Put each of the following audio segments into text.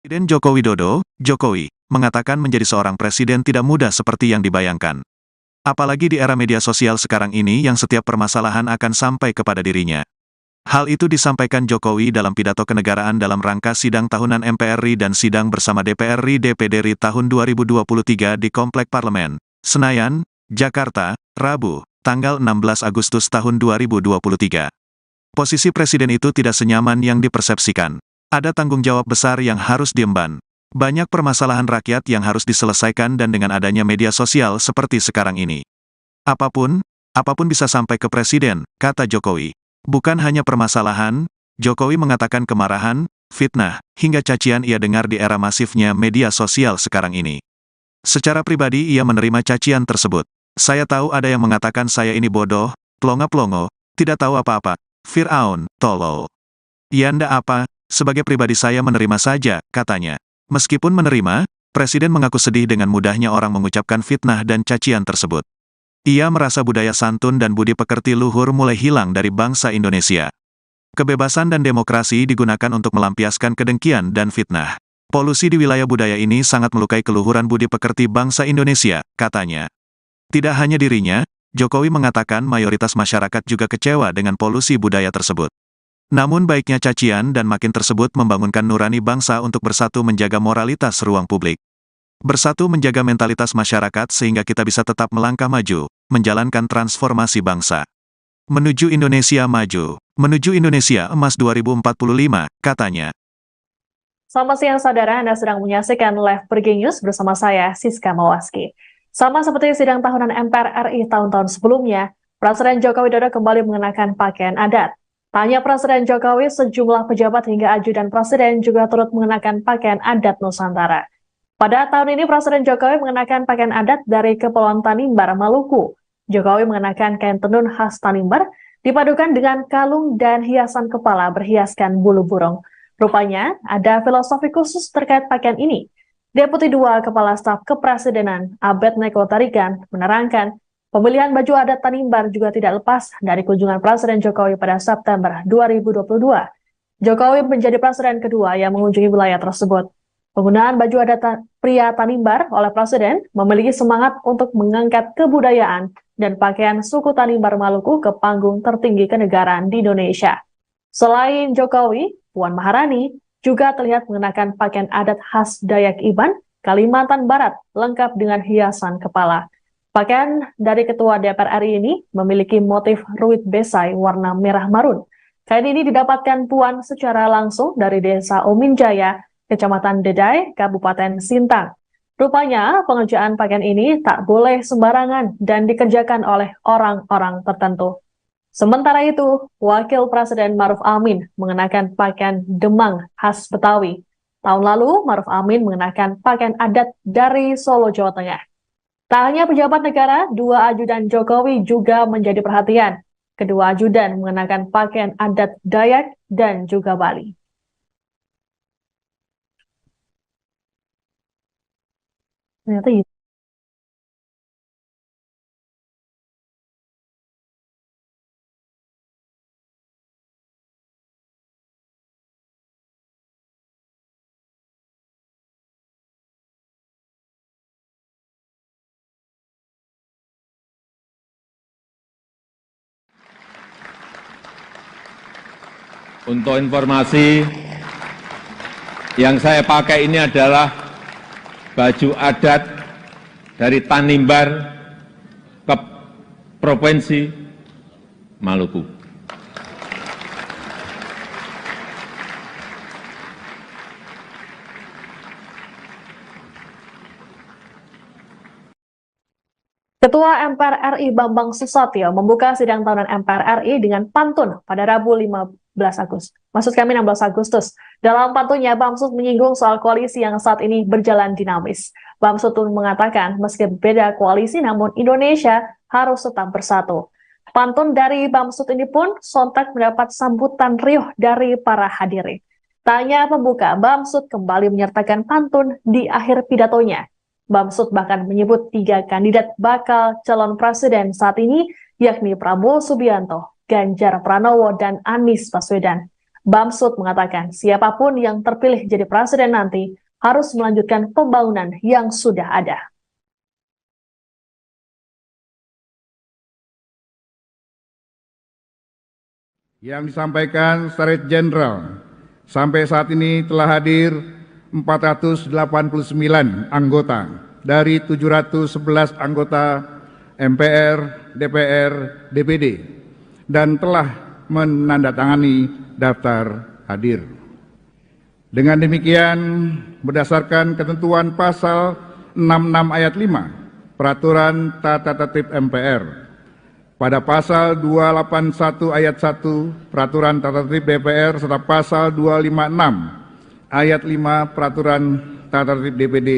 Presiden Joko Widodo, Jokowi, mengatakan menjadi seorang presiden tidak mudah seperti yang dibayangkan. Apalagi di era media sosial sekarang ini yang setiap permasalahan akan sampai kepada dirinya. Hal itu disampaikan Jokowi dalam pidato kenegaraan dalam rangka sidang tahunan MPR RI dan sidang bersama DPR RI DPD RI tahun 2023 di Komplek Parlemen, Senayan, Jakarta, Rabu, tanggal 16 Agustus tahun 2023. Posisi presiden itu tidak senyaman yang dipersepsikan. Ada tanggung jawab besar yang harus diemban. Banyak permasalahan rakyat yang harus diselesaikan dan dengan adanya media sosial seperti sekarang ini. Apapun bisa sampai ke presiden, kata Jokowi. Bukan hanya permasalahan, Jokowi mengatakan kemarahan, fitnah, hingga cacian ia dengar di era masifnya media sosial sekarang ini. Secara pribadi ia menerima cacian tersebut. Saya tahu ada yang mengatakan saya ini bodoh, plongo-plongo, tidak tahu apa-apa, Fir'aun, tolol. Ya ndak apa, sebagai pribadi saya menerima saja, katanya. Meskipun menerima, Presiden mengaku sedih dengan mudahnya orang mengucapkan fitnah dan cacian tersebut. Ia merasa budaya santun dan budi pekerti luhur mulai hilang dari bangsa Indonesia. Kebebasan dan demokrasi digunakan untuk melampiaskan kedengkian dan fitnah. Polusi di wilayah budaya ini sangat melukai keluhuran budi pekerti bangsa Indonesia, katanya. Tidak hanya dirinya, Jokowi mengatakan mayoritas masyarakat juga kecewa dengan polusi budaya tersebut. Namun baiknya cacian dan makin tersebut membangunkan nurani bangsa untuk bersatu menjaga moralitas ruang publik. Bersatu menjaga mentalitas masyarakat sehingga kita bisa tetap melangkah maju, menjalankan transformasi bangsa. Menuju Indonesia maju, menuju Indonesia emas 2045, katanya. Selamat siang saudara, Anda sedang menyaksikan Live Breaking News bersama saya, Siska Mawaski. Sama seperti sidang tahunan MPR RI tahun-tahun sebelumnya, Presiden Joko Widodo kembali mengenakan pakaian adat. Tanya Presiden Jokowi, sejumlah pejabat hingga ajudan Presiden juga turut mengenakan pakaian adat Nusantara. Pada tahun ini Presiden Jokowi mengenakan pakaian adat dari Kepulauan Tanimbar, Maluku. Jokowi mengenakan kain tenun khas Tanimbar, dipadukan dengan kalung dan hiasan kepala berhiaskan bulu burung. Rupanya, ada filosofi khusus terkait pakaian ini. Deputi 2 Kepala Staf Kepresidenan, Abednego Tarigan, menerangkan, pemilihan baju adat Tanimbar juga tidak lepas dari kunjungan Presiden Jokowi pada September 2022. Jokowi menjadi presiden kedua yang mengunjungi wilayah tersebut. Penggunaan baju adat pria Tanimbar oleh Presiden memiliki semangat untuk mengangkat kebudayaan dan pakaian suku Tanimbar Maluku ke panggung tertinggi kenegaraan di Indonesia. Selain Jokowi, Puan Maharani juga terlihat mengenakan pakaian adat khas Dayak Iban, Kalimantan Barat, lengkap dengan hiasan kepala. Pakaian dari Ketua DPR RI ini memiliki motif ruit besai warna merah marun. Kain ini didapatkan Puan secara langsung dari Desa Ominjaya, Kecamatan Dedai, Kabupaten Sintang. Rupanya pengerjaan pakaian ini tak boleh sembarangan dan dikerjakan oleh orang-orang tertentu. Sementara itu, Wakil Presiden Maruf Amin mengenakan pakaian Demang khas Betawi. Tahun lalu, Maruf Amin mengenakan pakaian adat dari Solo, Jawa Tengah. Tak hanya pejabat negara, 2 ajudan Jokowi juga menjadi perhatian. Kedua ajudan mengenakan pakaian adat Dayak dan juga Bali. Ternyata itu. Untuk informasi, yang saya pakai ini adalah baju adat dari Tanimbar ke Provinsi Maluku. Ketua MPR RI Bambang Susatyo membuka sidang tahunan MPR RI dengan pantun pada Rabu 16 Agustus. Dalam pantunnya, Bamsud menyinggung soal koalisi yang saat ini berjalan dinamis. Bamsud mengatakan, meski berbeda koalisi, namun Indonesia harus tetap bersatu. Pantun dari Bamsud ini pun sontak mendapat sambutan riuh dari para hadirin. Tanya pembuka, Bamsud kembali menyertakan pantun di akhir pidatonya. Bamsud bahkan menyebut 3 kandidat bakal calon presiden saat ini, yakni Prabowo Subianto, Ganjar Pranowo, dan Anies Baswedan. Bamsud mengatakan siapapun yang terpilih jadi presiden nanti harus melanjutkan pembangunan yang sudah ada. Yang disampaikan Sekretariat Jenderal, sampai saat ini telah hadir 489 anggota dari 711 anggota MPR, DPR, DPD, dan telah menandatangani daftar hadir. Dengan demikian, berdasarkan ketentuan pasal 66 ayat 5 Peraturan Tata Tertib MPR, pada pasal 281 ayat 1 Peraturan Tata Tertib DPR serta pasal 256 ayat 5 Peraturan Tata Tertib DPD,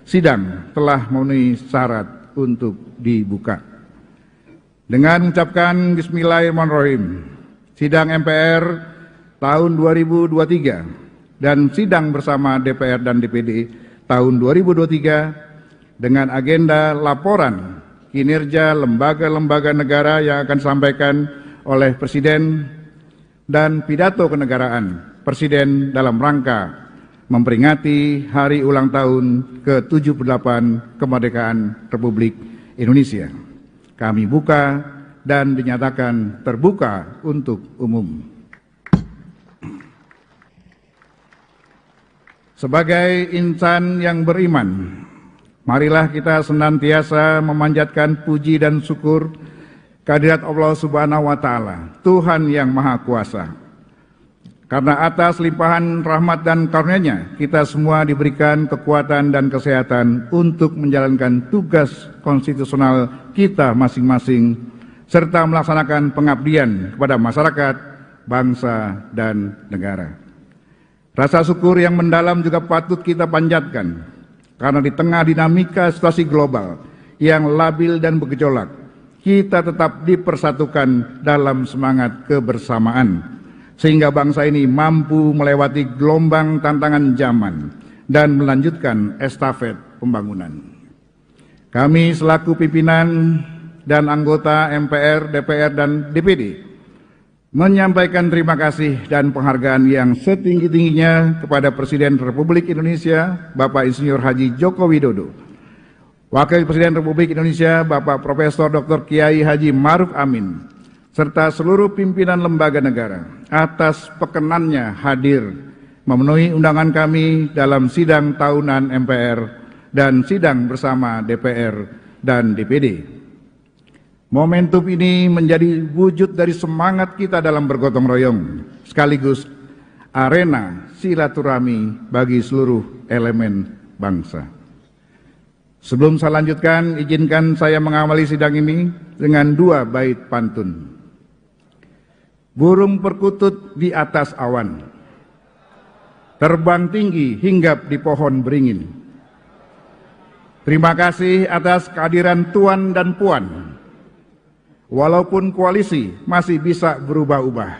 sidang telah memenuhi syarat untuk dibuka. Dengan mengucapkan Bismillahirrahmanirrahim, sidang MPR tahun 2023 dan sidang bersama DPR dan DPD tahun 2023 dengan agenda laporan kinerja lembaga-lembaga negara yang akan disampaikan oleh Presiden dan pidato kenegaraan Presiden dalam rangka memperingati hari ulang tahun ke-78 kemerdekaan Republik Indonesia. Kami buka dan dinyatakan terbuka untuk umum. Sebagai insan yang beriman, marilah kita senantiasa memanjatkan puji dan syukur kehadirat Allah Subhanahu wa Ta'ala, Tuhan yang Maha Kuasa. Karena atas limpahan rahmat dan karunia-Nya, kita semua diberikan kekuatan dan kesehatan untuk menjalankan tugas konstitusional kita masing-masing, serta melaksanakan pengabdian kepada masyarakat, bangsa, dan negara. Rasa syukur yang mendalam juga patut kita panjatkan, karena di tengah dinamika situasi global yang labil dan bergejolak, kita tetap dipersatukan dalam semangat kebersamaan, sehingga bangsa ini mampu melewati gelombang tantangan zaman dan melanjutkan estafet pembangunan. Kami selaku pimpinan dan anggota MPR, DPR, dan DPD menyampaikan terima kasih dan penghargaan yang setinggi-tingginya kepada Presiden Republik Indonesia, Bapak Insinyur Haji Joko Widodo, Wakil Presiden Republik Indonesia, Bapak Profesor Dr. Kiai Haji Ma'ruf Amin, serta seluruh pimpinan lembaga negara atas perkenannya hadir memenuhi undangan kami dalam sidang tahunan MPR dan sidang bersama DPR dan DPD. Momentum ini menjadi wujud dari semangat kita dalam bergotong royong, sekaligus arena silaturahmi bagi seluruh elemen bangsa. Sebelum saya lanjutkan, izinkan saya mengawali sidang ini dengan 2 bait pantun. Burung perkutut di atas awan, terbang tinggi hinggap di pohon beringin. Terima kasih atas kehadiran Tuan dan Puan. Walaupun koalisi masih bisa berubah-ubah.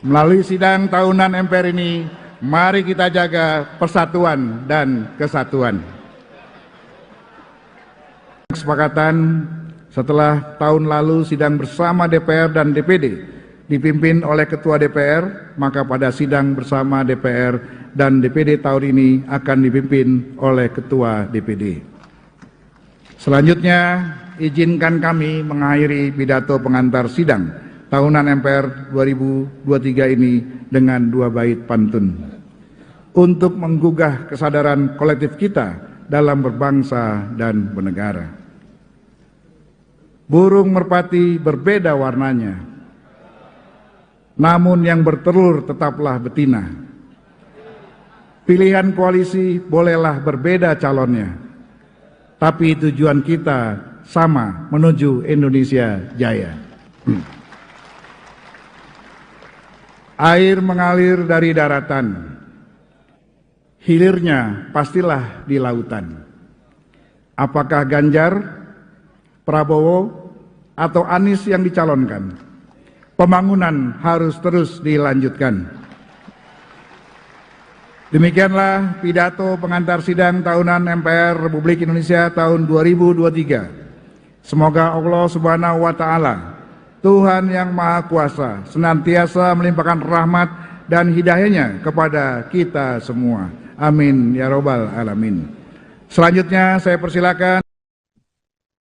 Melalui sidang tahunan MPR ini, mari kita jaga persatuan dan kesatuan. Kesepakatan setelah tahun lalu sidang bersama DPR dan DPD dipimpin oleh Ketua DPR, maka pada sidang bersama DPR dan DPD tahun ini akan dipimpin oleh Ketua DPD. Selanjutnya, izinkan kami mengakhiri pidato pengantar sidang tahunan MPR 2023 ini dengan 2 bait pantun untuk menggugah kesadaran kolektif kita dalam berbangsa dan bernegara. Burung merpati berbeda warnanya, namun yang bertelur tetaplah betina. Pilihan koalisi bolehlah berbeda calonnya, tapi tujuan kita sama, menuju Indonesia Jaya. Air mengalir dari daratan, hilirnya pastilah di lautan. Apakah Ganjar, Prabowo, atau Anies yang dicalonkan? Pembangunan harus terus dilanjutkan. Demikianlah pidato pengantar sidang tahunan MPR Republik Indonesia tahun 2023. Semoga Allah Subhanahu wa Ta'ala Tuhan yang Maha Kuasa senantiasa melimpahkan rahmat dan hidayah-Nya kepada kita semua. Amin ya robbal alamin. Selanjutnya saya persilakan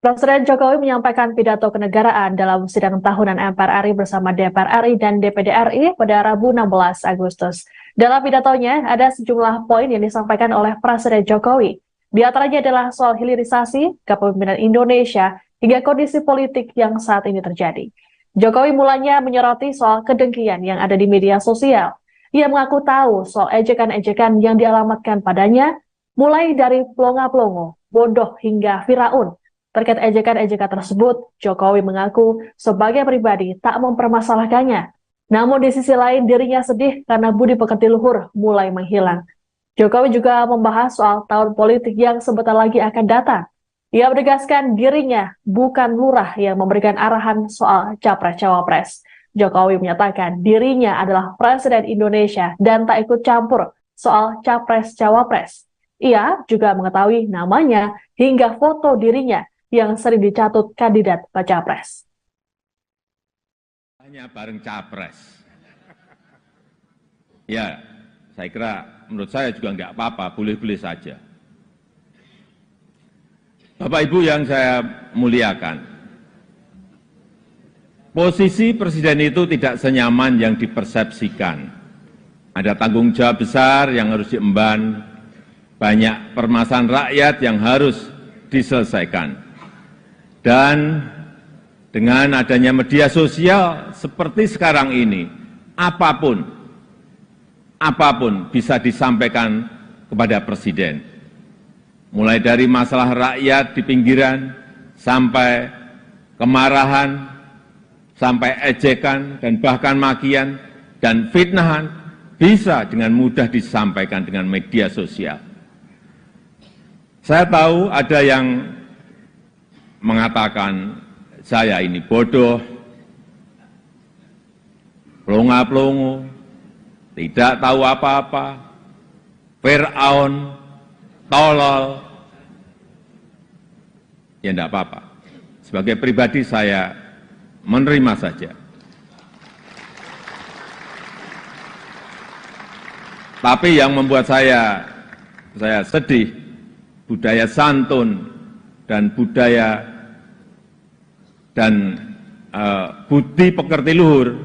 Presiden Jokowi menyampaikan pidato kenegaraan dalam sidang tahunan MPR RI bersama DPR RI dan DPD RI pada Rabu 16 Agustus. Dalam pidatonya, ada sejumlah poin yang disampaikan oleh Presiden Jokowi. Di antaranya adalah soal hilirisasi, kepemimpinan Indonesia, hingga kondisi politik yang saat ini terjadi. Jokowi mulanya menyoroti soal kedengkian yang ada di media sosial. Ia mengaku tahu soal ejekan-ejekan yang dialamatkan padanya, mulai dari pelongo-pelongo, bodoh hingga Firaun. Terkait ejekan-ejekan tersebut, Jokowi mengaku sebagai pribadi tak mempermasalahkannya. Namun di sisi lain dirinya sedih karena budi pekerti luhur mulai menghilang. Jokowi juga membahas soal tahun politik yang sebentar lagi akan datang. Ia menegaskan dirinya bukan lurah yang memberikan arahan soal capres-cawapres. Jokowi menyatakan dirinya adalah Presiden Indonesia dan tak ikut campur soal capres-cawapres. Ia juga mengetahui namanya hingga foto dirinya yang sering dicatut kandidat baca pres. Hanya bareng capres. Ya, saya kira menurut saya juga nggak apa-apa, boleh-boleh saja. Bapak Ibu yang saya muliakan, posisi presiden itu tidak senyaman yang dipersepsikan. Ada tanggung jawab besar yang harus diemban, banyak permasalahan rakyat yang harus diselesaikan. Dan dengan adanya media sosial seperti sekarang ini, apapun bisa disampaikan kepada presiden. Mulai dari masalah rakyat di pinggiran, sampai kemarahan, sampai ejekan, dan bahkan makian, dan fitnahan, bisa dengan mudah disampaikan dengan media sosial. Saya tahu ada yang mengatakan saya ini bodoh, pelongo-pelongo, tidak tahu apa-apa, Firaun, tolol. Ya enggak apa-apa. Sebagai pribadi saya menerima saja. Tapi yang membuat saya sedih, budaya santun dan budaya dan budi pekerti luhur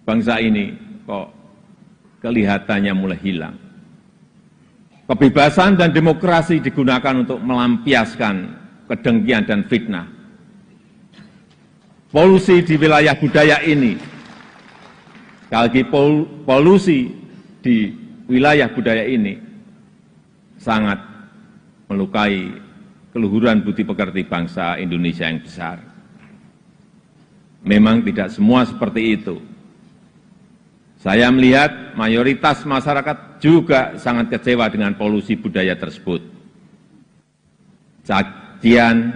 bangsa ini kok kelihatannya mulai hilang. Kebebasan dan demokrasi digunakan untuk melampiaskan kedengkian dan fitnah. Polusi di wilayah budaya ini, sekali lagi polusi di wilayah budaya ini sangat melukai keluhuran budi pekerti bangsa Indonesia yang besar. Memang tidak semua seperti itu. Saya melihat mayoritas masyarakat juga sangat kecewa dengan polusi budaya tersebut. Cacian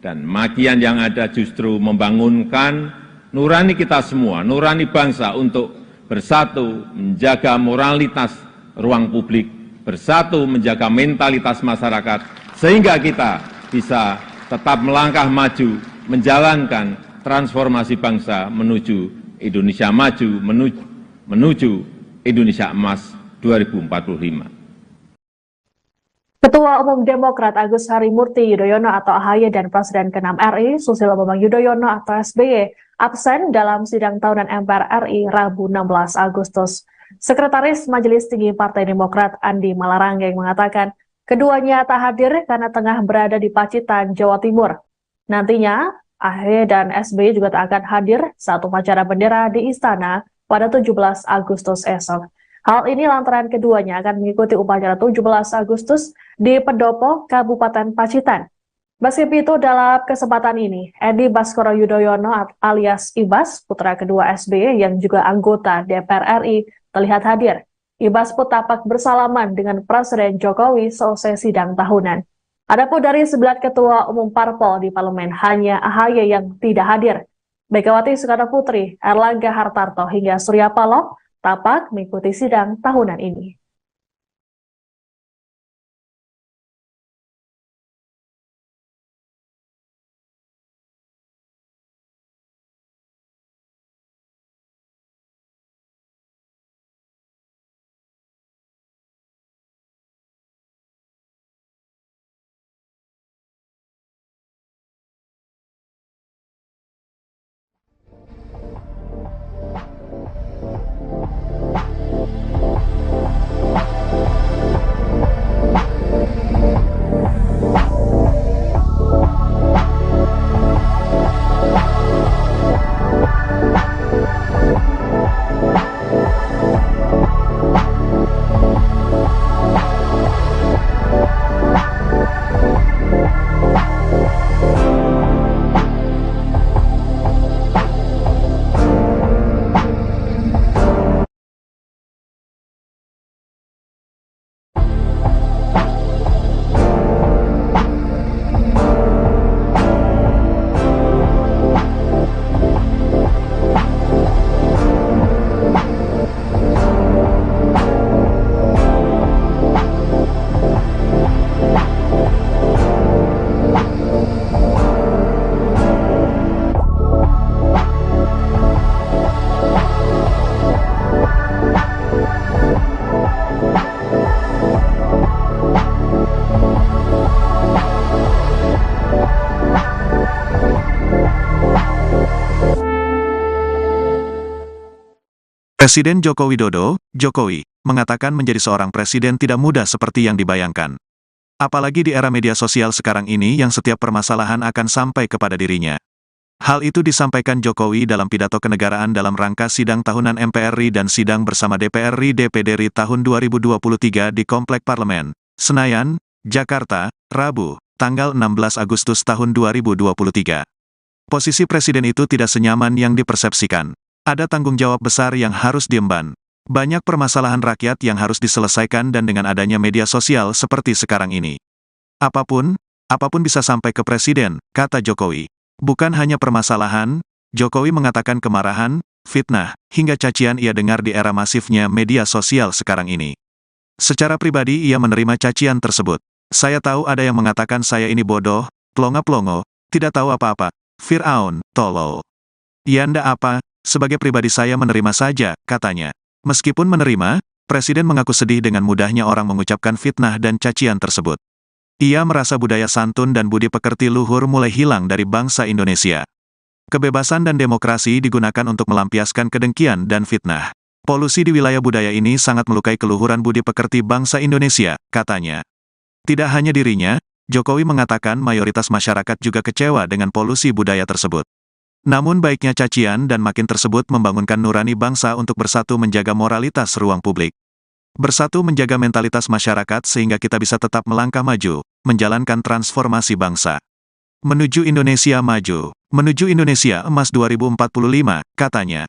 dan makian yang ada justru membangunkan nurani kita semua, nurani bangsa untuk bersatu menjaga moralitas ruang publik, bersatu menjaga mentalitas masyarakat, sehingga kita bisa tetap melangkah maju, menjalankan transformasi bangsa menuju Indonesia maju, menuju Indonesia emas 2045. Ketua Umum Demokrat Agus Harimurti Yudhoyono atau AHY dan Presiden ke-6 RI Susilo Bambang Yudhoyono atau SBY absen dalam sidang tahunan MPR RI Rabu 16 Agustus. Sekretaris Majelis Tinggi Partai Demokrat Andi Malarangeng mengatakan keduanya tak hadir karena tengah berada di Pacitan, Jawa Timur. Nantinya AHY dan SBY juga tak akan hadir saat upacara bendera di Istana pada 17 Agustus esok. Hal ini lantaran keduanya akan mengikuti upacara 17 Agustus di Pendopo, Kabupaten Pacitan. Meski itu, dalam kesempatan ini, Edi Baskoro Yudhoyono alias Ibas, putra kedua SBY yang juga anggota DPR RI, terlihat hadir. Ibas pun tampak bersalaman dengan Presiden Jokowi selesai sidang tahunan. Adapun dari 9 ketua umum parpol di parlemen, hanya AHY yang tidak hadir. Megawati Soekarno Putri, Erlangga Hartarto hingga Surya Paloh tampak mengikuti sidang tahunan ini. Presiden Joko Widodo, Jokowi, mengatakan menjadi seorang presiden tidak mudah seperti yang dibayangkan. Apalagi di era media sosial sekarang ini yang setiap permasalahan akan sampai kepada dirinya. Hal itu disampaikan Jokowi dalam pidato kenegaraan dalam rangka sidang tahunan MPR RI dan sidang bersama DPR RI DPD RI tahun 2023 di Komplek Parlemen, Senayan, Jakarta, Rabu, tanggal 16 Agustus tahun 2023. Posisi presiden itu tidak senyaman yang dipersepsikan. Ada tanggung jawab besar yang harus diemban. Banyak permasalahan rakyat yang harus diselesaikan dan dengan adanya media sosial seperti sekarang ini. Apapun bisa sampai ke presiden, kata Jokowi. Bukan hanya permasalahan, Jokowi mengatakan kemarahan, fitnah, hingga cacian ia dengar di era masifnya media sosial sekarang ini. Secara pribadi ia menerima cacian tersebut. Saya tahu ada yang mengatakan saya ini bodoh, plongo-plongo, tidak tahu apa-apa, Fir'aun, tolol. Ya ndak apa, sebagai pribadi saya menerima saja, katanya. Meskipun menerima, Presiden mengaku sedih dengan mudahnya orang mengucapkan fitnah dan cacian tersebut. Ia merasa budaya santun dan budi pekerti luhur mulai hilang dari bangsa Indonesia. Kebebasan dan demokrasi digunakan untuk melampiaskan kedengkian dan fitnah. Polusi di wilayah budaya ini sangat melukai keluhuran budi pekerti bangsa Indonesia, katanya. Tidak hanya dirinya, Jokowi mengatakan mayoritas masyarakat juga kecewa dengan polusi budaya tersebut. Namun baiknya cacian dan makin tersebut membangunkan nurani bangsa untuk bersatu menjaga moralitas ruang publik. Bersatu menjaga mentalitas masyarakat sehingga kita bisa tetap melangkah maju, menjalankan transformasi bangsa. Menuju Indonesia maju, menuju Indonesia emas 2045, katanya.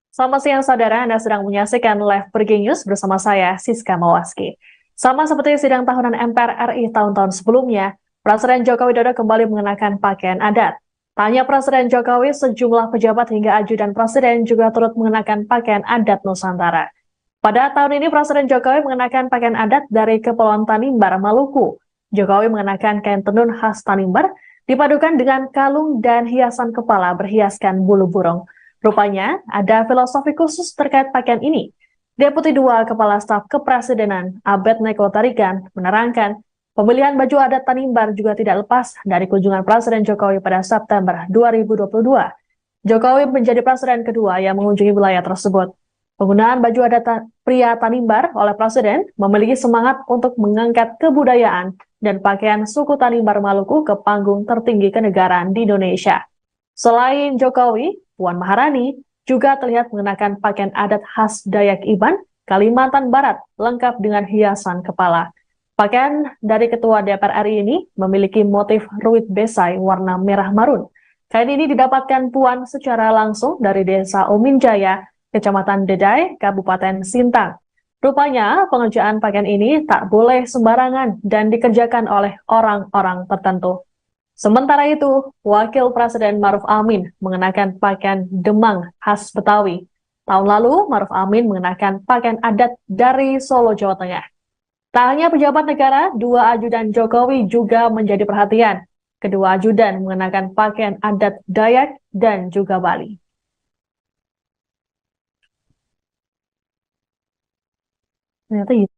Selamat siang saudara, Anda sedang menyaksikan Live Breaking News bersama saya, Siska Mawaski. Sama seperti sidang tahunan MPR RI tahun-tahun sebelumnya, Presiden Joko Widodo kembali mengenakan pakaian adat. Tanya Presiden Jokowi, sejumlah pejabat hingga ajudan Presiden juga turut mengenakan pakaian adat Nusantara. Pada tahun ini Presiden Jokowi mengenakan pakaian adat dari Kepulauan Tanimbar, Maluku. Jokowi mengenakan kain tenun khas Tanimbar, dipadukan dengan kalung dan hiasan kepala berhiaskan bulu burung. Rupanya, ada filosofi khusus terkait pakaian ini. Deputi 2 Kepala Staf Kepresidenan, Abednego Tarigan, menerangkan, pemilihan baju adat Tanimbar juga tidak lepas dari kunjungan Presiden Jokowi pada September 2022. Jokowi menjadi presiden kedua yang mengunjungi wilayah tersebut. Penggunaan baju adat pria Tanimbar oleh Presiden memiliki semangat untuk mengangkat kebudayaan dan pakaian suku Tanimbar Maluku ke panggung tertinggi kenegaraan di Indonesia. Selain Jokowi, Puan Maharani juga terlihat mengenakan pakaian adat khas Dayak Iban, Kalimantan Barat, lengkap dengan hiasan kepala. Pakaian dari Ketua DPR RI ini memiliki motif ruit besai warna merah marun. Kain ini didapatkan Puan secara langsung dari Desa Ominjaya, Kecamatan Dedai, Kabupaten Sintang. Rupanya pengerjaan pakaian ini tak boleh sembarangan dan dikerjakan oleh orang-orang tertentu. Sementara itu, Wakil Presiden Maruf Amin mengenakan pakaian Demang khas Betawi. Tahun lalu, Maruf Amin mengenakan pakaian adat dari Solo, Jawa Tengah. Tak hanya pejabat negara, 2 ajudan Jokowi juga menjadi perhatian. Kedua ajudan mengenakan pakaian adat Dayak dan juga Bali. Ternyata gitu.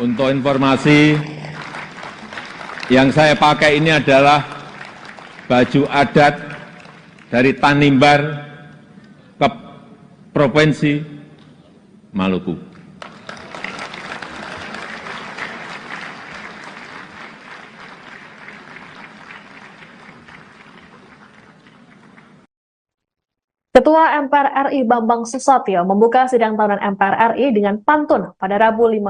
Untuk informasi, yang saya pakai ini adalah baju adat dari Tanimbar ke Provinsi Maluku. Ketua MPR RI Bambang Susatyo membuka sidang tahunan MPR RI dengan pantun pada Rabu 16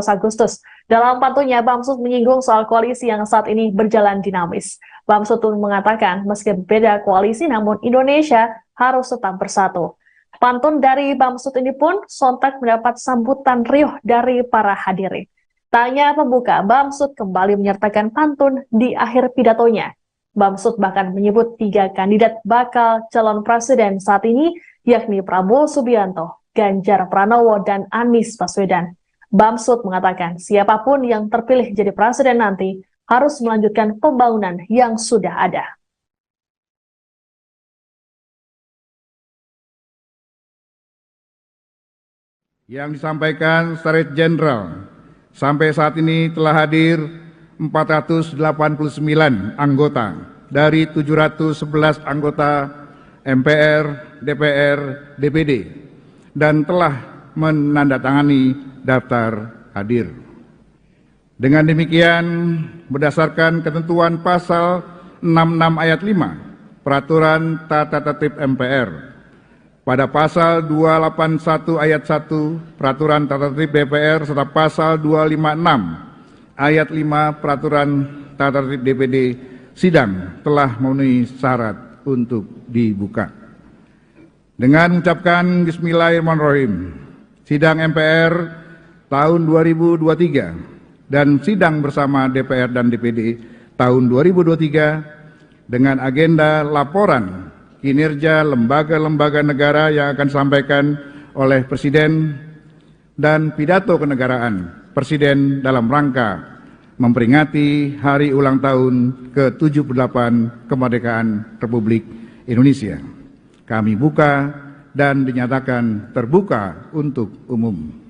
Agustus. Dalam pantunnya, Bamsud menyinggung soal koalisi yang saat ini berjalan dinamis. Bamsud pun mengatakan meski berbeda koalisi namun Indonesia harus tetap bersatu. Pantun dari Bamsud ini pun sontak mendapat sambutan riuh dari para hadirin. Tanya pembuka, Bamsud kembali menyertakan pantun di akhir pidatonya. Bamsud bahkan menyebut 3 kandidat bakal calon presiden saat ini, yakni Prabowo Subianto, Ganjar Pranowo, dan Anies Baswedan. Bamsud mengatakan siapapun yang terpilih jadi presiden nanti harus melanjutkan pembangunan yang sudah ada. Yang disampaikan Sekretariat Jenderal, sampai saat ini telah hadir 489 anggota dari 711 anggota MPR, DPR, DPD, dan telah menandatangani daftar hadir. Dengan demikian, berdasarkan ketentuan pasal 66 ayat 5 Peraturan Tata Tertib MPR, pada pasal 281 ayat 1 Peraturan Tata Tertib DPR serta pasal 256 ayat 5 Peraturan Tata Tertib DPD, sidang telah memenuhi syarat untuk dibuka. Dengan mengucapkan Bismillahirrahmanirrahim, sidang MPR tahun 2023 dan sidang bersama DPR dan DPD tahun 2023 dengan agenda laporan kinerja lembaga-lembaga negara yang akan disampaikan oleh Presiden dan pidato kenegaraan Presiden dalam rangka memperingati hari ulang tahun ke-78 kemerdekaan Republik Indonesia. Kami buka dan dinyatakan terbuka untuk umum.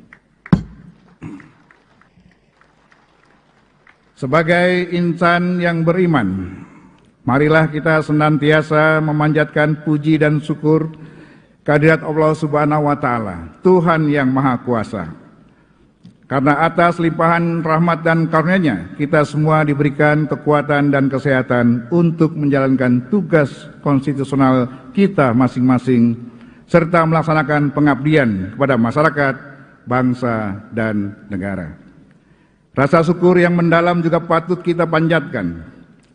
Sebagai insan yang beriman, marilah kita senantiasa memanjatkan puji dan syukur kehadirat Allah Subhanahu wa Ta'ala, Tuhan yang Maha Kuasa. Karena atas limpahan rahmat dan karunia-Nya, kita semua diberikan kekuatan dan kesehatan untuk menjalankan tugas konstitusional kita masing-masing, serta melaksanakan pengabdian kepada masyarakat, bangsa, dan negara. Rasa syukur yang mendalam juga patut kita panjatkan,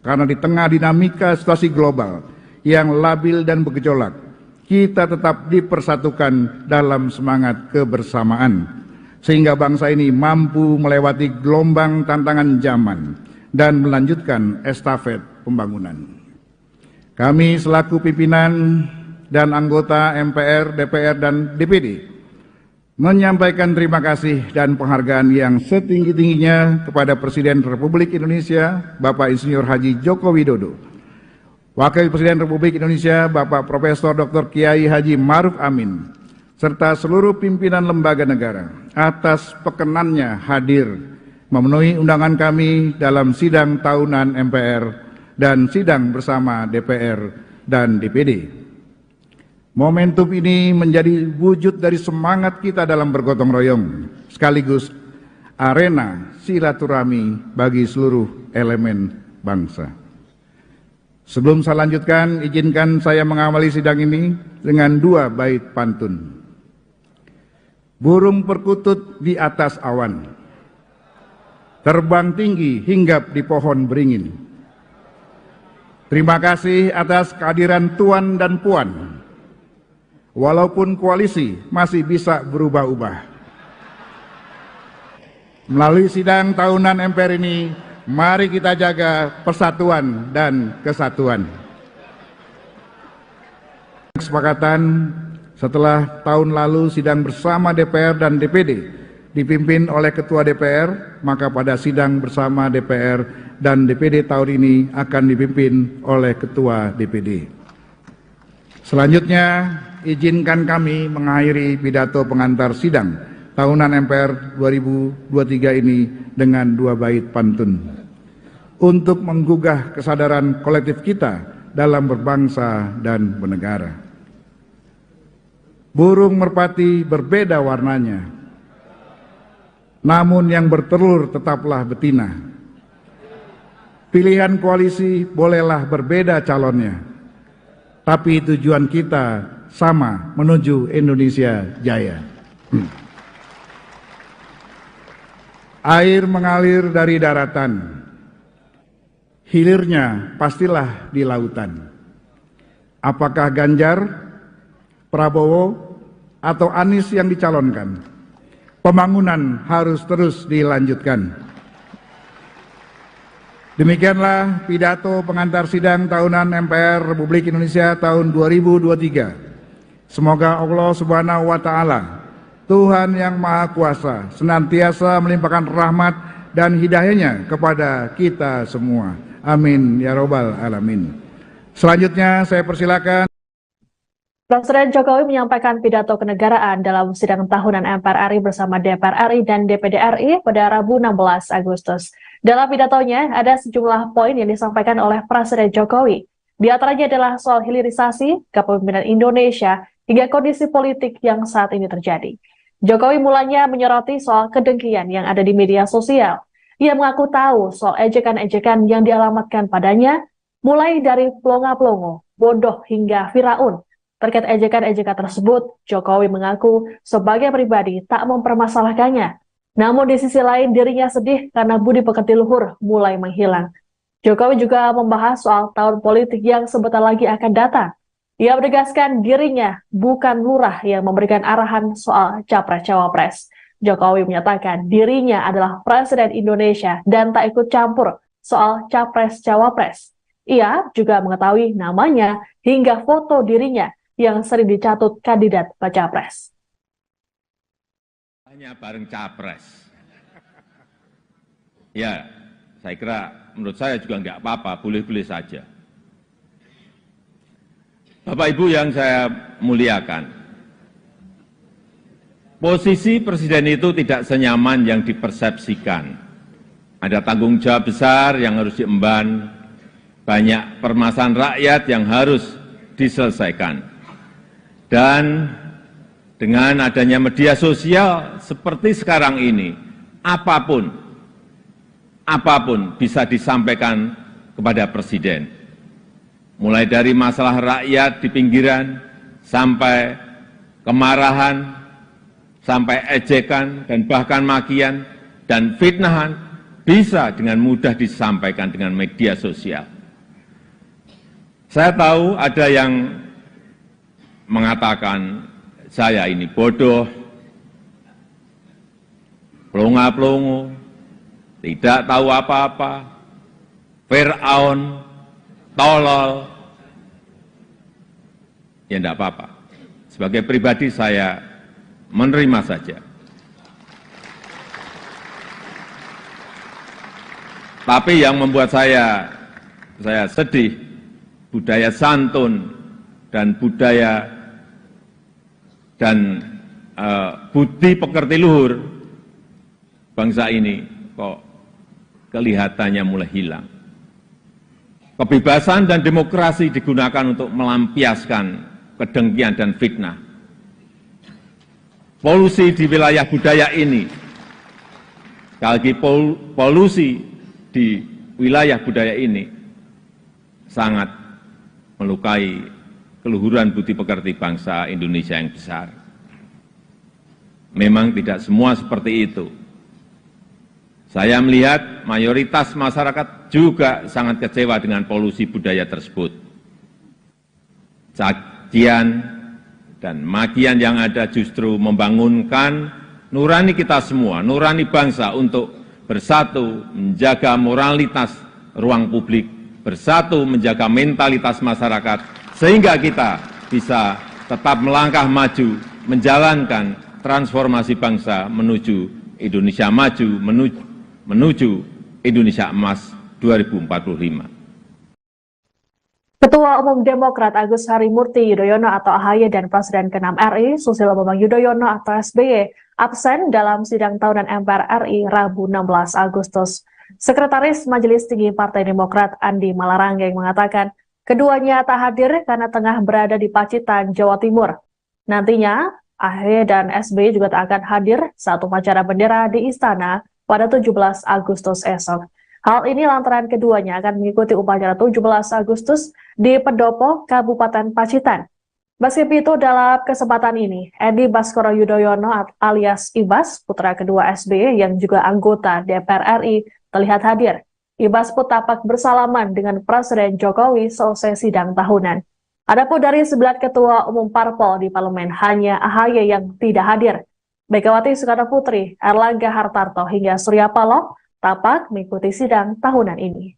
karena di tengah dinamika situasi global yang labil dan bergejolak, kita tetap dipersatukan dalam semangat kebersamaan, sehingga bangsa ini mampu melewati gelombang tantangan zaman dan melanjutkan estafet pembangunan. Kami selaku pimpinan dan anggota MPR, DPR, dan DPD menyampaikan terima kasih dan penghargaan yang setinggi-tingginya kepada Presiden Republik Indonesia, Bapak Insinyur Haji Joko Widodo, Wakil Presiden Republik Indonesia, Bapak Profesor Dr. Kiai Haji Ma'ruf Amin, serta seluruh pimpinan lembaga negara atas perkenannya hadir memenuhi undangan kami dalam sidang tahunan MPR dan sidang bersama DPR dan DPD. Momentum ini menjadi wujud dari semangat kita dalam bergotong royong, sekaligus arena silaturahmi bagi seluruh elemen bangsa. Sebelum saya lanjutkan, izinkan saya mengawali sidang ini dengan 2 bait pantun. Burung perkutut di atas awan, terbang tinggi hinggap di pohon beringin. Terima kasih atas kehadiran Tuan dan Puan. Walaupun koalisi masih bisa berubah-ubah. Melalui sidang tahunan MPR ini, mari kita jaga persatuan dan kesatuan. Kesepakatan setelah tahun lalu sidang bersama DPR dan DPD dipimpin oleh Ketua DPR, maka pada sidang bersama DPR dan DPD tahun ini akan dipimpin oleh Ketua DPD. Selanjutnya, izinkan kami mengakhiri pidato pengantar sidang tahunan MPR 2023 ini dengan 2 bait pantun untuk menggugah kesadaran kolektif kita dalam berbangsa dan bernegara. Burung merpati berbeda warnanya, namun yang bertelur tetaplah betina. Pilihan koalisi bolehlah berbeda calonnya, tapi tujuan kita sama, menuju Indonesia Jaya. Air mengalir dari daratan, hilirnya pastilah di lautan. Apakah Ganjar, Prabowo, atau Anies yang dicalonkan? Pembangunan harus terus dilanjutkan. Demikianlah pidato pengantar sidang tahunan MPR Republik Indonesia tahun 2023. Semoga Allah Subhanahu wa Ta'ala, Tuhan yang Maha Kuasa senantiasa melimpahkan rahmat dan hidayah-Nya kepada kita semua. Amin ya robbal alamin. Selanjutnya saya persilakan Presiden Jokowi menyampaikan pidato kenegaraan dalam sidang tahunan MPR RI bersama DPR RI dan DPD RI pada Rabu 16 Agustus. Dalam pidatonya, ada sejumlah poin yang disampaikan oleh Presiden Jokowi. Di antaranya adalah soal hilirisasi, kepemimpinan Indonesia, hingga kondisi politik yang saat ini terjadi. Jokowi mulanya menyoroti soal kedengkian yang ada di media sosial. Ia mengaku tahu soal ejekan-ejekan yang dialamatkan padanya, mulai dari pelongo-pelongo, bodoh hingga Firaun. Terkait ejekan-ejekan tersebut, Jokowi mengaku sebagai pribadi tak mempermasalahkannya. Namun di sisi lain dirinya sedih karena budi pekerti luhur mulai menghilang. Jokowi juga membahas soal tahun politik yang sebentar lagi akan datang. Ia menegaskan dirinya bukan lurah yang memberikan arahan soal capres-cawapres. Jokowi menyatakan dirinya adalah Presiden Indonesia dan tak ikut campur soal capres-cawapres. Ia juga mengetahui namanya hingga foto dirinya yang sering dicatut kandidat baca pres. Hanya bareng capres. Ya, saya kira menurut saya juga nggak apa-apa, boleh-boleh saja. Bapak Ibu yang saya muliakan, posisi presiden itu tidak senyaman yang dipersepsikan. Ada tanggung jawab besar yang harus diemban, banyak permasalahan rakyat yang harus diselesaikan. Dan dengan adanya media sosial seperti sekarang ini, apapun bisa disampaikan kepada Presiden. Mulai dari masalah rakyat di pinggiran, sampai kemarahan, sampai ejekan, dan bahkan makian, dan fitnahan, bisa dengan mudah disampaikan dengan media sosial. Saya tahu ada yang mengatakan saya ini bodoh, pelongo-pelongo, tidak tahu apa-apa, Firaun, tolol. Ya tidak apa-apa. Sebagai pribadi saya menerima saja. Tapi yang membuat saya sedih, budaya santun dan budaya dan budi pekerti luhur bangsa ini kok kelihatannya mulai hilang. Kebebasan dan demokrasi digunakan untuk melampiaskan kedengkian dan fitnah. Polusi di wilayah budaya ini, sekali lagi polusi di wilayah budaya ini sangat melukai keluhuran budi pekerti bangsa Indonesia yang besar. Memang tidak semua seperti itu. Saya melihat mayoritas masyarakat juga sangat kecewa dengan polusi budaya tersebut. Cacian dan makian yang ada justru membangunkan nurani kita semua, nurani bangsa untuk bersatu menjaga moralitas ruang publik, bersatu menjaga mentalitas masyarakat, sehingga kita bisa tetap melangkah maju, menjalankan transformasi bangsa menuju Indonesia maju, menuju Indonesia emas 2045. Ketua Umum Demokrat Agus Harimurti Yudhoyono atau AHY dan Presiden ke-6 RI Susilo Bambang Yudhoyono atau SBY absen dalam sidang tahunan MPR RI Rabu 16 Agustus. Sekretaris Majelis Tinggi Partai Demokrat Andi Malarangeng mengatakan keduanya tak hadir karena tengah berada di Pacitan, Jawa Timur. Nantinya, AHY dan SBY juga tak akan hadir saat upacara bendera di Istana pada 17 Agustus esok. Hal ini lantaran keduanya akan mengikuti upacara 17 Agustus di Pendopo, Kabupaten Pacitan. Meski itu, dalam kesempatan ini, Edi Baskoro Yudhoyono alias Ibas, putra kedua SBY yang juga anggota DPR RI, terlihat hadir. Ibas pun tampak bersalaman dengan Presiden Jokowi selesai sidang tahunan. Adapun dari 9 ketua umum parpol di parlemen, hanya AHY yang tidak hadir. Megawati Soekarno Putri, Erlangga Hartarto hingga Surya Paloh tampak mengikuti sidang tahunan ini.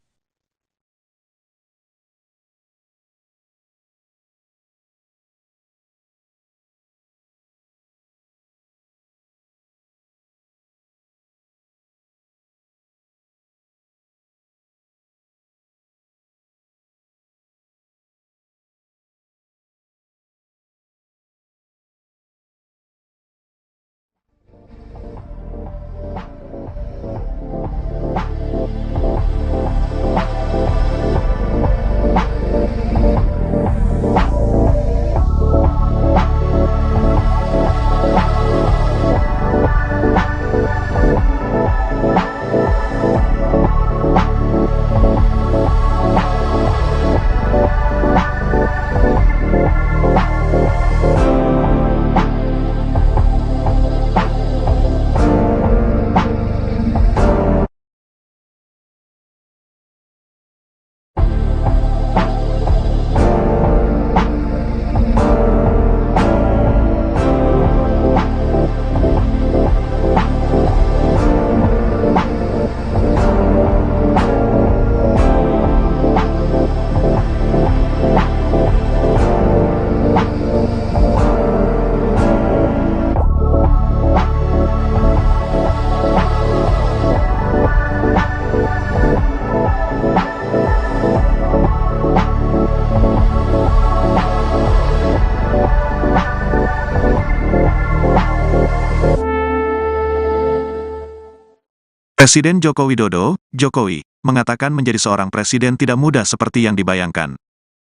Presiden Joko Widodo, Jokowi, mengatakan menjadi seorang presiden tidak mudah seperti yang dibayangkan.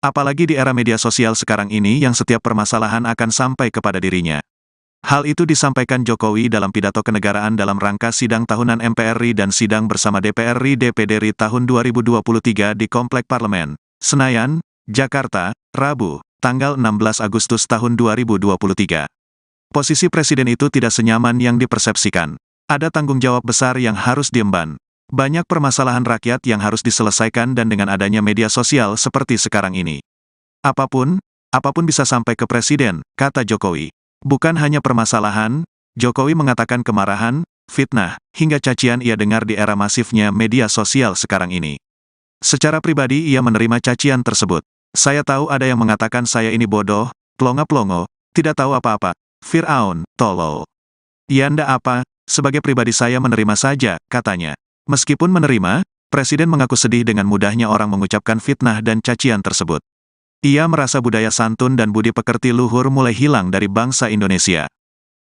Apalagi di era media sosial sekarang ini yang setiap permasalahan akan sampai kepada dirinya. Hal itu disampaikan Jokowi dalam pidato kenegaraan dalam rangka sidang tahunan MPR RI dan sidang bersama DPR RI DPD RI tahun 2023 di Komplek Parlemen, Senayan, Jakarta, Rabu, tanggal 16 Agustus tahun 2023. Posisi presiden itu tidak senyaman yang dipersepsikan. Ada tanggung jawab besar yang harus diemban. Banyak permasalahan rakyat yang harus diselesaikan dan dengan adanya media sosial seperti sekarang ini. Apapun bisa sampai ke presiden, kata Jokowi. Bukan hanya permasalahan, Jokowi mengatakan kemarahan, fitnah, hingga cacian ia dengar di era masifnya media sosial sekarang ini. Secara pribadi ia menerima cacian tersebut. Saya tahu ada yang mengatakan saya ini bodoh, plongo-plongo, tidak tahu apa-apa, Fir'aun, tolol. Ya ndak apa, sebagai pribadi saya menerima saja, katanya. Meskipun menerima, Presiden mengaku sedih dengan mudahnya orang mengucapkan fitnah dan cacian tersebut. Ia merasa budaya santun dan budi pekerti luhur mulai hilang dari bangsa Indonesia.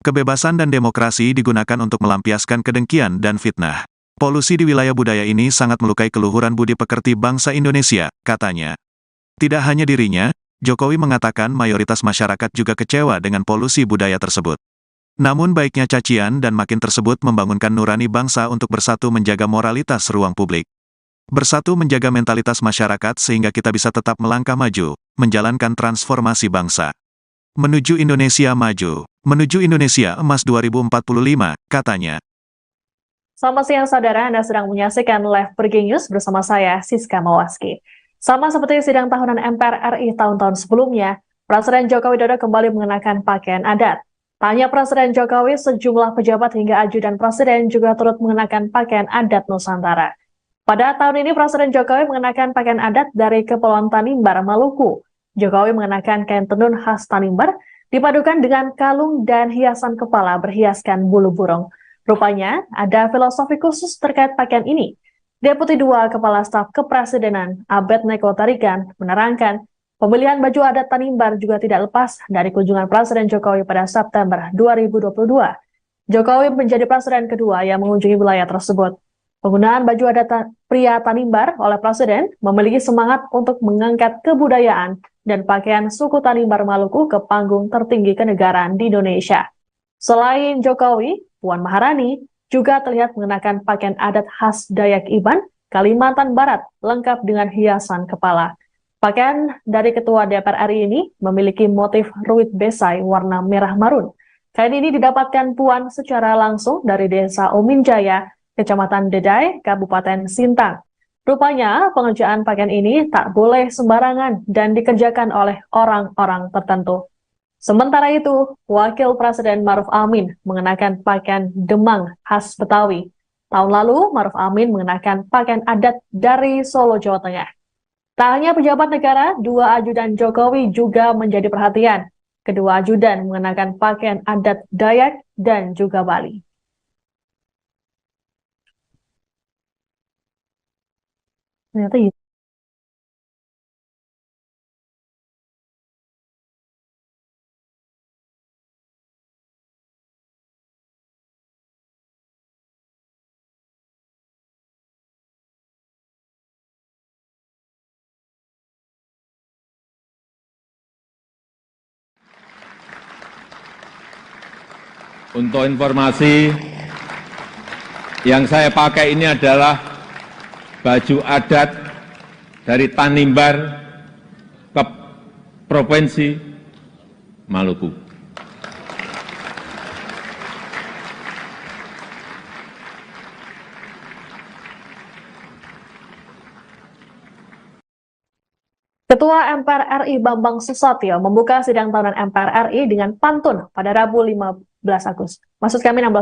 Kebebasan dan demokrasi digunakan untuk melampiaskan kedengkian dan fitnah. Polusi di wilayah budaya ini sangat melukai keluhuran budi pekerti bangsa Indonesia, katanya. Tidak hanya dirinya, Jokowi mengatakan mayoritas masyarakat juga kecewa dengan polusi budaya tersebut. Namun baiknya cacian dan makin tersebut membangunkan nurani bangsa untuk bersatu menjaga moralitas ruang publik. Bersatu menjaga mentalitas masyarakat sehingga kita bisa tetap melangkah maju, menjalankan transformasi bangsa. Menuju Indonesia maju, menuju Indonesia emas 2045, katanya. Selamat siang saudara, Anda sedang menyaksikan Live Breaking News bersama saya, Siska Mawaski. Sama seperti sidang tahunan MPR RI tahun-tahun sebelumnya, Presiden Joko Widodo kembali mengenakan pakaian adat. Tanya Presiden Jokowi, sejumlah pejabat hingga ajudan Presiden juga turut mengenakan pakaian adat Nusantara. Pada tahun ini Presiden Jokowi mengenakan pakaian adat dari Kepulauan Tanimbar, Maluku. Jokowi mengenakan kain tenun khas Tanimbar, dipadukan dengan kalung dan hiasan kepala berhiaskan bulu burung. Rupanya ada filosofi khusus terkait pakaian ini. Deputi 2 Kepala Staf Kepresidenan Abednego Tarigan menerangkan, pemilihan baju adat Tanimbar juga tidak lepas dari kunjungan Presiden Jokowi pada September 2022. Jokowi menjadi presiden kedua yang mengunjungi wilayah tersebut. Penggunaan baju adat pria Tanimbar oleh Presiden memiliki semangat untuk mengangkat kebudayaan dan pakaian suku Tanimbar Maluku ke panggung tertinggi kenegaraan di Indonesia. Selain Jokowi, Puan Maharani juga terlihat mengenakan pakaian adat khas Dayak Iban, Kalimantan Barat, lengkap dengan hiasan kepala. Pakaian dari Ketua DPR RI ini memiliki motif ruit besai warna merah marun. Kain ini didapatkan Puan secara langsung dari Desa Ominjaya, Kecamatan Dedai, Kabupaten Sintang. Rupanya pengerjaan pakaian ini tak boleh sembarangan dan dikerjakan oleh orang-orang tertentu. Sementara itu, Wakil Presiden Maruf Amin mengenakan pakaian Demang khas Betawi. Tahun lalu, Maruf Amin mengenakan pakaian adat dari Solo, Jawa Tengah. Tak hanya pejabat negara, 2 ajudan Jokowi juga menjadi perhatian. Kedua ajudan mengenakan pakaian adat Dayak dan juga Bali. Ternyata gitu. Untuk informasi, yang saya pakai ini adalah baju adat dari Tanimbar ke Provinsi Maluku. Ketua MPR RI Bambang Susatyo membuka sidang tahunan MPR RI dengan pantun pada Rabu 16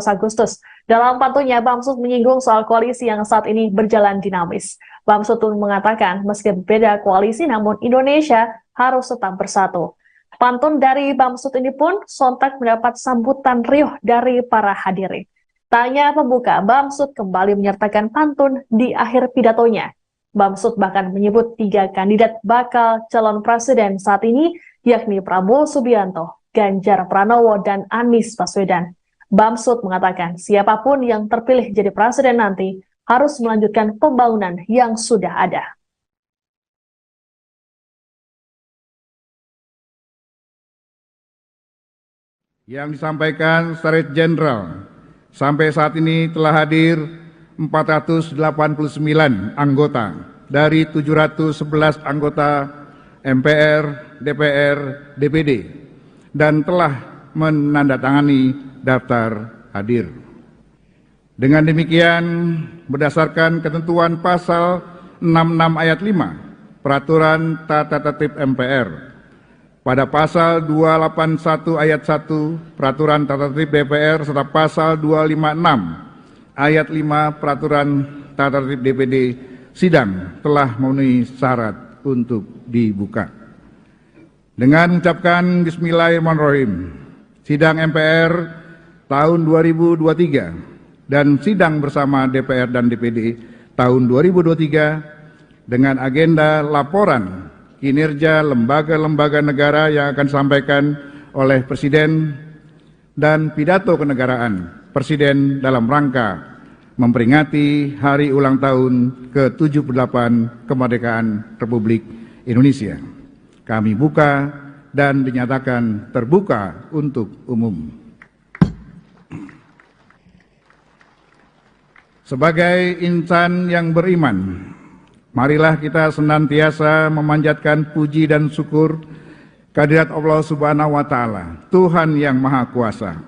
Agustus. Dalam pantunnya, Bamsud menyinggung soal koalisi yang saat ini berjalan dinamis. Bamsud pun mengatakan, meski berbeda koalisi, namun Indonesia harus tetap bersatu. Pantun dari Bamsud ini pun sontak mendapat sambutan riuh dari para hadirin. Tanya pembuka, Bamsud kembali menyertakan pantun di akhir pidatonya. Bamsud bahkan menyebut 3 kandidat bakal calon presiden saat ini, yakni Prabowo Subianto, Ganjar Pranowo, dan Anies Baswedan. Bamsud mengatakan siapapun yang terpilih jadi presiden nanti harus melanjutkan pembangunan yang sudah ada. Yang disampaikan Sekretariat Jenderal, sampai saat ini telah hadir 489 anggota dari 711 anggota MPR, DPR, DPD, dan telah menandatangani daftar hadir. Dengan demikian, berdasarkan ketentuan pasal 66 ayat 5 Peraturan Tata Tertib MPR, pada pasal 281 ayat 1 Peraturan Tata Tertib DPR serta pasal 256 ayat 5 Peraturan Tata Tertib DPD, sidang telah memenuhi syarat untuk dibuka. Dengan mengucapkan Bismillahirrahmanirrahim, sidang MPR tahun 2023 dan sidang bersama DPR dan DPD tahun 2023 dengan agenda laporan kinerja lembaga-lembaga negara yang akan disampaikan oleh Presiden dan pidato kenegaraan Presiden dalam rangka memperingati hari ulang tahun ke-78 kemerdekaan Republik Indonesia. Kami buka dan dinyatakan terbuka untuk umum. Sebagai insan yang beriman, marilah kita senantiasa memanjatkan puji dan syukur kehadirat Allah Subhanahu wa Ta'ala, Tuhan yang Maha Kuasa.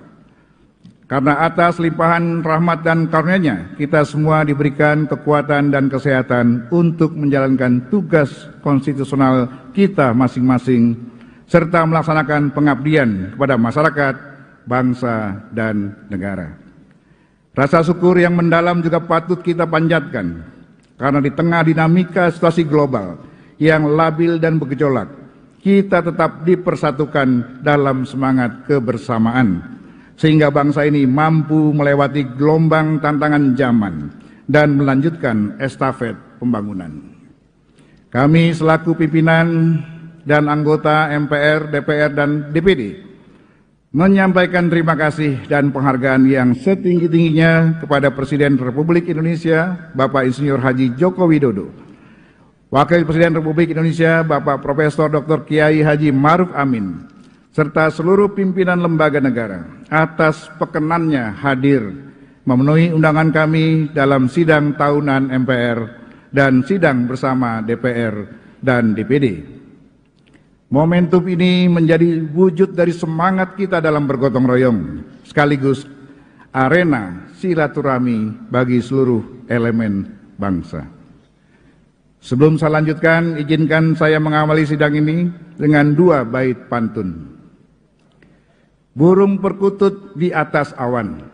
Karena atas limpahan rahmat dan karunia-Nya, kita semua diberikan kekuatan dan kesehatan untuk menjalankan tugas konstitusional kita masing-masing, serta melaksanakan pengabdian kepada masyarakat, bangsa, dan negara. Rasa syukur yang mendalam juga patut kita panjatkan, karena di tengah dinamika situasi global yang labil dan bergejolak, kita tetap dipersatukan dalam semangat kebersamaan, sehingga bangsa ini mampu melewati gelombang tantangan zaman dan melanjutkan estafet pembangunan. Kami selaku pimpinan dan anggota MPR, DPR, dan DPD menyampaikan terima kasih dan penghargaan yang setinggi-tingginya kepada Presiden Republik Indonesia, Bapak Insinyur Haji Joko Widodo, Wakil Presiden Republik Indonesia, Bapak Profesor Dr. Kiai Haji Ma'ruf Amin, serta seluruh pimpinan lembaga negara atas perkenannya hadir memenuhi undangan kami dalam sidang tahunan MPR dan sidang bersama DPR dan DPD. Momentum ini menjadi wujud dari semangat kita dalam bergotong royong, sekaligus arena silaturahmi bagi seluruh elemen bangsa. Sebelum saya lanjutkan, izinkan saya mengawali sidang ini dengan 2 bait pantun. Burung perkutut di atas awan,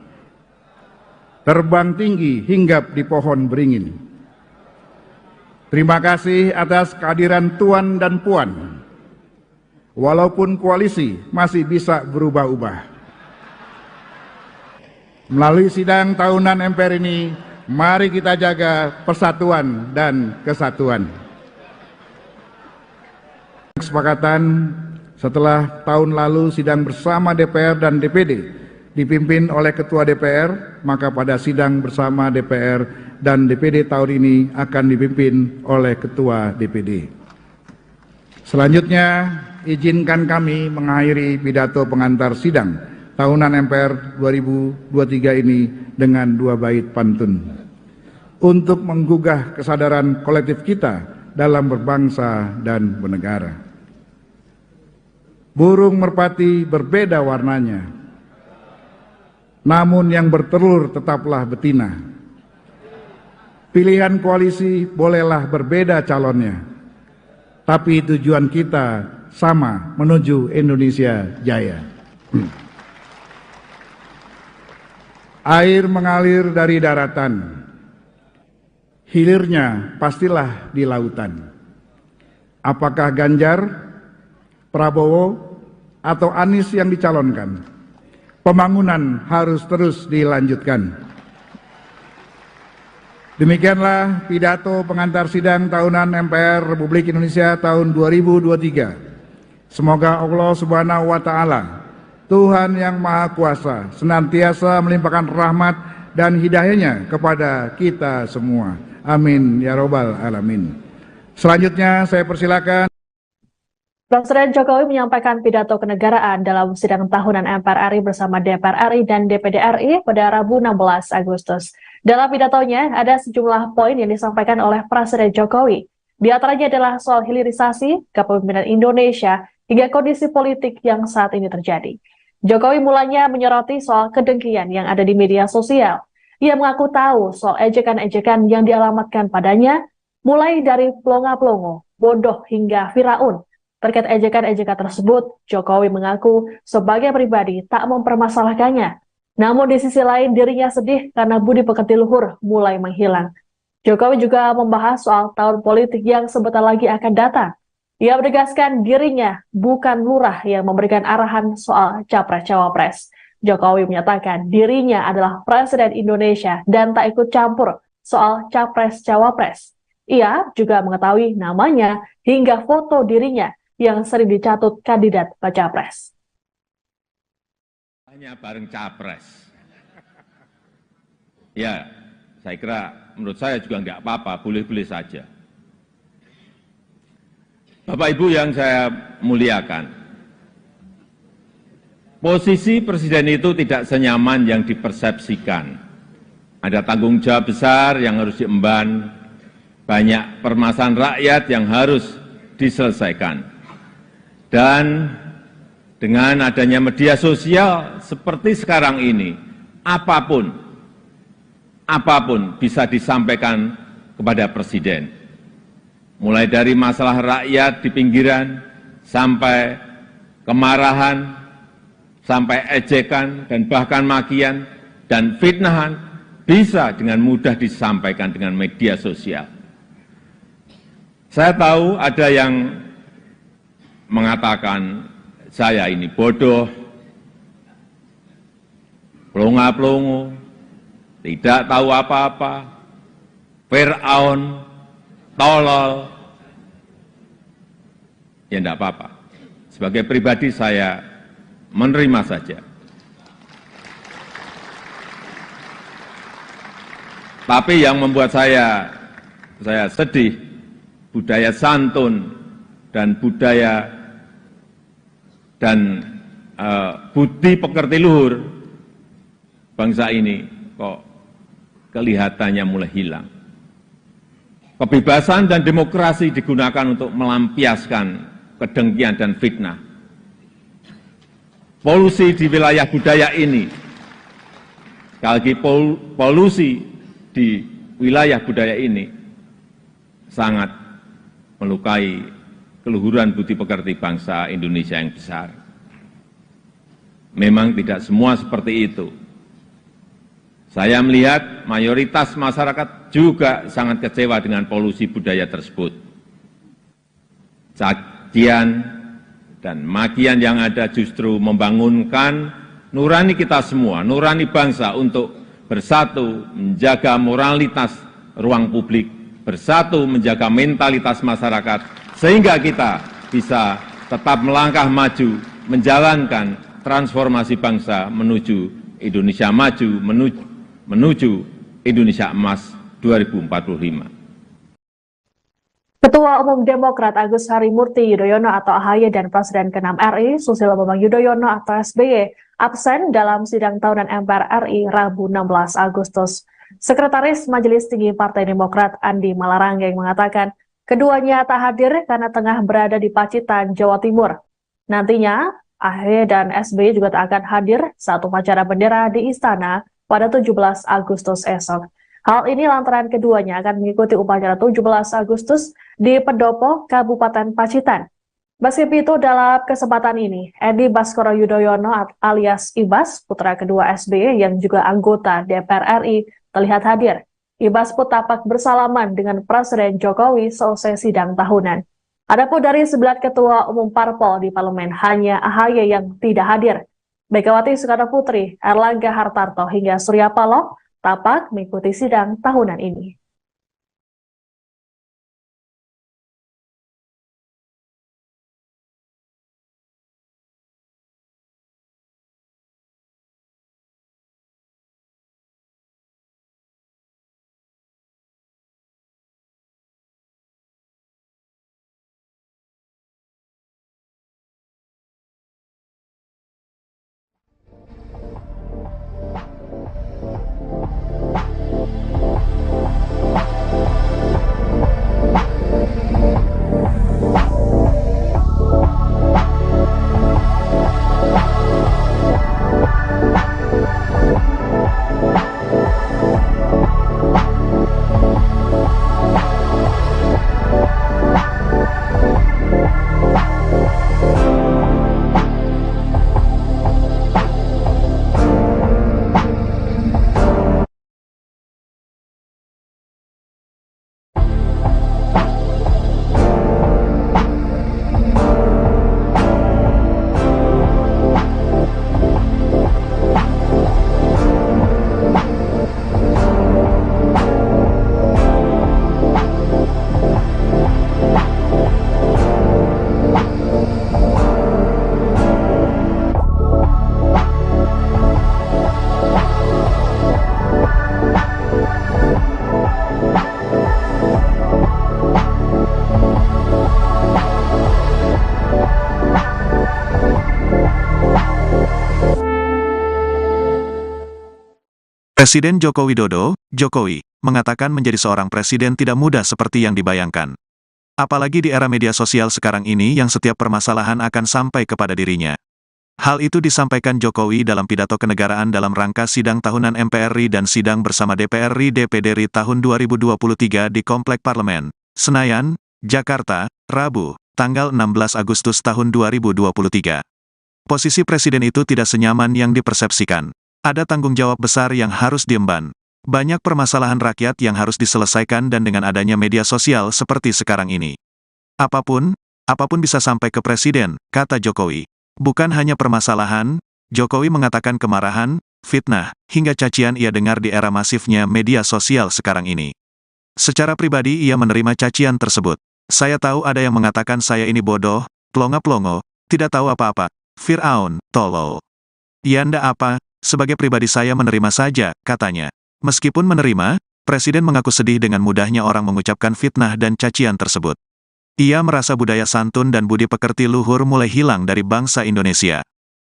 terbang tinggi hinggap di pohon beringin. Terima kasih atas kehadiran Tuan dan Puan. Walaupun koalisi masih bisa berubah-ubah. Melalui sidang tahunan MPR ini, mari kita jaga persatuan dan kesatuan. Kesepakatan setelah tahun lalu sidang bersama DPR dan DPD dipimpin oleh Ketua DPR, maka pada sidang bersama DPR dan DPD tahun ini akan dipimpin oleh Ketua DPD. Selanjutnya, izinkan kami mengakhiri pidato pengantar sidang tahunan MPR 2023 ini dengan 2 bait pantun untuk menggugah kesadaran kolektif kita dalam berbangsa dan bernegara. Burung merpati berbeda warnanya, namun yang bertelur tetaplah betina. Pilihan koalisi bolehlah berbeda calonnya, tapi tujuan kita sama, menuju Indonesia Jaya. Air mengalir dari daratan, hilirnya pastilah di lautan. Apakah Ganjar, Prabowo, atau Anies yang dicalonkan? Pembangunan harus terus dilanjutkan. Demikianlah pidato pengantar sidang tahunan MPR Republik Indonesia tahun 2023. Semoga Allah Subhanahu wa Ta'ala Tuhan yang Maha Kuasa senantiasa melimpahkan rahmat dan hidayah-Nya kepada kita semua. Amin ya robbal alamin. Selanjutnya saya persilakan Presiden Jokowi menyampaikan pidato kenegaraan dalam sidang tahunan MPR RI bersama DPR RI dan DPD RI pada Rabu 16 Agustus. Dalam pidatonya, ada sejumlah poin yang disampaikan oleh Presiden Jokowi. Di antaranya adalah soal hilirisasi, kepemimpinan Indonesia, hingga kondisi politik yang saat ini terjadi. Jokowi mulanya menyoroti soal kedengkian yang ada di media sosial. Ia mengaku tahu soal ejekan-ejekan yang dialamatkan padanya, mulai dari pelongo-pelongo, bodoh hingga Firaun. Terkait ejekan-ejekan tersebut, Jokowi mengaku sebagai pribadi tak mempermasalahkannya. Namun di sisi lain dirinya sedih karena budi pekerti luhur mulai menghilang. Jokowi juga membahas soal tahun politik yang sebentar lagi akan datang. Ia menegaskan dirinya bukan lurah yang memberikan arahan soal capres-cawapres. Jokowi menyatakan dirinya adalah Presiden Indonesia dan tak ikut campur soal capres-cawapres. Ia juga mengetahui namanya hingga foto dirinya yang sering dicatut kandidat baca pres. Hanya bareng capres. Ya, saya kira menurut saya juga nggak apa-apa, boleh-boleh saja. Bapak Ibu yang saya muliakan, posisi presiden itu tidak senyaman yang dipersepsikan. Ada tanggung jawab besar yang harus diemban, banyak permasalahan rakyat yang harus diselesaikan. Dan dengan adanya media sosial seperti sekarang ini, apapun bisa disampaikan kepada Presiden. Mulai dari masalah rakyat di pinggiran, sampai kemarahan, sampai ejekan, dan bahkan makian, dan fitnahan, bisa dengan mudah disampaikan dengan media sosial. Saya tahu ada yang mengatakan saya ini bodoh, pelongo-pelongo, tidak tahu apa-apa, Firaun, tolol. Ya enggak apa-apa. Sebagai pribadi saya menerima saja. Tapi yang membuat saya sedih, budaya santun dan budaya dan budi pekerti luhur bangsa ini kok kelihatannya mulai hilang. Kebebasan dan demokrasi digunakan untuk melampiaskan kedengkian dan fitnah. Polusi di wilayah budaya ini, sekali lagi polusi di wilayah budaya ini sangat melukai keluhuran budi pekerti bangsa Indonesia yang besar. Memang tidak semua seperti itu. Saya melihat mayoritas masyarakat juga sangat kecewa dengan polusi budaya tersebut. Cacian dan makian yang ada justru membangunkan nurani kita semua, nurani bangsa untuk bersatu menjaga moralitas ruang publik, bersatu menjaga mentalitas masyarakat, sehingga kita bisa tetap melangkah maju, menjalankan transformasi bangsa menuju Indonesia maju, menuju Indonesia emas 2045. Ketua Umum Demokrat Agus Harimurti Yudhoyono atau AHY dan Presiden ke-6 RI Susilo Bambang Yudhoyono atau SBY absen dalam sidang tahunan MPR RI Rabu 16 Agustus. Sekretaris Majelis Tinggi Partai Demokrat Andi Malarangeng mengatakan keduanya tak hadir karena tengah berada di Pacitan, Jawa Timur. Nantinya AHY dan SBY juga tak akan hadir saat upacara bendera di Istana pada 17 Agustus esok. Hal ini lantaran keduanya akan mengikuti upacara 17 Agustus di Pendopo, Kabupaten Pacitan. Meski itu, dalam kesempatan ini, Edi Baskoro Yudhoyono alias Ibas, putra kedua SBY yang juga anggota DPR RI, terlihat hadir. Ibas pun tampak bersalaman dengan Presiden Jokowi selesai sidang tahunan. Adapun dari 9 ketua umum parpol di parlemen, hanya AHY yang tidak hadir. Megawati Soekarno Putri, Erlangga Hartarto hingga Surya Paloh tampak mengikuti sidang tahunan ini. Presiden Joko Widodo, Jokowi, mengatakan menjadi seorang presiden tidak mudah seperti yang dibayangkan. Apalagi di era media sosial sekarang ini yang setiap permasalahan akan sampai kepada dirinya. Hal itu disampaikan Jokowi dalam pidato kenegaraan dalam rangka sidang tahunan MPR RI dan sidang bersama DPR RI DPD RI tahun 2023 di Komplek Parlemen, Senayan, Jakarta, Rabu, tanggal 16 Agustus tahun 2023. Posisi presiden itu tidak senyaman yang dipersepsikan. Ada tanggung jawab besar yang harus diemban. Banyak permasalahan rakyat yang harus diselesaikan dan dengan adanya media sosial seperti sekarang ini. Apapun bisa sampai ke presiden, kata Jokowi. Bukan hanya permasalahan, Jokowi mengatakan kemarahan, fitnah, hingga cacian ia dengar di era masifnya media sosial sekarang ini. Secara pribadi ia menerima cacian tersebut. Saya tahu ada yang mengatakan saya ini bodoh, plongo-plongo, tidak tahu apa-apa, Fir'aun, tolol. Ya ndak apa, sebagai pribadi saya menerima saja, katanya. Meskipun menerima, Presiden mengaku sedih dengan mudahnya orang mengucapkan fitnah dan cacian tersebut. Ia merasa budaya santun dan budi pekerti luhur mulai hilang dari bangsa Indonesia.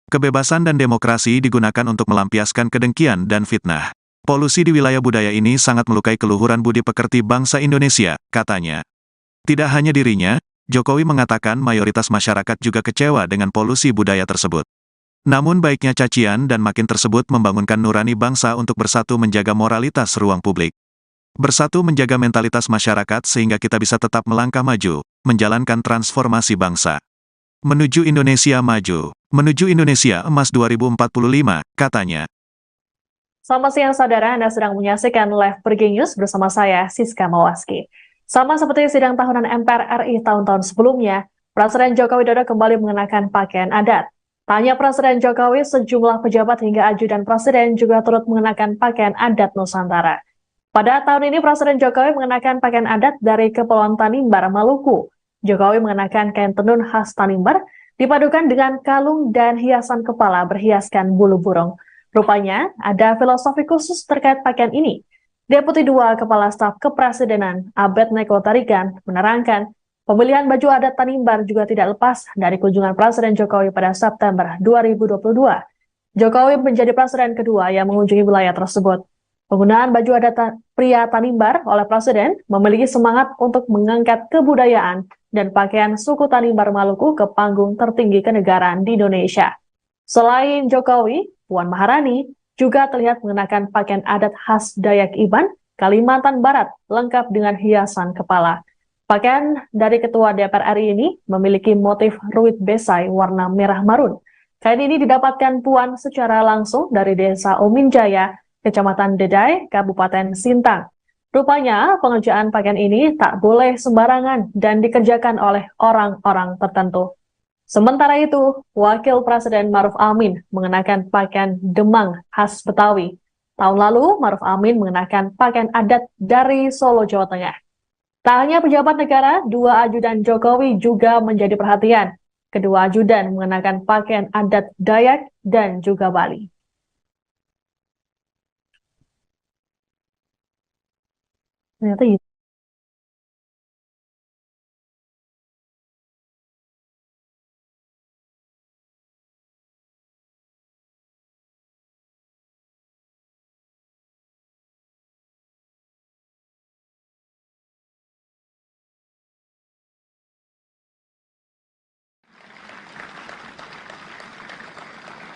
Kebebasan dan demokrasi digunakan untuk melampiaskan kedengkian dan fitnah. Polusi di wilayah budaya ini sangat melukai keluhuran budi pekerti bangsa Indonesia, katanya. Tidak hanya dirinya, Jokowi mengatakan mayoritas masyarakat juga kecewa dengan polusi budaya tersebut. Namun baiknya cacian dan makin tersebut membangunkan nurani bangsa untuk bersatu menjaga moralitas ruang publik. Bersatu menjaga mentalitas masyarakat sehingga kita bisa tetap melangkah maju, menjalankan transformasi bangsa. Menuju Indonesia maju, menuju Indonesia emas 2045, katanya. Selamat siang saudara, Anda sedang menyaksikan Live Breaking News bersama saya, Siska Mawaski. Sama seperti sidang tahunan MPR RI tahun-tahun sebelumnya, Presiden Joko Widodo kembali mengenakan pakaian adat. Tanya Presiden Jokowi, sejumlah pejabat hingga ajudan Presiden juga turut mengenakan pakaian adat Nusantara. Pada tahun ini Presiden Jokowi mengenakan pakaian adat dari Kepulauan Tanimbar, Maluku. Jokowi mengenakan kain tenun khas Tanimbar, dipadukan dengan kalung dan hiasan kepala berhiaskan bulu burung. Rupanya, ada filosofi khusus terkait pakaian ini. Deputi 2 Kepala Staf Kepresidenan, Abednego Tarigan, menerangkan, pemilihan baju adat Tanimbar juga tidak lepas dari kunjungan Presiden Jokowi pada September 2022. Jokowi menjadi presiden kedua yang mengunjungi wilayah tersebut. Penggunaan baju adat pria Tanimbar oleh Presiden memiliki semangat untuk mengangkat kebudayaan dan pakaian suku Tanimbar Maluku ke panggung tertinggi kenegaraan di Indonesia. Selain Jokowi, Puan Maharani juga terlihat mengenakan pakaian adat khas Dayak Iban, Kalimantan Barat, lengkap dengan hiasan kepala. Pakaian dari Ketua DPR RI ini memiliki motif ruit besai warna merah marun. Kain ini didapatkan Puan secara langsung dari Desa Ominjaya, Kecamatan Dedai, Kabupaten Sintang. Rupanya pengerjaan pakaian ini tak boleh sembarangan dan dikerjakan oleh orang-orang tertentu. Sementara itu, Wakil Presiden Maruf Amin mengenakan pakaian Demang khas Betawi. Tahun lalu, Maruf Amin mengenakan pakaian adat dari Solo, Jawa Tengah. Tak hanya pejabat negara, 2 ajudan Jokowi juga menjadi perhatian. Kedua ajudan mengenakan pakaian adat Dayak dan juga Bali. Ternyata itu.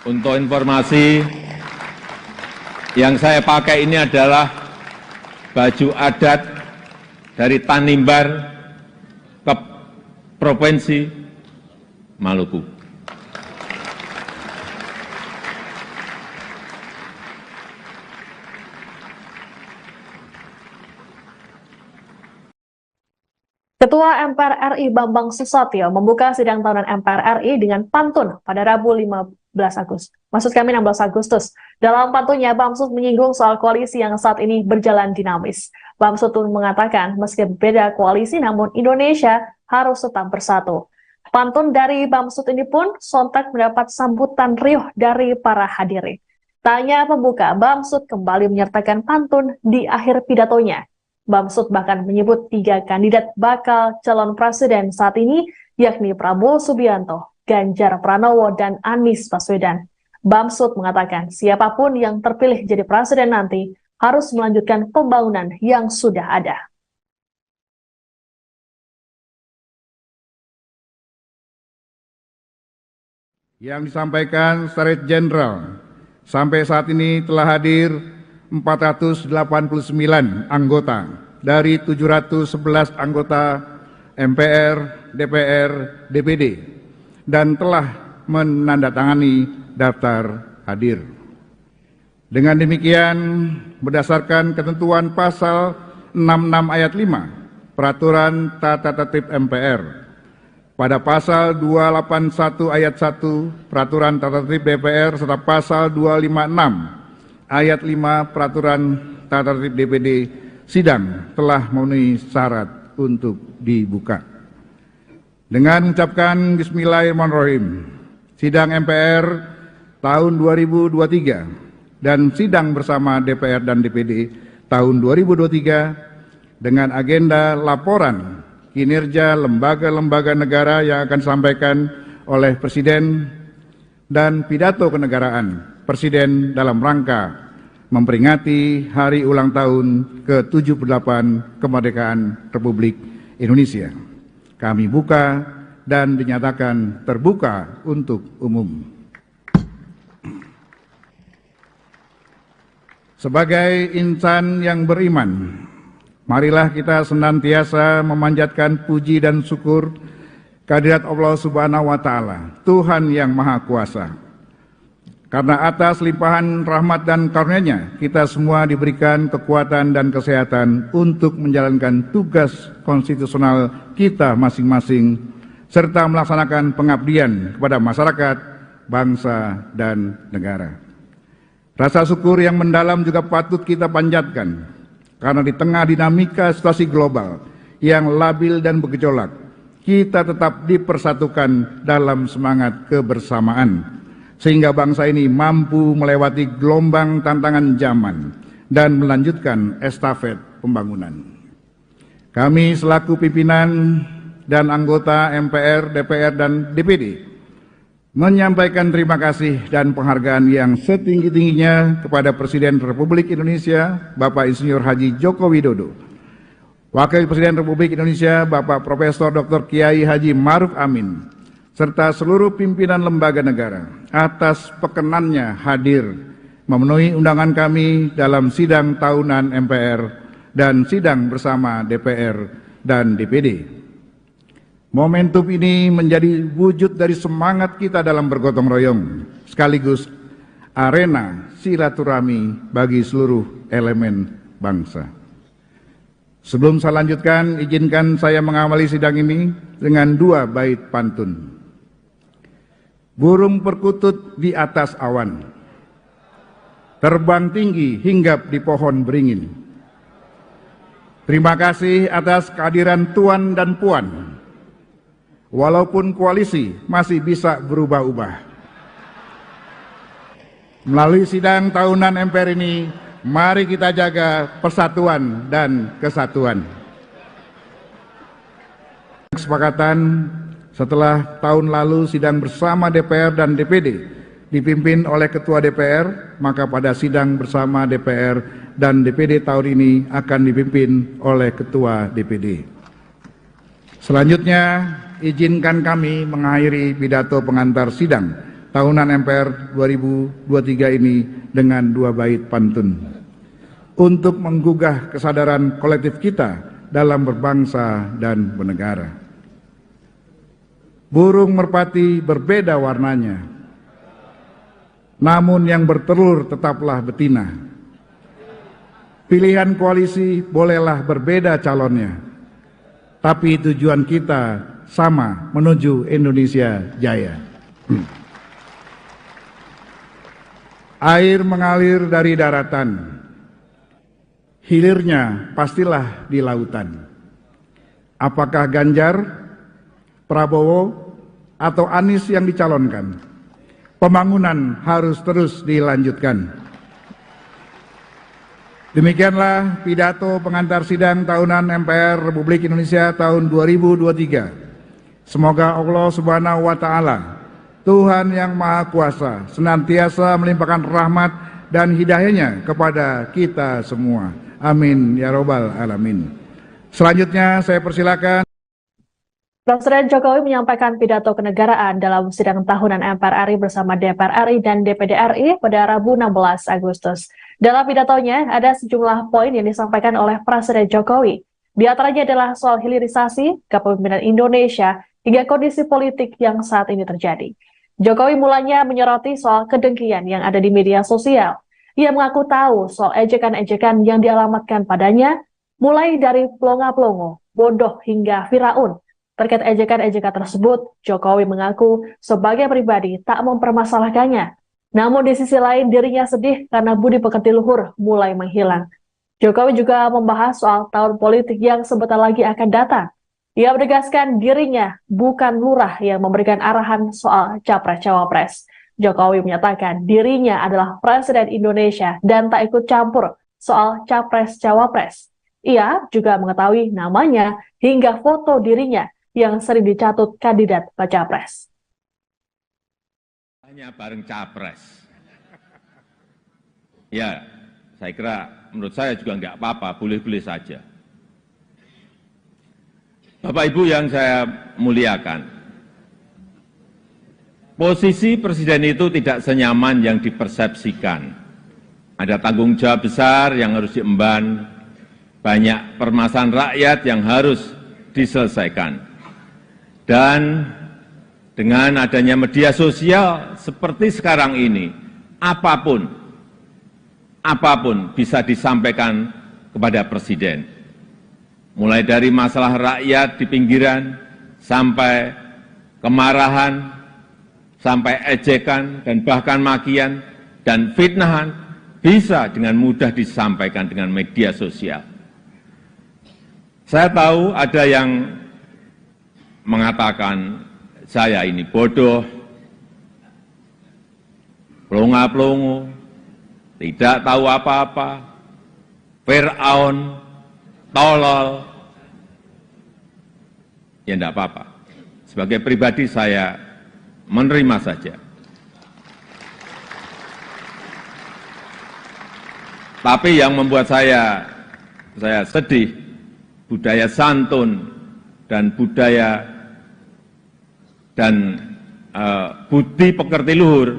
Untuk informasi, yang saya pakai ini adalah baju adat dari Tanimbar ke Provinsi Maluku. Ketua MPR RI Bambang Susatyo membuka sidang tahunan MPR RI dengan pantun pada Rabu 16 Agustus. Dalam pantunnya, Bamsud menyinggung soal koalisi yang saat ini berjalan dinamis. Bamsud pun mengatakan meski berbeda koalisi namun Indonesia harus tetap bersatu. Pantun dari Bamsud ini pun sontak mendapat sambutan riuh dari para hadirin. Tanya pembuka, Bamsud kembali menyertakan pantun di akhir pidatonya. Bamsud bahkan menyebut 3 kandidat bakal calon presiden saat ini, yakni Prabowo Subianto, Ganjar Pranowo, dan Anies Baswedan. Bamsud mengatakan siapapun yang terpilih jadi presiden nanti harus melanjutkan pembangunan yang sudah ada. Yang disampaikan Sekretariat Jenderal, sampai saat ini telah hadir 489 anggota dari 711 anggota MPR, DPR, DPD, dan telah menandatangani daftar hadir. Dengan demikian, berdasarkan ketentuan pasal 66 ayat 5 Peraturan Tata Tertib MPR, pada pasal 281 ayat 1 Peraturan Tata Tertib DPR serta pasal 256 ayat 5 Peraturan Tata Tertib DPD, sidang telah memenuhi syarat untuk dibuka. Dengan mengucapkan Bismillahirrahmanirrahim, sidang MPR tahun 2023 dan sidang bersama DPR dan DPD tahun 2023 dengan agenda laporan kinerja lembaga-lembaga negara yang akan disampaikan oleh Presiden dan pidato kenegaraan Presiden dalam rangka memperingati hari ulang tahun ke-78 kemerdekaan Republik Indonesia. Kami buka dan dinyatakan terbuka untuk umum. Sebagai insan yang beriman, marilah kita senantiasa memanjatkan puji dan syukur kehadirat Allah Subhanahu wa Ta'ala, Tuhan yang Maha Kuasa. Karena atas limpahan rahmat dan karunia-Nya, kita semua diberikan kekuatan dan kesehatan untuk menjalankan tugas konstitusional kita masing-masing, serta melaksanakan pengabdian kepada masyarakat, bangsa, dan negara. Rasa syukur yang mendalam juga patut kita panjatkan, karena di tengah dinamika situasi global yang labil dan bergejolak, kita tetap dipersatukan dalam semangat kebersamaan, sehingga bangsa ini mampu melewati gelombang tantangan zaman dan melanjutkan estafet pembangunan. Kami selaku pimpinan dan anggota MPR, DPR, dan DPD menyampaikan terima kasih dan penghargaan yang setinggi-tingginya kepada Presiden Republik Indonesia, Bapak Insinyur Haji Joko Widodo, Wakil Presiden Republik Indonesia, Bapak Profesor Dr. Kiai Haji Ma'ruf Amin, serta seluruh pimpinan lembaga negara atas perkenannya hadir memenuhi undangan kami dalam sidang tahunan MPR dan sidang bersama DPR dan DPD. Momentum ini menjadi wujud dari semangat kita dalam bergotong royong, sekaligus arena silaturahmi bagi seluruh elemen bangsa. Sebelum saya lanjutkan, izinkan saya mengawali sidang ini dengan dua bait pantun. Burung perkutut di atas awan, terbang tinggi hinggap di pohon beringin. Terima kasih atas kehadiran Tuan dan Puan. Walaupun koalisi masih bisa berubah-ubah. Melalui sidang tahunan MPR ini, mari kita jaga persatuan dan kesatuan. Kesepakatan setelah tahun lalu sidang bersama DPR dan DPD dipimpin oleh Ketua DPR, maka pada sidang bersama DPR dan DPD tahun ini akan dipimpin oleh Ketua DPD. Selanjutnya, izinkan kami mengakhiri pidato pengantar sidang tahunan MPR 2023 ini dengan dua bait pantun untuk menggugah kesadaran kolektif kita dalam berbangsa dan bernegara. Burung merpati berbeda warnanya, namun yang bertelur tetaplah betina. Pilihan koalisi bolehlah berbeda calonnya, tapi tujuan kita sama, menuju Indonesia Jaya. Air mengalir dari daratan, hilirnya pastilah di lautan. Apakah Ganjar, Prabowo, atau Anies yang dicalonkan? Pembangunan harus terus dilanjutkan. Demikianlah pidato pengantar sidang tahunan MPR Republik Indonesia tahun 2023. Semoga Allah Subhanahu wa Ta'ala Tuhan yang Maha Kuasa senantiasa melimpahkan rahmat dan hidayah-Nya kepada kita semua. Amin ya robbal alamin. Selanjutnya saya persilakan Presiden Jokowi menyampaikan pidato kenegaraan dalam sidang tahunan MPR RI bersama DPR RI dan DPD RI pada Rabu 16 Agustus. Dalam pidatonya, ada sejumlah poin yang disampaikan oleh Presiden Jokowi. Di antaranya adalah soal hilirisasi, kepemimpinan Indonesia, hingga kondisi politik yang saat ini terjadi. Jokowi mulanya menyoroti soal kedengkian yang ada di media sosial. Ia mengaku tahu soal ejekan-ejekan yang dialamatkan padanya, mulai dari pelongo-pelongo, bodoh hingga Firaun. Terkait ejekan-ejekan tersebut, Jokowi mengaku sebagai pribadi tak mempermasalahkannya. Namun di sisi lain dirinya sedih karena budi pekerti luhur mulai menghilang. Jokowi juga membahas soal tahun politik yang sebentar lagi akan datang. Ia menegaskan dirinya bukan lurah yang memberikan arahan soal capres-cawapres. Jokowi menyatakan dirinya adalah Presiden Indonesia dan tak ikut campur soal capres-cawapres. Ia juga mengetahui namanya hingga foto dirinya yang sering dicatut kandidat baca pres. Hanya bareng capres. Ya, saya kira menurut saya juga nggak apa-apa, boleh-boleh saja. Bapak Ibu yang saya muliakan, posisi presiden itu tidak senyaman yang dipersepsikan. Ada tanggung jawab besar yang harus diemban, banyak permasalahan rakyat yang harus diselesaikan. Dan dengan adanya media sosial seperti sekarang ini, apapun bisa disampaikan kepada Presiden. Mulai dari masalah rakyat di pinggiran, sampai kemarahan, sampai ejekan, dan bahkan makian, dan fitnahan, bisa dengan mudah disampaikan dengan media sosial. Saya tahu ada yang mengatakan saya ini bodoh, pelongo-pelongo, tidak tahu apa-apa, Firaun, tolol. Ya enggak apa-apa. Sebagai pribadi saya menerima saja. Tapi yang membuat saya sedih, budaya santun dan budaya dan budi pekerti luhur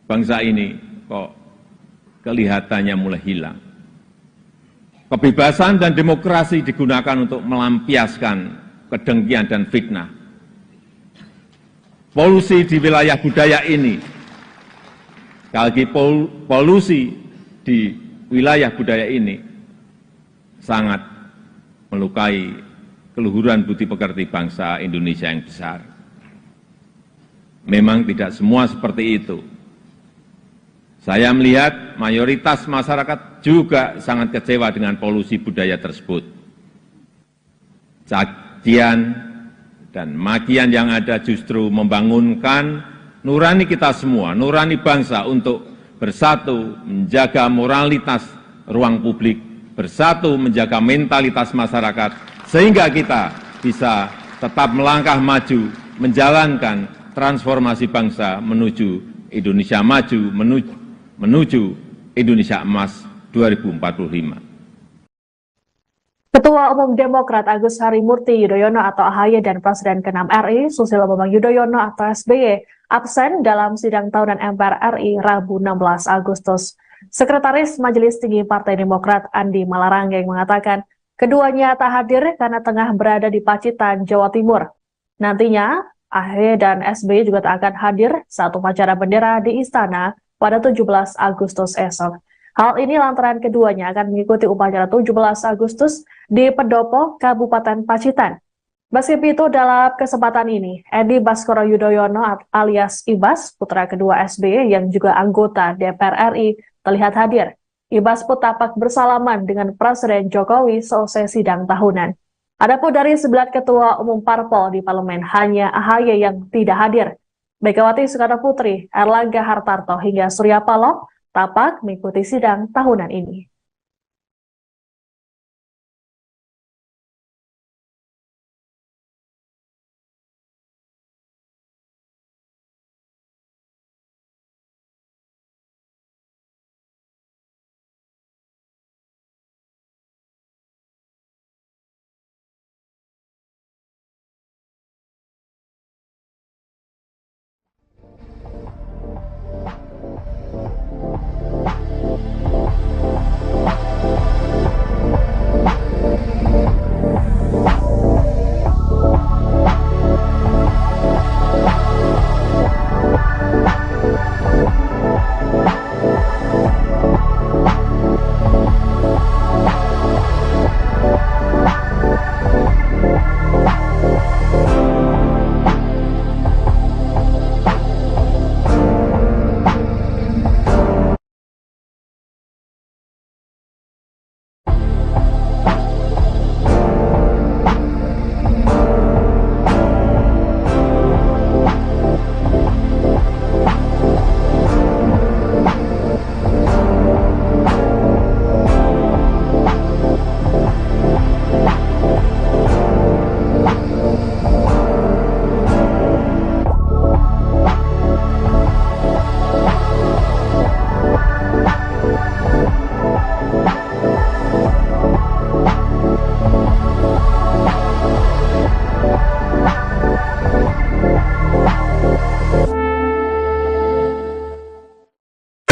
bangsa ini kok kelihatannya mulai hilang. Kebebasan dan demokrasi digunakan untuk melampiaskan kedengkian dan fitnah. Polusi di wilayah budaya ini, sekali lagi polusi di wilayah budaya ini sangat melukai keluhuran budi pekerti bangsa Indonesia yang besar. Memang tidak semua seperti itu. Saya melihat mayoritas masyarakat juga sangat kecewa dengan polusi budaya tersebut. Cacian dan makian yang ada justru membangunkan nurani kita semua, nurani bangsa untuk bersatu menjaga moralitas ruang publik, bersatu menjaga mentalitas masyarakat, sehingga kita bisa tetap melangkah maju, menjalankan transformasi bangsa menuju Indonesia maju, menuju Indonesia emas 2045. Ketua Umum Demokrat Agus Harimurti Yudhoyono atau AHY dan Presiden ke-6 RI Susilo Bambang Yudhoyono atau SBY absen dalam sidang tahunan MPR RI Rabu 16 Agustus. Sekretaris Majelis Tinggi Partai Demokrat Andi Malarangeng mengatakan keduanya tak hadir karena tengah berada di Pacitan, Jawa Timur. Nantinya, AHY dan SBY juga tak akan hadir saat upacara bendera di Istana pada 17 Agustus esok. Hal ini lantaran keduanya akan mengikuti upacara 17 Agustus di Pendopo, Kabupaten Pacitan. Meskipun itu dalam kesempatan ini, Edi Baskoro Yudhoyono alias Ibas, putra kedua SBY yang juga anggota DPR RI, terlihat hadir. Ibas pun tampak bersalaman dengan Presiden Jokowi selesai sidang tahunan. Adapun dari 9 ketua umum parpol di parlemen, hanya AHY yang tidak hadir. Megawati Soekarno Putri, Erlangga Hartarto hingga Surya Paloh tampak mengikuti sidang tahunan ini.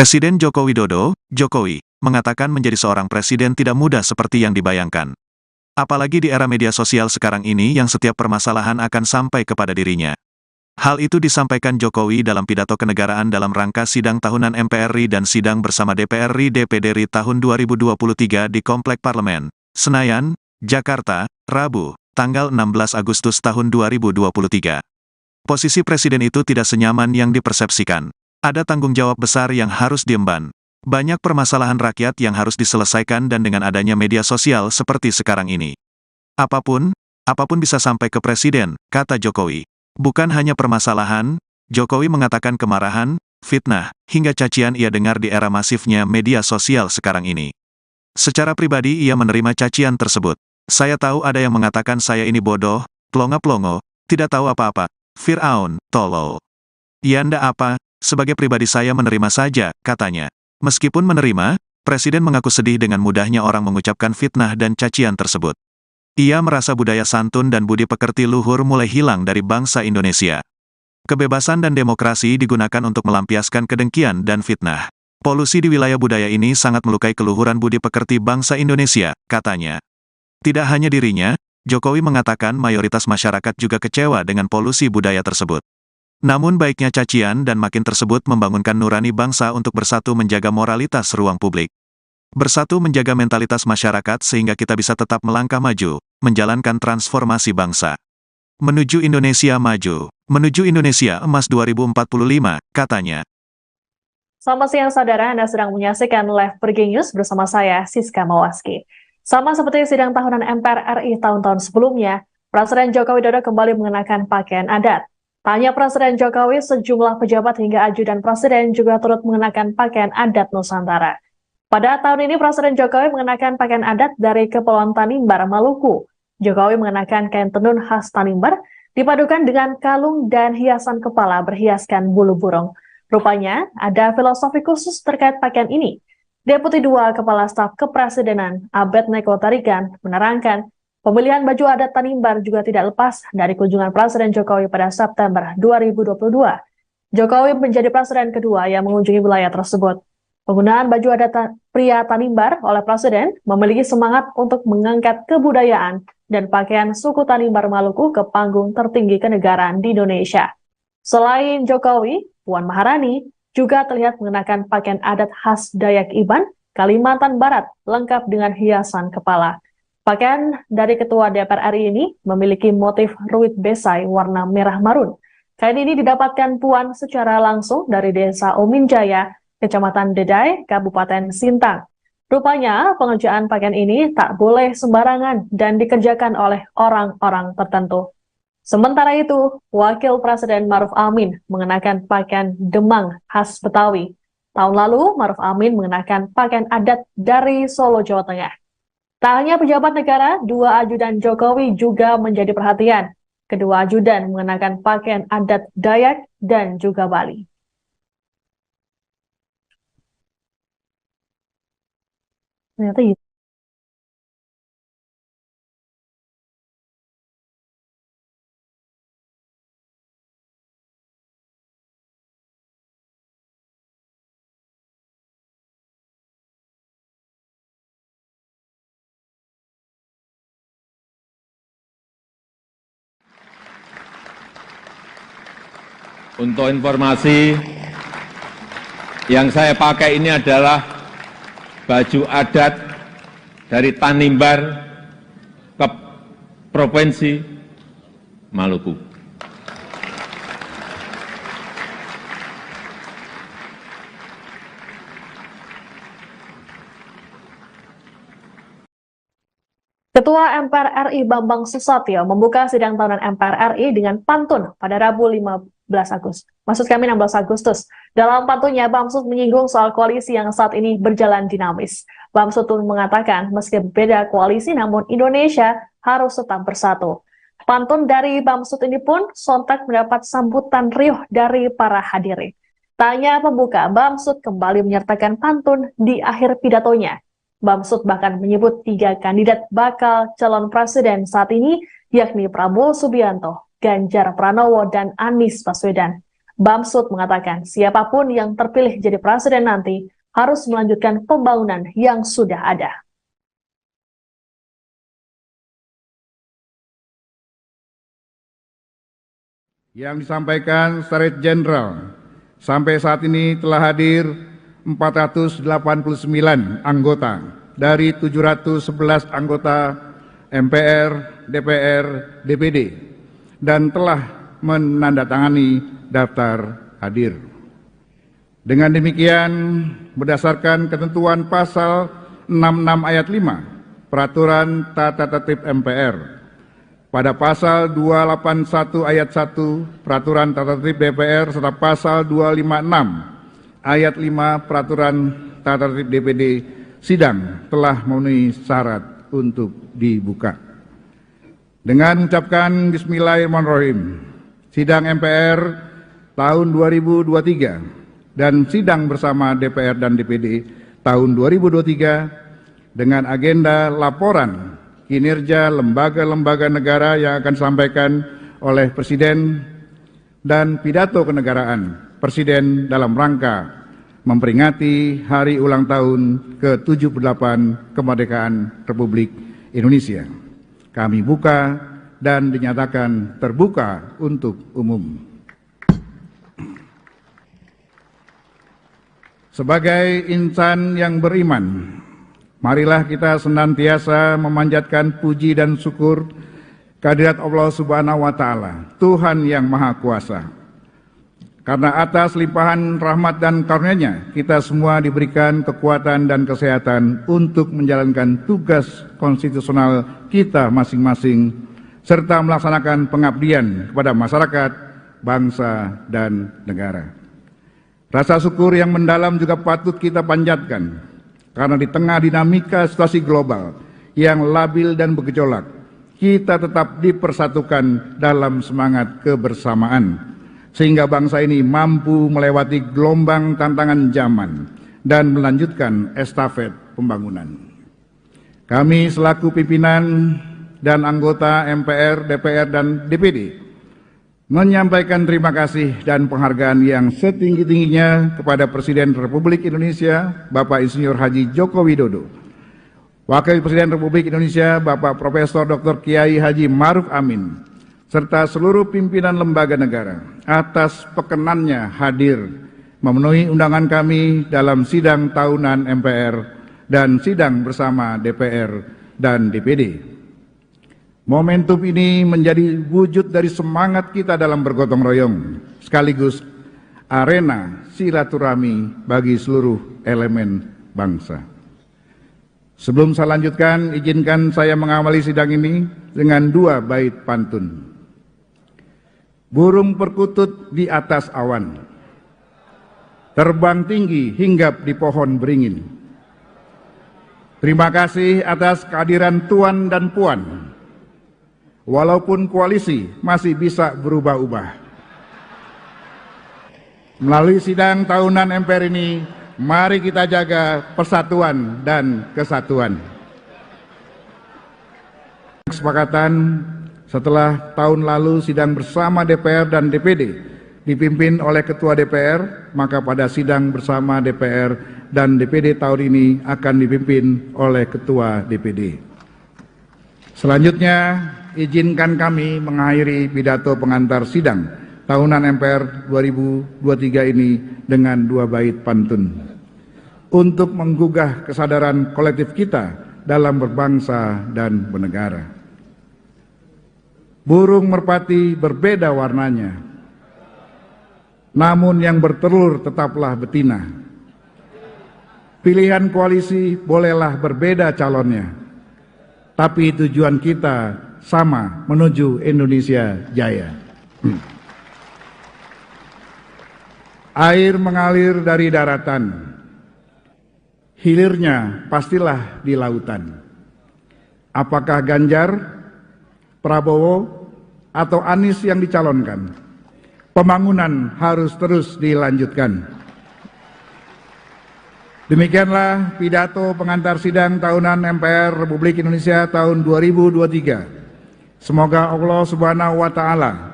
Presiden Joko Widodo, Jokowi, mengatakan menjadi seorang presiden tidak mudah seperti yang dibayangkan. Apalagi di era media sosial sekarang ini yang setiap permasalahan akan sampai kepada dirinya. Hal itu disampaikan Jokowi dalam pidato kenegaraan dalam rangka sidang tahunan MPR RI dan sidang bersama DPR RI DPD RI tahun 2023 di Komplek Parlemen, Senayan, Jakarta, Rabu, tanggal 16 Agustus tahun 2023. Posisi presiden itu tidak senyaman yang dipersepsikan. Ada tanggung jawab besar yang harus diemban. Banyak permasalahan rakyat yang harus diselesaikan dan dengan adanya media sosial seperti sekarang ini. Apapun bisa sampai ke presiden, kata Jokowi. Bukan hanya permasalahan, Jokowi mengatakan kemarahan, fitnah, hingga cacian ia dengar di era masifnya media sosial sekarang ini. Secara pribadi ia menerima cacian tersebut. Saya tahu ada yang mengatakan saya ini bodoh, plongo-plongo, tidak tahu apa-apa, Fir'aun, tolol. Ya ndak apa, sebagai pribadi saya menerima saja, katanya. Meskipun menerima, Presiden mengaku sedih dengan mudahnya orang mengucapkan fitnah dan cacian tersebut. Ia merasa budaya santun dan budi pekerti luhur mulai hilang dari bangsa Indonesia. Kebebasan dan demokrasi digunakan untuk melampiaskan kedengkian dan fitnah. Polusi di wilayah budaya ini sangat melukai keluhuran budi pekerti bangsa Indonesia, katanya. Tidak hanya dirinya, Jokowi mengatakan mayoritas masyarakat juga kecewa dengan polusi budaya tersebut. Namun baiknya cacian dan makin tersebut membangunkan nurani bangsa untuk bersatu menjaga moralitas ruang publik. Bersatu menjaga mentalitas masyarakat sehingga kita bisa tetap melangkah maju, menjalankan transformasi bangsa. Menuju Indonesia maju, menuju Indonesia emas 2045, katanya. Selamat siang saudara, Anda sedang menyaksikan Live Breaking News bersama saya, Siska Mawaski. Sama seperti sidang tahunan MPR RI tahun-tahun sebelumnya, Presiden Joko Widodo kembali mengenakan pakaian adat. Tanya Presiden Jokowi, sejumlah pejabat hingga ajudan Presiden juga turut mengenakan pakaian adat Nusantara. Pada tahun ini Presiden Jokowi mengenakan pakaian adat dari Kepulauan Tanimbar, Maluku. Jokowi mengenakan kain tenun khas Tanimbar, dipadukan dengan kalung dan hiasan kepala berhiaskan bulu burung. Rupanya, ada filosofi khusus terkait pakaian ini. Deputi 2 Kepala Staf Kepresidenan, Abednego Tarigan, menerangkan, pemilihan baju adat Tanimbar juga tidak lepas dari kunjungan Presiden Jokowi pada September 2022. Jokowi menjadi presiden kedua yang mengunjungi wilayah tersebut. Penggunaan baju adat pria Tanimbar oleh Presiden memiliki semangat untuk mengangkat kebudayaan dan pakaian suku Tanimbar Maluku ke panggung tertinggi kenegaraan di Indonesia. Selain Jokowi, Puan Maharani juga terlihat mengenakan pakaian adat khas Dayak Iban, Kalimantan Barat, lengkap dengan hiasan kepala. Pakaian dari Ketua DPR RI ini memiliki motif ruit besai warna merah marun. Kain ini didapatkan Puan secara langsung dari Desa Ominjaya, Kecamatan Dedai, Kabupaten Sintang. Rupanya pengerjaan pakaian ini tak boleh sembarangan dan dikerjakan oleh orang-orang tertentu. Sementara itu, Wakil Presiden Maruf Amin mengenakan pakaian Demang khas Betawi. Tahun lalu, Maruf Amin mengenakan pakaian adat dari Solo, Jawa Tengah. Tak hanya pejabat negara, 2 ajudan Jokowi juga menjadi perhatian. Kedua ajudan mengenakan pakaian adat Dayak dan juga Bali. Ternyata gitu. Untuk informasi, yang saya pakai ini adalah baju adat dari Tanimbar ke Provinsi Maluku. Ketua MPR RI Bambang Susatyo membuka sidang tahunan MPR RI dengan pantun pada Rabu 16 Agustus. Dalam pantunnya, Bamsud menyinggung soal koalisi yang saat ini berjalan dinamis. Bamsud pun mengatakan meski berbeda koalisi namun Indonesia harus tetap bersatu. Pantun dari Bamsud ini pun sontak mendapat sambutan riuh dari para hadirin. Tanya pembuka, Bamsud kembali menyertakan pantun di akhir pidatonya. Bamsud bahkan menyebut 3 kandidat bakal calon presiden saat ini, yakni Prabowo Subianto, Ganjar Pranowo, dan Anies Baswedan. Bamsud mengatakan siapapun yang terpilih jadi presiden nanti harus melanjutkan pembangunan yang sudah ada. Yang disampaikan Sekretariat Jenderal, sampai saat ini telah hadir 489 anggota dari 711 anggota MPR, DPR, DPD, dan telah menandatangani daftar hadir. Dengan demikian, berdasarkan ketentuan pasal 66 ayat 5 Peraturan Tata Tertib MPR, pada pasal 281 ayat 1 Peraturan Tata Tertib DPR serta pasal 256 ayat 5 Peraturan Tata Tertib DPD, sidang telah memenuhi syarat untuk dibuka. Dengan mengucapkan Bismillahirrahmanirrahim, sidang MPR tahun 2023 dan sidang bersama DPR dan DPD tahun 2023 dengan agenda laporan kinerja lembaga-lembaga negara yang akan disampaikan oleh Presiden dan pidato kenegaraan Presiden dalam rangka memperingati hari ulang tahun ke-78 kemerdekaan Republik Indonesia. Kami buka dan dinyatakan terbuka untuk umum. Sebagai insan yang beriman, marilah kita senantiasa memanjatkan puji dan syukur kehadirat Allah Subhanahu wa Ta'ala, Tuhan yang Maha Kuasa. Karena atas limpahan rahmat dan karunia-Nya, kita semua diberikan kekuatan dan kesehatan untuk menjalankan tugas konstitusional kita masing-masing, serta melaksanakan pengabdian kepada masyarakat, bangsa, dan negara. Rasa syukur yang mendalam juga patut kita panjatkan, karena di tengah dinamika situasi global yang labil dan bergejolak, kita tetap dipersatukan dalam semangat kebersamaan, sehingga bangsa ini mampu melewati gelombang tantangan zaman dan melanjutkan estafet pembangunan. Kami selaku pimpinan dan anggota MPR, DPR, dan DPD menyampaikan terima kasih dan penghargaan yang setinggi-tingginya kepada Presiden Republik Indonesia, Bapak Insinyur Haji Joko Widodo, Wakil Presiden Republik Indonesia, Bapak Profesor Dr. Kiai Haji Ma'ruf Amin, serta seluruh pimpinan lembaga negara atas perkenannya hadir memenuhi undangan kami dalam sidang tahunan MPR dan sidang bersama DPR dan DPD. Momentum ini menjadi wujud dari semangat kita dalam bergotong royong, sekaligus arena silaturahmi bagi seluruh elemen bangsa. Sebelum saya lanjutkan, izinkan saya mengawali sidang ini dengan 2 bait pantun. Burung perkutut di atas awan, terbang tinggi hinggap di pohon beringin. Terima kasih atas kehadiran Tuan dan Puan. Walaupun koalisi masih bisa berubah-ubah. Melalui sidang tahunan MPR ini, mari kita jaga persatuan dan kesatuan. Kesepakatan setelah tahun lalu sidang bersama DPR dan DPD dipimpin oleh Ketua DPR, maka pada sidang bersama DPR dan DPD tahun ini akan dipimpin oleh Ketua DPD. Selanjutnya, izinkan kami mengakhiri pidato pengantar sidang tahunan MPR 2023 ini dengan 2 bait pantun untuk menggugah kesadaran kolektif kita dalam berbangsa dan bernegara. Burung merpati berbeda warnanya, namun yang bertelur tetaplah betina. Pilihan koalisi bolehlah berbeda calonnya, tapi tujuan kita sama, menuju Indonesia Jaya. Air mengalir dari daratan, hilirnya pastilah di lautan. Apakah Ganjar, Prabowo, atau Anies yang dicalonkan? Pembangunan harus terus dilanjutkan. Demikianlah pidato pengantar sidang tahunan MPR Republik Indonesia tahun 2023. Semoga Allah Subhanahu wa Ta'ala,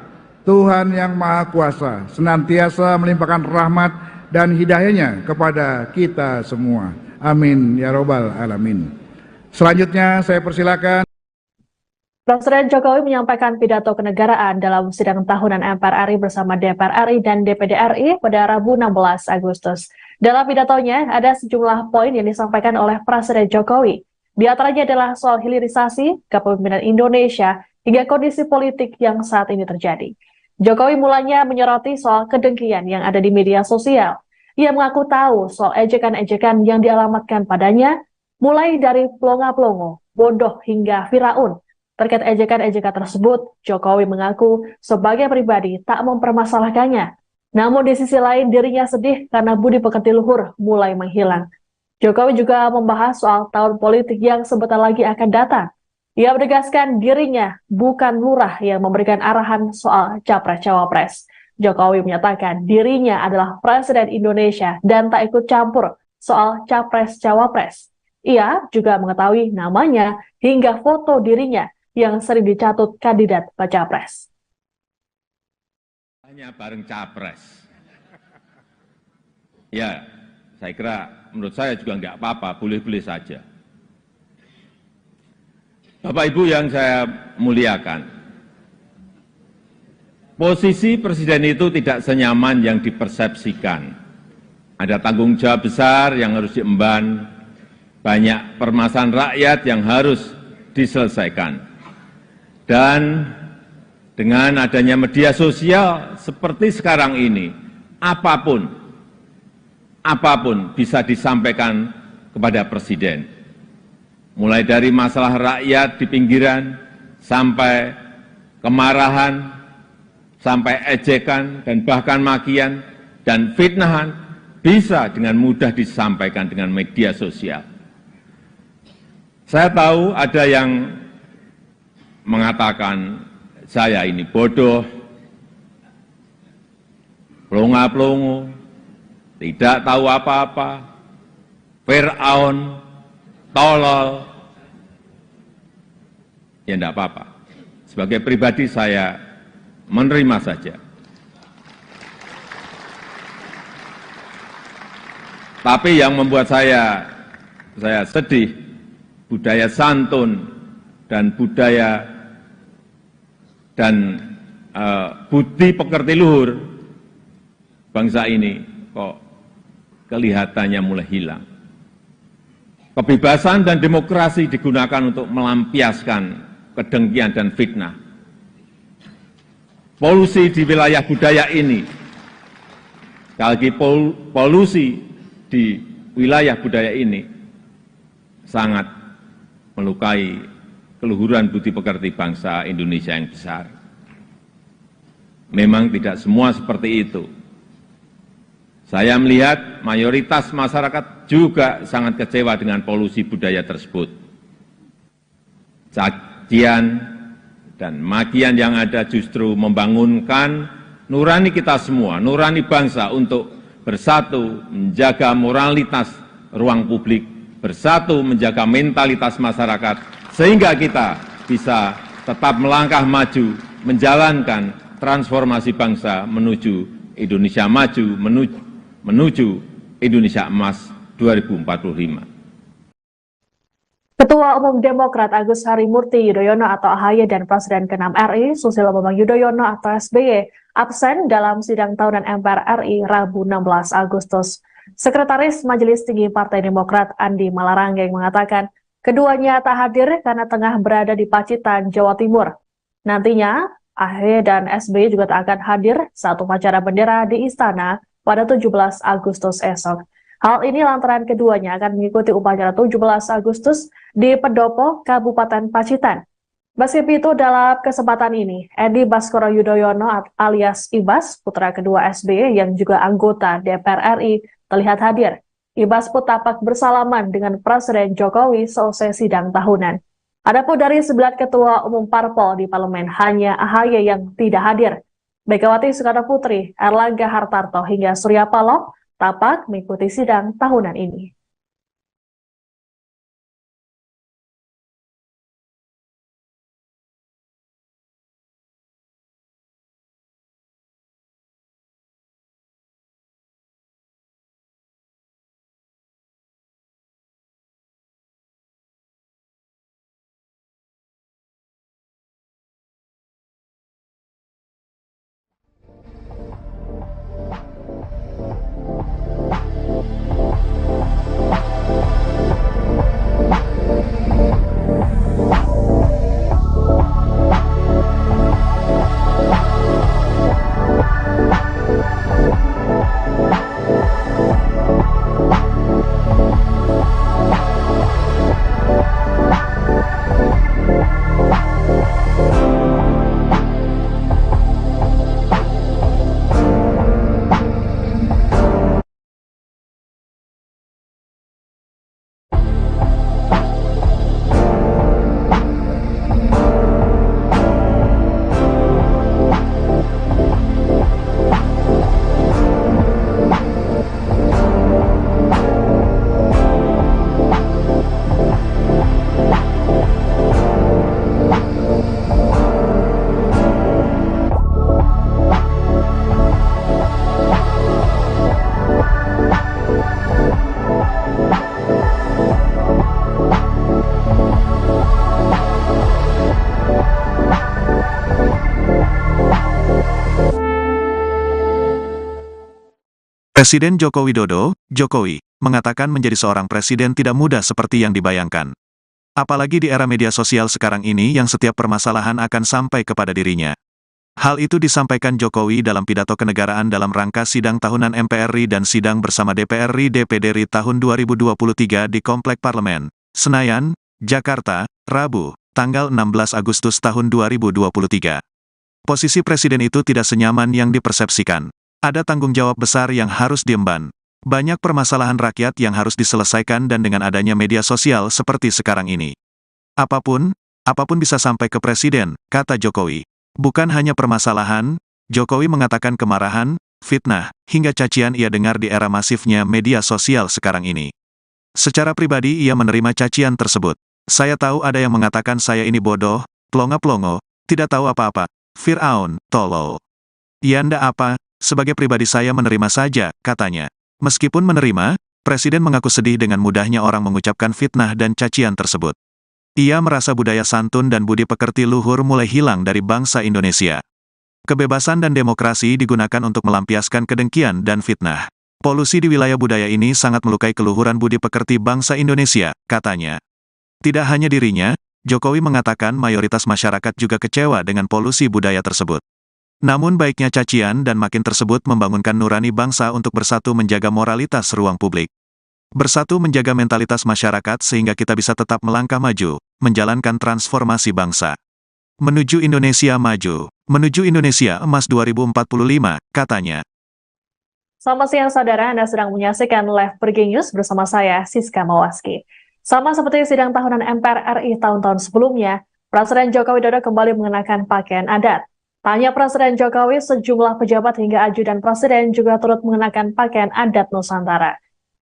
Tuhan yang Maha Kuasa senantiasa melimpahkan rahmat dan hidayah-Nya kepada kita semua. Amin ya robbal alamin. Selanjutnya saya persilakan Presiden Jokowi menyampaikan pidato kenegaraan dalam sidang tahunan MPR RI bersama DPR RI dan DPD RI pada Rabu 16 Agustus. Dalam pidatonya, ada sejumlah poin yang disampaikan oleh Presiden Jokowi. Di antaranya adalah soal hilirisasi, kepemimpinan Indonesia, hingga kondisi politik yang saat ini terjadi. Jokowi mulanya menyoroti soal kedengkian yang ada di media sosial. Ia mengaku tahu soal ejekan-ejekan yang dialamatkan padanya, mulai dari pelongo-pelongo, bodoh hingga Firaun. Terkait ejekan-ejekan tersebut, Jokowi mengaku sebagai pribadi tak mempermasalahkannya. Namun di sisi lain dirinya sedih karena budi pekerti luhur mulai menghilang. Jokowi juga membahas soal tahun politik yang sebentar lagi akan datang. Ia menegaskan dirinya bukan lurah yang memberikan arahan soal capres-cawapres. Jokowi menyatakan dirinya adalah Presiden Indonesia dan tak ikut campur soal capres-cawapres. Ia juga mengetahui namanya hingga foto dirinya yang sering dicatut kandidat baca pres. Hanya bareng capres. Ya, saya kira menurut saya juga nggak apa-apa, boleh-boleh saja. Bapak Ibu yang saya muliakan, posisi presiden itu tidak senyaman yang dipersepsikan. Ada tanggung jawab besar yang harus diemban, banyak permasalahan rakyat yang harus diselesaikan. Dan dengan adanya media sosial seperti sekarang ini, apapun bisa disampaikan kepada Presiden. Mulai dari masalah rakyat di pinggiran, sampai kemarahan, sampai ejekan, dan bahkan makian, dan fitnahan, bisa dengan mudah disampaikan dengan media sosial. Saya tahu ada yang mengatakan saya ini bodoh, pelongo-pelongo, tidak tahu apa-apa, Firaun, tolol. Ya enggak apa-apa. Sebagai pribadi saya menerima saja. Tapi yang membuat saya sedih, budaya santun dan budaya dan budi pekerti luhur bangsa ini kok kelihatannya mulai hilang. Kebebasan dan demokrasi digunakan untuk melampiaskan kedengkian dan fitnah. Polusi di wilayah budaya ini, sekali lagi polusi di wilayah budaya ini sangat melukai keluhuran budi pekerti bangsa Indonesia yang besar. Memang tidak semua seperti itu. Saya melihat mayoritas masyarakat juga sangat kecewa dengan polusi budaya tersebut. Cacian dan makian yang ada justru membangunkan nurani kita semua, nurani bangsa untuk bersatu menjaga moralitas ruang publik, bersatu menjaga mentalitas masyarakat, sehingga kita bisa tetap melangkah maju, menjalankan transformasi bangsa menuju Indonesia maju, menuju Indonesia emas 2045. Ketua Umum Demokrat Agus Harimurti Yudhoyono atau AHY dan Presiden ke-6 RI Susilo Bambang Yudhoyono atau SBY absen dalam sidang tahunan MPR RI Rabu 16 Agustus. Sekretaris Majelis Tinggi Partai Demokrat Andi Malarangeng mengatakan keduanya tak hadir karena tengah berada di Pacitan, Jawa Timur. Nantinya, AHY dan SBY juga tak akan hadir saat upacara bendera di Istana pada 17 Agustus esok. Hal ini lantaran keduanya akan mengikuti upacara 17 Agustus di Pendopo, Kabupaten Pacitan. Meski itu, dalam kesempatan ini, Edi Baskoro Yudhoyono alias Ibas, putra kedua SBY yang juga anggota DPR RI, terlihat hadir. Ibas pun tampak bersalaman dengan Presiden Jokowi selesai sidang tahunan. Adapun dari 9 ketua umum parpol di parlemen, hanya AHY yang tidak hadir. Megawati Soekarno Putri, Erlangga Hartarto hingga Surya Paloh tampak mengikuti sidang tahunan ini. Presiden Joko Widodo, Jokowi, mengatakan menjadi seorang presiden tidak mudah seperti yang dibayangkan. Apalagi di era media sosial sekarang ini yang setiap permasalahan akan sampai kepada dirinya. Hal itu disampaikan Jokowi dalam pidato kenegaraan dalam rangka sidang tahunan MPR RI dan sidang bersama DPR RI DPD RI tahun 2023 di Komplek Parlemen, Senayan, Jakarta, Rabu, tanggal 16 Agustus tahun 2023. Posisi presiden itu tidak senyaman yang dipersepsikan. Ada tanggung jawab besar yang harus diemban. Banyak permasalahan rakyat yang harus diselesaikan dan dengan adanya media sosial seperti sekarang ini. Apapun bisa sampai ke presiden, kata Jokowi. Bukan hanya permasalahan, Jokowi mengatakan kemarahan, fitnah, hingga cacian ia dengar di era masifnya media sosial sekarang ini. Secara pribadi ia menerima cacian tersebut. Saya tahu ada yang mengatakan saya ini bodoh, plongo-plongo, tidak tahu apa-apa, Fir'aun, tolol. Ya ndak apa, sebagai pribadi saya menerima saja, katanya. Meskipun menerima, Presiden mengaku sedih dengan mudahnya orang mengucapkan fitnah dan cacian tersebut. Ia merasa budaya santun dan budi pekerti luhur mulai hilang dari bangsa Indonesia. Kebebasan dan demokrasi digunakan untuk melampiaskan kedengkian dan fitnah. Polusi di wilayah budaya ini sangat melukai keluhuran budi pekerti bangsa Indonesia, katanya. Tidak hanya dirinya, Jokowi mengatakan mayoritas masyarakat juga kecewa dengan polusi budaya tersebut. Namun baiknya cacian dan makin tersebut membangunkan nurani bangsa untuk bersatu menjaga moralitas ruang publik. Bersatu menjaga mentalitas masyarakat sehingga kita bisa tetap melangkah maju, menjalankan transformasi bangsa. Menuju Indonesia maju, menuju Indonesia emas 2045, katanya. Selamat siang saudara, Anda sedang menyaksikan Live Breaking News bersama saya, Siska Mawaski. Sama seperti sidang tahunan MPR RI tahun-tahun sebelumnya, Presiden Joko Widodo kembali mengenakan pakaian adat. Tanya Presiden Jokowi, sejumlah pejabat hingga ajudan Presiden juga turut mengenakan pakaian adat Nusantara.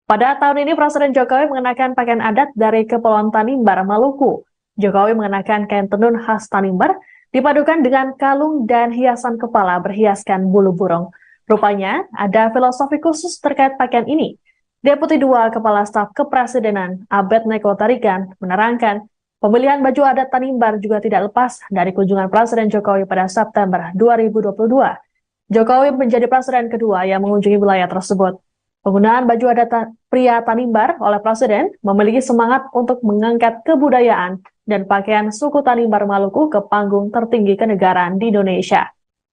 Pada tahun ini Presiden Jokowi mengenakan pakaian adat dari Kepulauan Tanimbar, Maluku. Jokowi mengenakan kain tenun khas Tanimbar, dipadukan dengan kalung dan hiasan kepala berhiaskan bulu burung. Rupanya, ada filosofi khusus terkait pakaian ini. Deputi 2 Kepala Staf Kepresidenan, Abednego Tarigan, menerangkan, pemilihan baju adat Tanimbar juga tidak lepas dari kunjungan Presiden Jokowi pada September 2022. Jokowi menjadi presiden kedua yang mengunjungi wilayah tersebut. Penggunaan baju adat pria Tanimbar oleh Presiden memiliki semangat untuk mengangkat kebudayaan dan pakaian suku Tanimbar Maluku ke panggung tertinggi kenegaraan di Indonesia.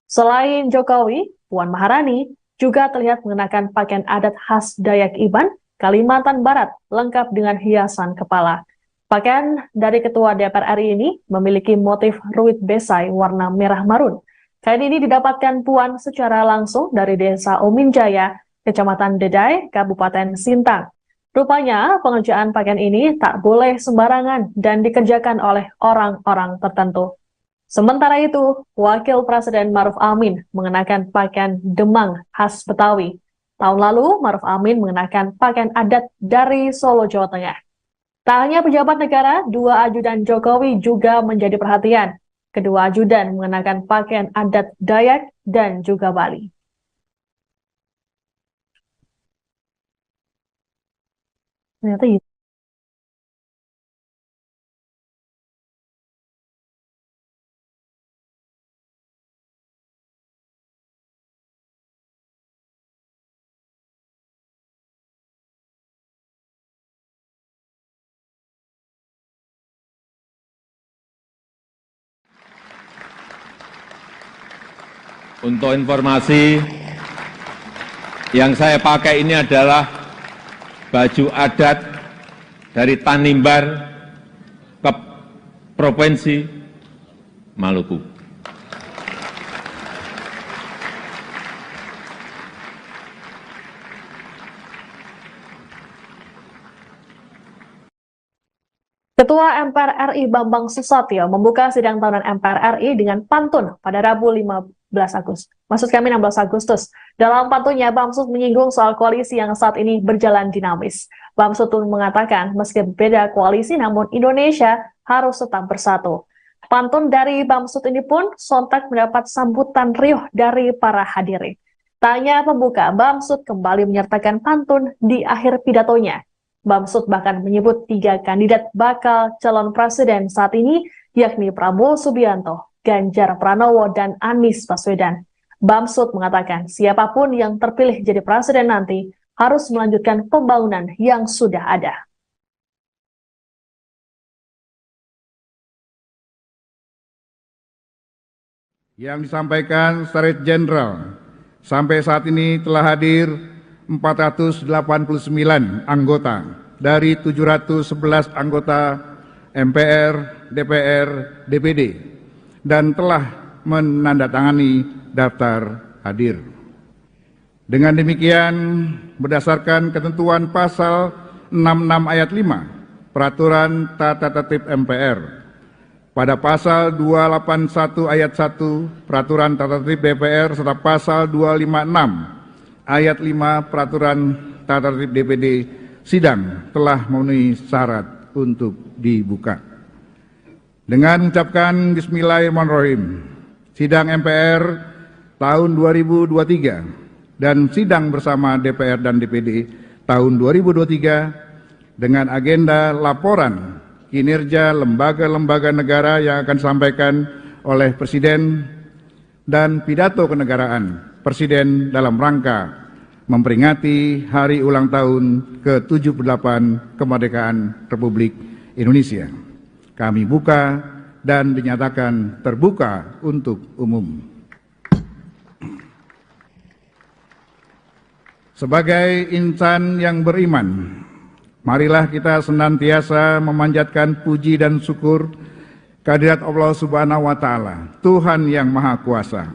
Selain Jokowi, Puan Maharani juga terlihat mengenakan pakaian adat khas Dayak Iban, Kalimantan Barat, lengkap dengan hiasan kepala. Pakaian dari Ketua DPR RI ini memiliki motif ruit besai warna merah marun. Kain ini didapatkan Puan secara langsung dari Desa Ominjaya, Kecamatan Dedai, Kabupaten Sintang. Rupanya pengerjaan pakaian ini tak boleh sembarangan dan dikerjakan oleh orang-orang tertentu. Sementara itu, Wakil Presiden Maruf Amin mengenakan pakaian Demang khas Betawi. Tahun lalu, Maruf Amin mengenakan pakaian adat dari Solo, Jawa Tengah. Tak hanya pejabat negara, 2 ajudan Jokowi juga menjadi perhatian. Kedua ajudan mengenakan pakaian adat Dayak dan juga Bali. Ternyata gitu. Untuk informasi, yang saya pakai ini adalah baju adat dari Tanimbar ke Provinsi Maluku. Ketua MPR RI Bambang Susatyo membuka sidang tahunan MPR RI dengan pantun pada Rabu 16 Agustus. Dalam pantunnya, Bamsud menyinggung soal koalisi yang saat ini berjalan dinamis. Bamsud mengatakan meski berbeda koalisi namun Indonesia harus tetap bersatu. Pantun dari Bamsud ini pun sontak mendapat sambutan riuh dari para hadirin. Tanya pembuka, Bamsud kembali menyertakan pantun di akhir pidatonya. Bamsud bahkan menyebut 3 kandidat bakal calon presiden saat ini, yakni Prabowo Subianto, Ganjar Pranowo, dan Anies Baswedan. Bamsud mengatakan siapapun yang terpilih jadi presiden nanti harus melanjutkan pembangunan yang sudah ada. Yang disampaikan Sekretariat Jenderal, sampai saat ini telah hadir 489 anggota dari 711 anggota MPR, DPR, DPD, dan telah menandatangani daftar hadir. Dengan demikian, berdasarkan ketentuan pasal 66 ayat 5 Peraturan Tata Tertib MPR, pada pasal 281 ayat 1 Peraturan Tata Tertib DPR serta pasal 256 ayat 5 Peraturan Tata Tertib DPD, sidang telah memenuhi syarat untuk dibuka. Dengan mengucapkan Bismillahirrahmanirrahim, sidang MPR tahun 2023 dan sidang bersama DPR dan DPD tahun 2023 dengan agenda laporan kinerja lembaga-lembaga negara yang akan disampaikan oleh Presiden dan pidato kenegaraan Presiden dalam rangka memperingati hari ulang tahun ke-78 kemerdekaan Republik Indonesia. Kami buka dan dinyatakan terbuka untuk umum. Sebagai insan yang beriman, marilah kita senantiasa memanjatkan puji dan syukur kehadirat Allah Subhanahu wa Ta'ala, Tuhan yang Maha Kuasa.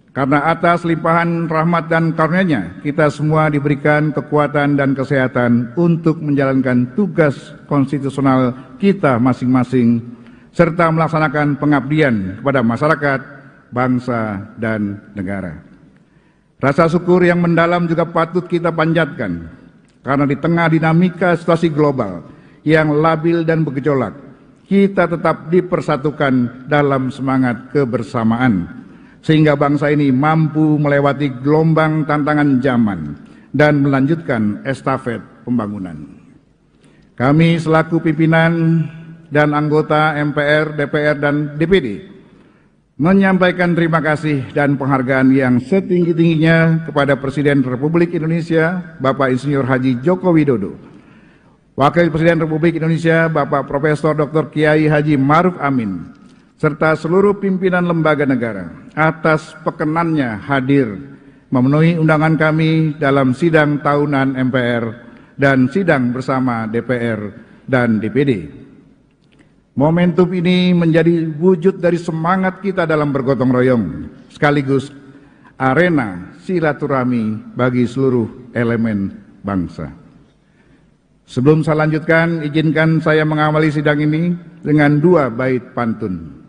Karena atas limpahan rahmat dan karunia-Nya, kita semua diberikan kekuatan dan kesehatan untuk menjalankan tugas konstitusional kita masing-masing, serta melaksanakan pengabdian kepada masyarakat, bangsa, dan negara. Rasa syukur yang mendalam juga patut kita panjatkan, karena di tengah dinamika situasi global yang labil dan bergejolak, kita tetap dipersatukan dalam semangat kebersamaan, sehingga bangsa ini mampu melewati gelombang tantangan zaman dan melanjutkan estafet pembangunan. Kami selaku pimpinan dan anggota MPR, DPR, dan DPD menyampaikan terima kasih dan penghargaan yang setinggi-tingginya kepada Presiden Republik Indonesia, Bapak Insinyur Haji Joko Widodo, Wakil Presiden Republik Indonesia, Bapak Profesor Dr. Kiai Haji Ma'ruf Amin, serta seluruh pimpinan lembaga negara atas perkenannya hadir memenuhi undangan kami dalam sidang tahunan MPR dan sidang bersama DPR dan DPD. Momentum ini menjadi wujud dari semangat kita dalam bergotong royong, sekaligus arena silaturahmi bagi seluruh elemen bangsa. Sebelum saya lanjutkan, izinkan saya mengawali sidang ini dengan dua bait pantun.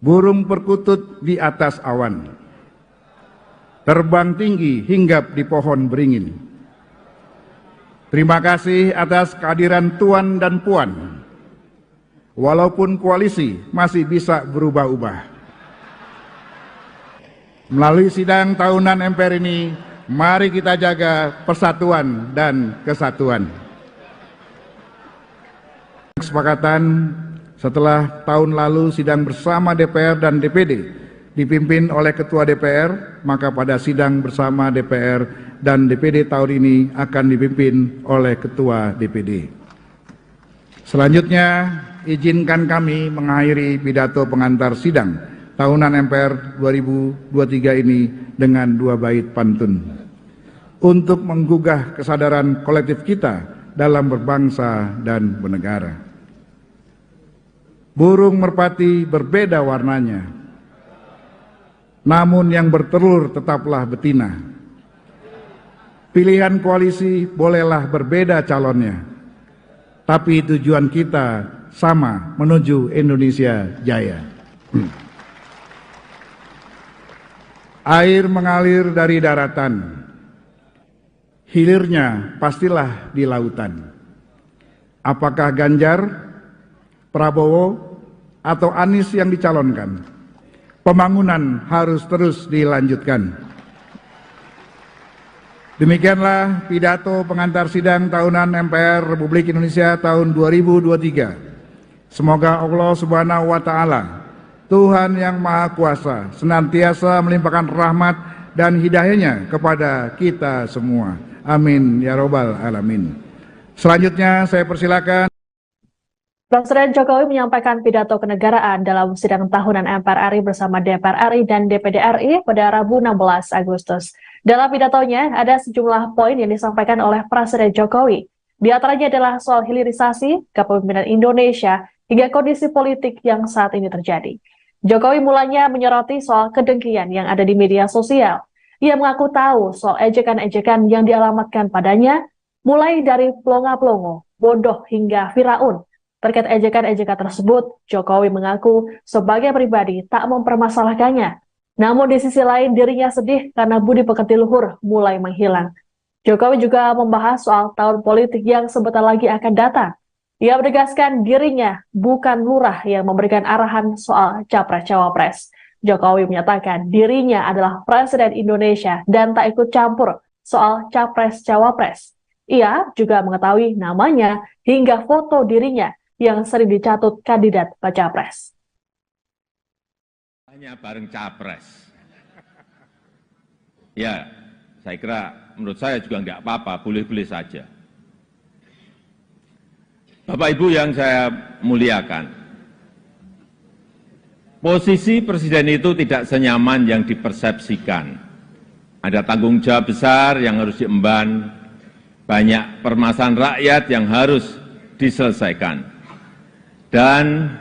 Burung perkutut di atas awan, terbang tinggi hinggap di pohon beringin. Terima kasih atas kehadiran Tuan dan Puan. Walaupun koalisi masih bisa berubah-ubah. Melalui sidang tahunan MPR ini, mari kita jaga persatuan dan kesatuan. Kesepakatan setelah tahun lalu sidang bersama DPR dan DPD dipimpin oleh Ketua DPR, maka pada sidang bersama DPR dan DPD tahun ini akan dipimpin oleh Ketua DPD. Selanjutnya, izinkan kami mengakhiri pidato pengantar sidang tahunan MPR 2023 ini dengan dua bait pantun untuk menggugah kesadaran kolektif kita dalam berbangsa dan bernegara. Burung merpati berbeda warnanya, namun yang bertelur tetaplah betina. Pilihan koalisi bolehlah berbeda calonnya, tapi tujuan kita sama, menuju Indonesia Jaya. Air mengalir dari daratan, hilirnya pastilah di lautan. Apakah Ganjar, Prabowo, atau Anies yang dicalonkan? Pembangunan harus terus dilanjutkan. Demikianlah pidato pengantar sidang tahunan MPR Republik Indonesia tahun 2023. Semoga Allah Subhanahu wa Ta'ala Tuhan yang Maha Kuasa senantiasa melimpahkan rahmat dan hidayah-Nya kepada kita semua. Amin ya robbal alamin. Selanjutnya saya persilakan Presiden Jokowi menyampaikan pidato kenegaraan dalam sidang tahunan MPR RI bersama DPR RI dan DPD RI pada Rabu 16 Agustus. Dalam pidatonya, ada sejumlah poin yang disampaikan oleh Presiden Jokowi. Di antaranya adalah soal hilirisasi, kepemimpinan Indonesia, hingga kondisi politik yang saat ini terjadi. Jokowi mulanya menyoroti soal kedengkian yang ada di media sosial. Ia mengaku tahu soal ejekan-ejekan yang dialamatkan padanya, mulai dari pelongo-pelongo, bodoh hingga Firaun. Terkait ejekan-ejekan tersebut, Jokowi mengaku sebagai pribadi tak mempermasalahkannya. Namun di sisi lain dirinya sedih karena budi pekerti luhur mulai menghilang. Jokowi juga membahas soal tahun politik yang sebentar lagi akan datang. Ia menegaskan dirinya bukan lurah yang memberikan arahan soal capres-cawapres. Jokowi menyatakan dirinya adalah Presiden Indonesia dan tak ikut campur soal capres-cawapres. Ia juga mengetahui namanya hingga foto dirinya yang sering dicatut kandidat baca pres. Hanya bareng capres. Ya, saya kira menurut saya juga enggak apa-apa, boleh-boleh saja. Bapak Ibu yang saya muliakan, posisi presiden itu tidak senyaman yang dipersepsikan. Ada tanggung jawab besar yang harus diemban, banyak permasalahan rakyat yang harus diselesaikan. Dan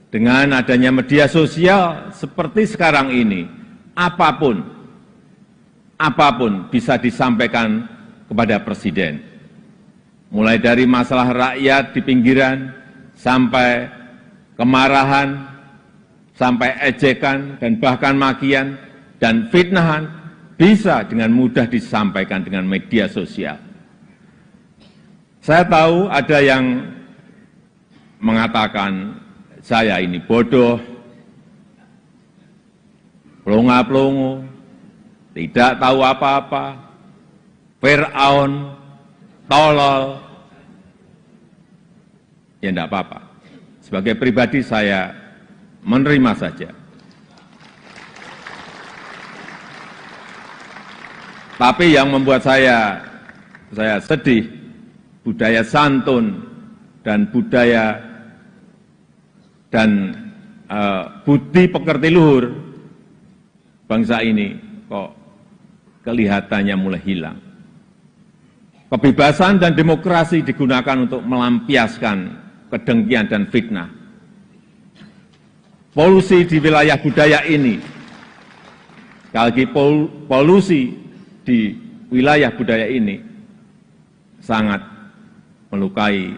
dengan adanya media sosial seperti sekarang ini, apapun bisa disampaikan kepada Presiden. Mulai dari masalah rakyat di pinggiran, sampai kemarahan, sampai ejekan, dan bahkan makian, dan fitnahan, bisa dengan mudah disampaikan dengan media sosial. Saya tahu ada yang mengatakan saya ini bodoh, pelongo-pelongo, tidak tahu apa-apa, Firaun, tolol. Ya enggak apa-apa. Sebagai pribadi saya menerima saja. Tapi yang membuat saya sedih, budaya santun dan budaya dan budi pekerti luhur bangsa ini kok kelihatannya mulai hilang. Kebebasan dan demokrasi digunakan untuk melampiaskan kedengkian dan fitnah. Polusi di wilayah budaya ini, sekali lagi polusi di wilayah budaya ini sangat melukai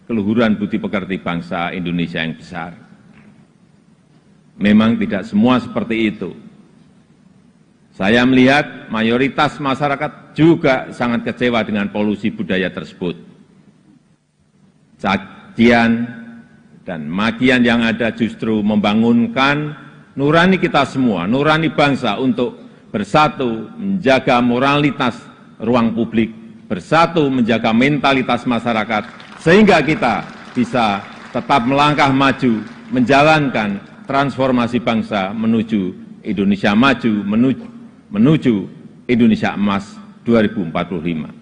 keluhuran budi pekerti bangsa Indonesia yang besar. Memang tidak semua seperti itu. Saya melihat mayoritas masyarakat juga sangat kecewa dengan polusi budaya tersebut. Cacian dan makian yang ada justru membangunkan nurani kita semua, nurani bangsa untuk bersatu menjaga moralitas ruang publik, bersatu menjaga mentalitas masyarakat, sehingga kita bisa tetap melangkah maju, menjalankan transformasi bangsa menuju Indonesia maju, menuju Indonesia emas 2045.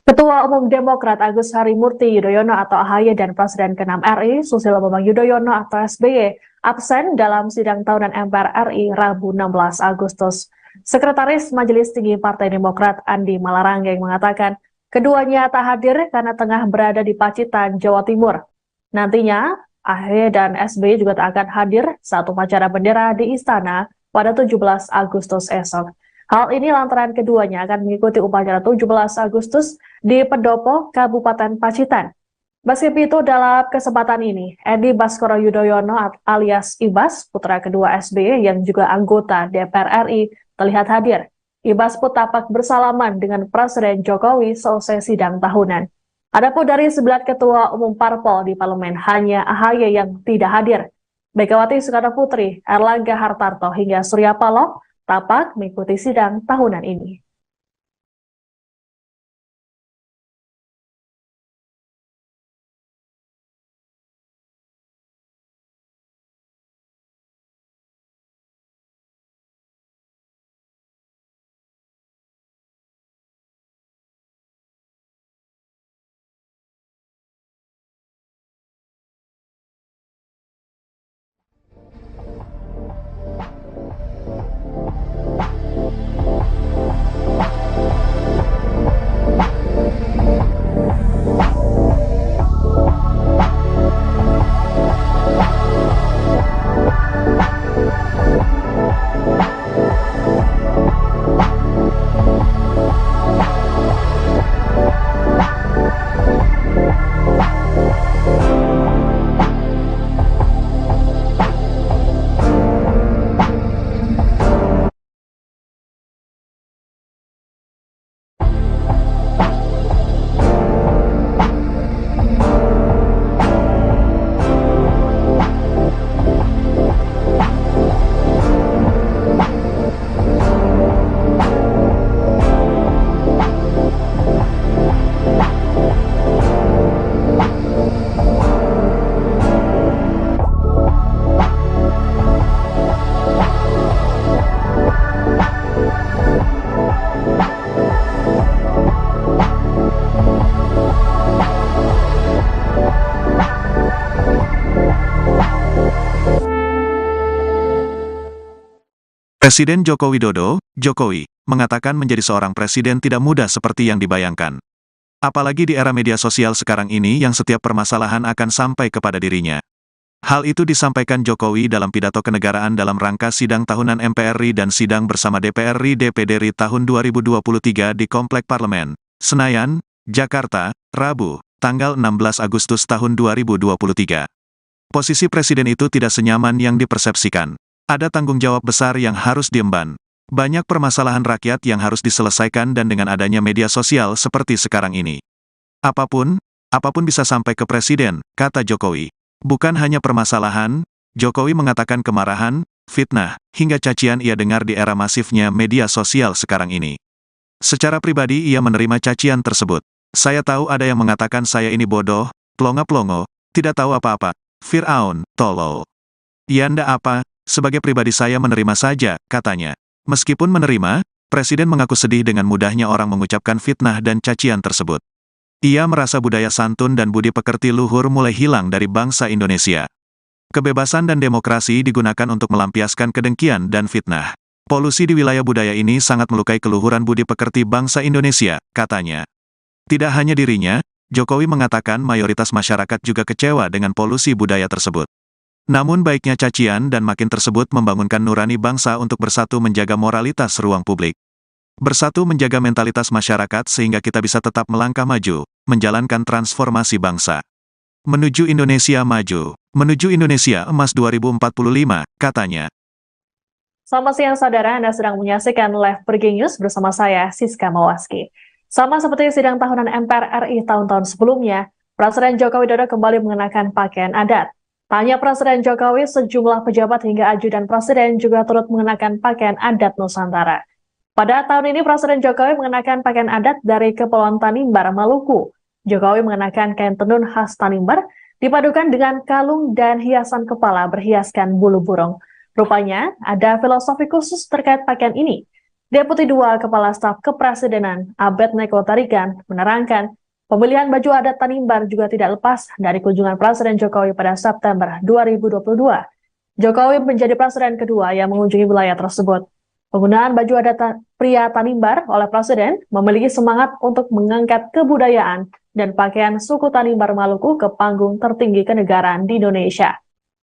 Ketua Umum Demokrat Agus Harimurti Yudhoyono atau AHY dan Presiden ke-6 RI Susilo Bambang Yudhoyono atau SBY absen dalam sidang tahunan MPR RI Rabu 16 Agustus. Sekretaris Majelis Tinggi Partai Demokrat Andi Malarangeng mengatakan keduanya tak hadir karena tengah berada di Pacitan, Jawa Timur. Nantinya, AHY dan SBY juga tak akan hadir saat upacara bendera di Istana pada 17 Agustus esok. Hal ini lantaran keduanya akan mengikuti upacara 17 Agustus di Pendopo, Kabupaten Pacitan. Meski itu, dalam kesempatan ini, Edi Baskoro Yudhoyono alias Ibas, putra kedua SBY yang juga anggota DPR RI, terlihat hadir. Ibas pun tampak bersalaman dengan Presiden Jokowi selesai sidang tahunan. Adapun dari 9 ketua umum parpol di parlemen, hanya AHY yang tidak hadir. Megawati Soekarno Putri, Erlangga Hartarto hingga Surya Paloh tampak mengikuti sidang tahunan ini. Presiden Joko Widodo, Jokowi, mengatakan menjadi seorang presiden tidak mudah seperti yang dibayangkan. Apalagi di era media sosial sekarang ini yang setiap permasalahan akan sampai kepada dirinya. Hal itu disampaikan Jokowi dalam pidato kenegaraan dalam rangka sidang tahunan MPR RI dan sidang bersama DPR RI DPD RI tahun 2023 di Komplek Parlemen, Senayan, Jakarta, Rabu, tanggal 16 Agustus tahun 2023. Posisi presiden itu tidak senyaman yang dipersepsikan. Ada tanggung jawab besar yang harus diemban. Banyak permasalahan rakyat yang harus diselesaikan dan dengan adanya media sosial seperti sekarang ini. Apapun bisa sampai ke presiden, kata Jokowi. Bukan hanya permasalahan, Jokowi mengatakan kemarahan, fitnah, hingga cacian ia dengar di era masifnya media sosial sekarang ini. Secara pribadi ia menerima cacian tersebut. Saya tahu ada yang mengatakan saya ini bodoh, plongo-plongo, tidak tahu apa-apa, Fir'aun, tolol. Ya ndak apa, sebagai pribadi saya menerima saja, katanya. Meskipun menerima, Presiden mengaku sedih dengan mudahnya orang mengucapkan fitnah dan cacian tersebut. Ia merasa budaya santun dan budi pekerti luhur mulai hilang dari bangsa Indonesia. Kebebasan dan demokrasi digunakan untuk melampiaskan kedengkian dan fitnah. Polusi di wilayah budaya ini sangat melukai keluhuran budi pekerti bangsa Indonesia, katanya. Tidak hanya dirinya, Jokowi mengatakan mayoritas masyarakat juga kecewa dengan polusi budaya tersebut. Namun baiknya cacian dan makin tersebut membangunkan nurani bangsa untuk bersatu menjaga moralitas ruang publik. Bersatu menjaga mentalitas masyarakat sehingga kita bisa tetap melangkah maju, menjalankan transformasi bangsa. Menuju Indonesia maju, menuju Indonesia emas 2045, katanya. Selamat siang saudara, Anda sedang menyaksikan Live Breaking News bersama saya, Siska Mawaski. Sama seperti sidang tahunan MPR RI tahun-tahun sebelumnya, Presiden Joko Widodo kembali mengenakan pakaian adat. Tanya Presiden Jokowi, sejumlah pejabat hingga ajudan Presiden juga turut mengenakan pakaian adat Nusantara. Pada tahun ini Presiden Jokowi mengenakan pakaian adat dari Kepulauan Tanimbar, Maluku. Jokowi mengenakan kain tenun khas Tanimbar, dipadukan dengan kalung dan hiasan kepala berhiaskan bulu burung. Rupanya, ada filosofi khusus terkait pakaian ini. Deputi 2 Kepala Staf Kepresidenan, Abednego Tarigan, menerangkan, pemilihan baju adat Tanimbar juga tidak lepas dari kunjungan Presiden Jokowi pada September 2022. Jokowi menjadi presiden kedua yang mengunjungi wilayah tersebut. Penggunaan baju adat pria Tanimbar oleh Presiden memiliki semangat untuk mengangkat kebudayaan dan pakaian suku Tanimbar Maluku ke panggung tertinggi kenegaraan di Indonesia.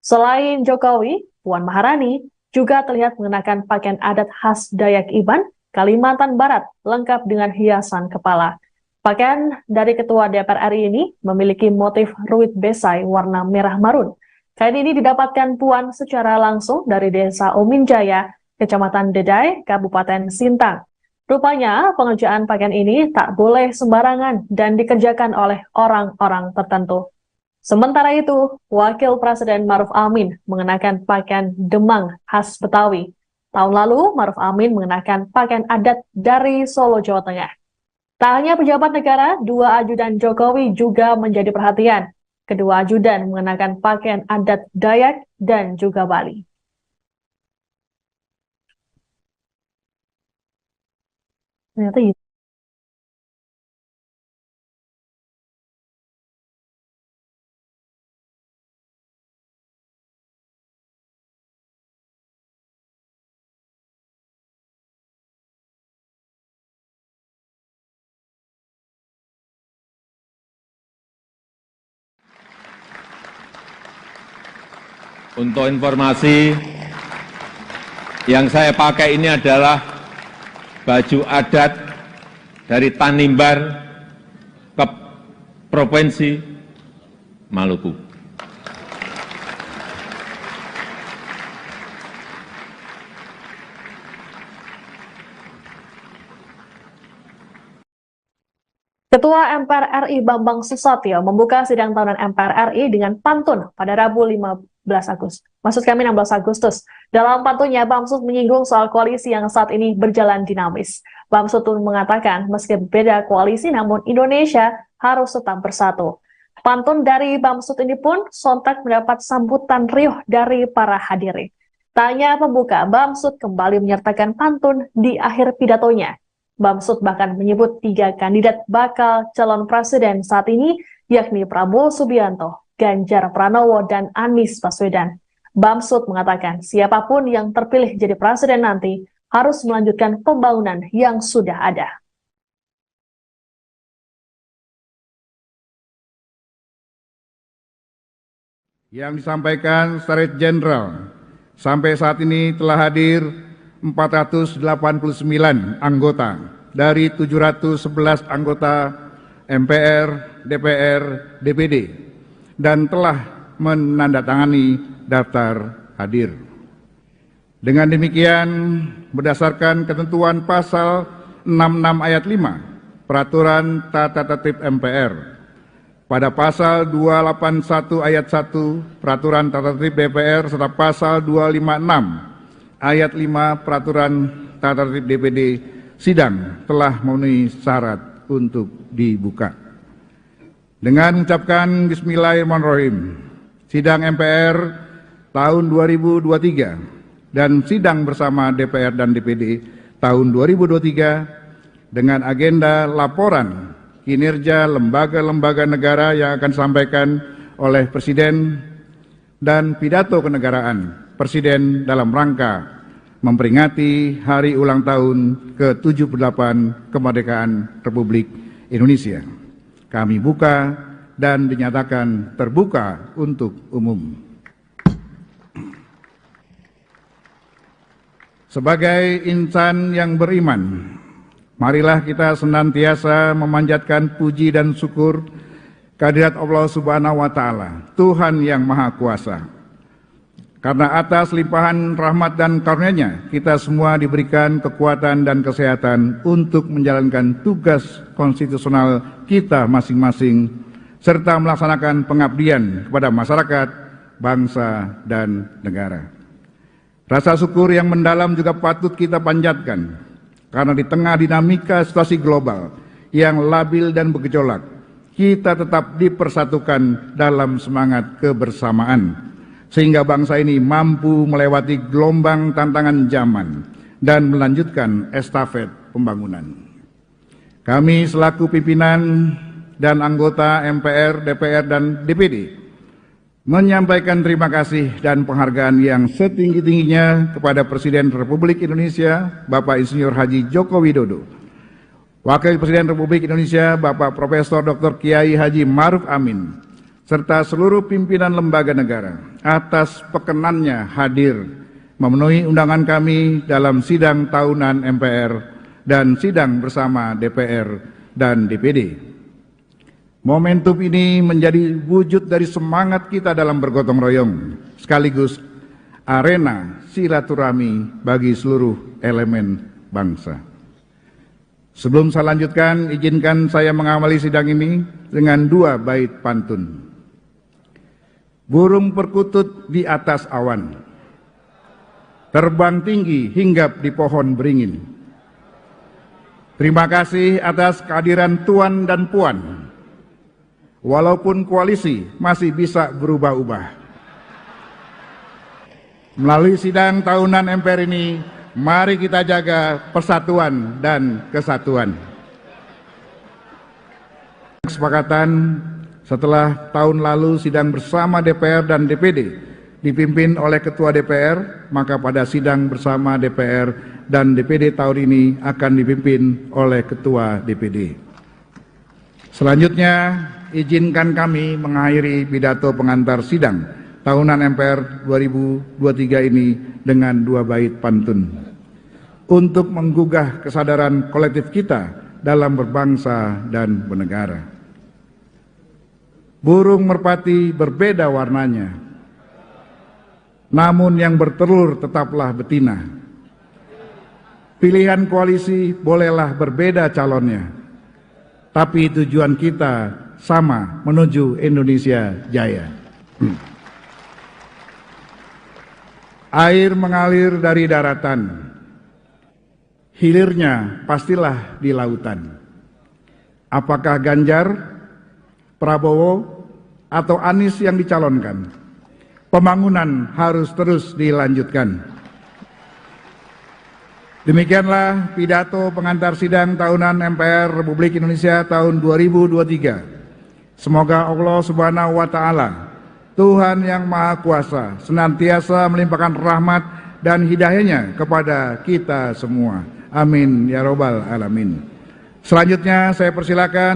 Selain Jokowi, Puan Maharani juga terlihat mengenakan pakaian adat khas Dayak Iban, Kalimantan Barat, lengkap dengan hiasan kepala. Pakaian dari Ketua DPR RI ini memiliki motif ruit besai warna merah marun. Kain ini didapatkan Puan secara langsung dari Desa Ominjaya, Kecamatan Dedai, Kabupaten Sintang. Rupanya pengerjaan pakaian ini tak boleh sembarangan dan dikerjakan oleh orang-orang tertentu. Sementara itu, Wakil Presiden Maruf Amin mengenakan pakaian Demang khas Betawi. Tahun lalu, Maruf Amin mengenakan pakaian adat dari Solo, Jawa Tengah. Tak hanya pejabat negara, 2 ajudan Jokowi juga menjadi perhatian. Kedua ajudan mengenakan pakaian adat Dayak dan juga Bali. Ternyata gitu. Untuk informasi, yang saya pakai ini adalah baju adat dari Tanimbar ke Provinsi Maluku. Ketua MPR RI Bambang Susatyo membuka sidang tahunan MPR RI dengan pantun pada Rabu 16 Agustus. Dalam pantunnya, Bamsud menyinggung soal koalisi yang saat ini berjalan dinamis. Bamsud pun mengatakan meski berbeda koalisi namun Indonesia harus tetap bersatu. Pantun dari Bamsud ini pun sontak mendapat sambutan riuh dari para hadirin. Tanya pembuka, Bamsud kembali menyertakan pantun di akhir pidatonya. Bamsud bahkan menyebut 3 kandidat bakal calon presiden saat ini, yakni Prabowo Subianto, Ganjar Pranowo, dan Anies Baswedan. Bamsud mengatakan siapapun yang terpilih jadi presiden nanti harus melanjutkan pembangunan yang sudah ada. Yang disampaikan Sekretariat Jenderal, sampai saat ini telah hadir 489 anggota dari 711 anggota MPR, DPR, DPD, dan telah menandatangani daftar hadir. Dengan demikian, berdasarkan ketentuan pasal 66 ayat 5 Peraturan Tata Tertib MPR, pada pasal 281 ayat 1 Peraturan Tata Tertib DPR serta pasal 256 ayat 5 Peraturan Tata Tertib DPD, sidang telah memenuhi syarat untuk dibuka. Dengan mengucapkan Bismillahirrahmanirrahim, sidang MPR tahun 2023 dan sidang bersama DPR dan DPD tahun 2023 dengan agenda laporan kinerja lembaga-lembaga negara yang akan disampaikan oleh Presiden dan pidato kenegaraan Presiden dalam rangka memperingati hari ulang tahun ke-78 kemerdekaan Republik Indonesia. Kami buka dan dinyatakan terbuka untuk umum. Sebagai insan yang beriman, marilah kita senantiasa memanjatkan puji dan syukur kehadirat Allah Subhanahu wa Ta'ala, Tuhan yang Maha Kuasa. Karena atas limpahan rahmat dan karunia-Nya, kita semua diberikan kekuatan dan kesehatan untuk menjalankan tugas konstitusional kita masing-masing, serta melaksanakan pengabdian kepada masyarakat, bangsa, dan negara. Rasa syukur yang mendalam juga patut kita panjatkan, karena di tengah dinamika situasi global yang labil dan bergejolak, kita tetap dipersatukan dalam semangat kebersamaan, sehingga bangsa ini mampu melewati gelombang tantangan zaman dan melanjutkan estafet pembangunan. Kami selaku pimpinan dan anggota MPR, DPR, dan DPD menyampaikan terima kasih dan penghargaan yang setinggi-tingginya kepada Presiden Republik Indonesia, Bapak Insinyur Haji Joko Widodo, Wakil Presiden Republik Indonesia, Bapak Profesor Dr. Kiai Haji Ma'ruf Amin, serta seluruh pimpinan lembaga negara atas perkenannya hadir memenuhi undangan kami dalam sidang tahunan MPR dan sidang bersama DPR dan DPD. Momentum ini menjadi wujud dari semangat kita dalam bergotong royong, sekaligus arena silaturahmi bagi seluruh elemen bangsa. Sebelum saya lanjutkan, izinkan saya mengawali sidang ini dengan dua bait pantun. Burung perkutut di atas awan, terbang tinggi hinggap di pohon beringin. Terima kasih atas kehadiran Tuan dan Puan. Walaupun koalisi masih bisa berubah-ubah. Melalui sidang tahunan MPR ini, mari kita jaga persatuan dan kesatuan. Kesepakatan setelah tahun lalu sidang bersama DPR dan DPD dipimpin oleh Ketua DPR, maka pada sidang bersama DPR dan DPD tahun ini akan dipimpin oleh Ketua DPD. Selanjutnya, izinkan kami mengakhiri pidato pengantar sidang tahunan MPR 2023 ini dengan dua bait pantun untuk menggugah kesadaran kolektif kita dalam berbangsa dan bernegara. Burung merpati berbeda warnanya, namun yang bertelur tetaplah betina. Pilihan koalisi bolehlah berbeda calonnya, tapi tujuan kita sama, menuju Indonesia Jaya. Air mengalir dari daratan, hilirnya pastilah di lautan. Apakah Ganjar, Prabowo, atau Anies yang dicalonkan? Pembangunan harus terus dilanjutkan. Demikianlah pidato pengantar sidang tahunan MPR Republik Indonesia tahun 2023. Semoga Allah Subhanahu wa Ta'ala Tuhan yang Maha Kuasa senantiasa melimpahkan rahmat dan hidayah-Nya kepada kita semua. Amin ya robbal alamin. Selanjutnya saya persilakan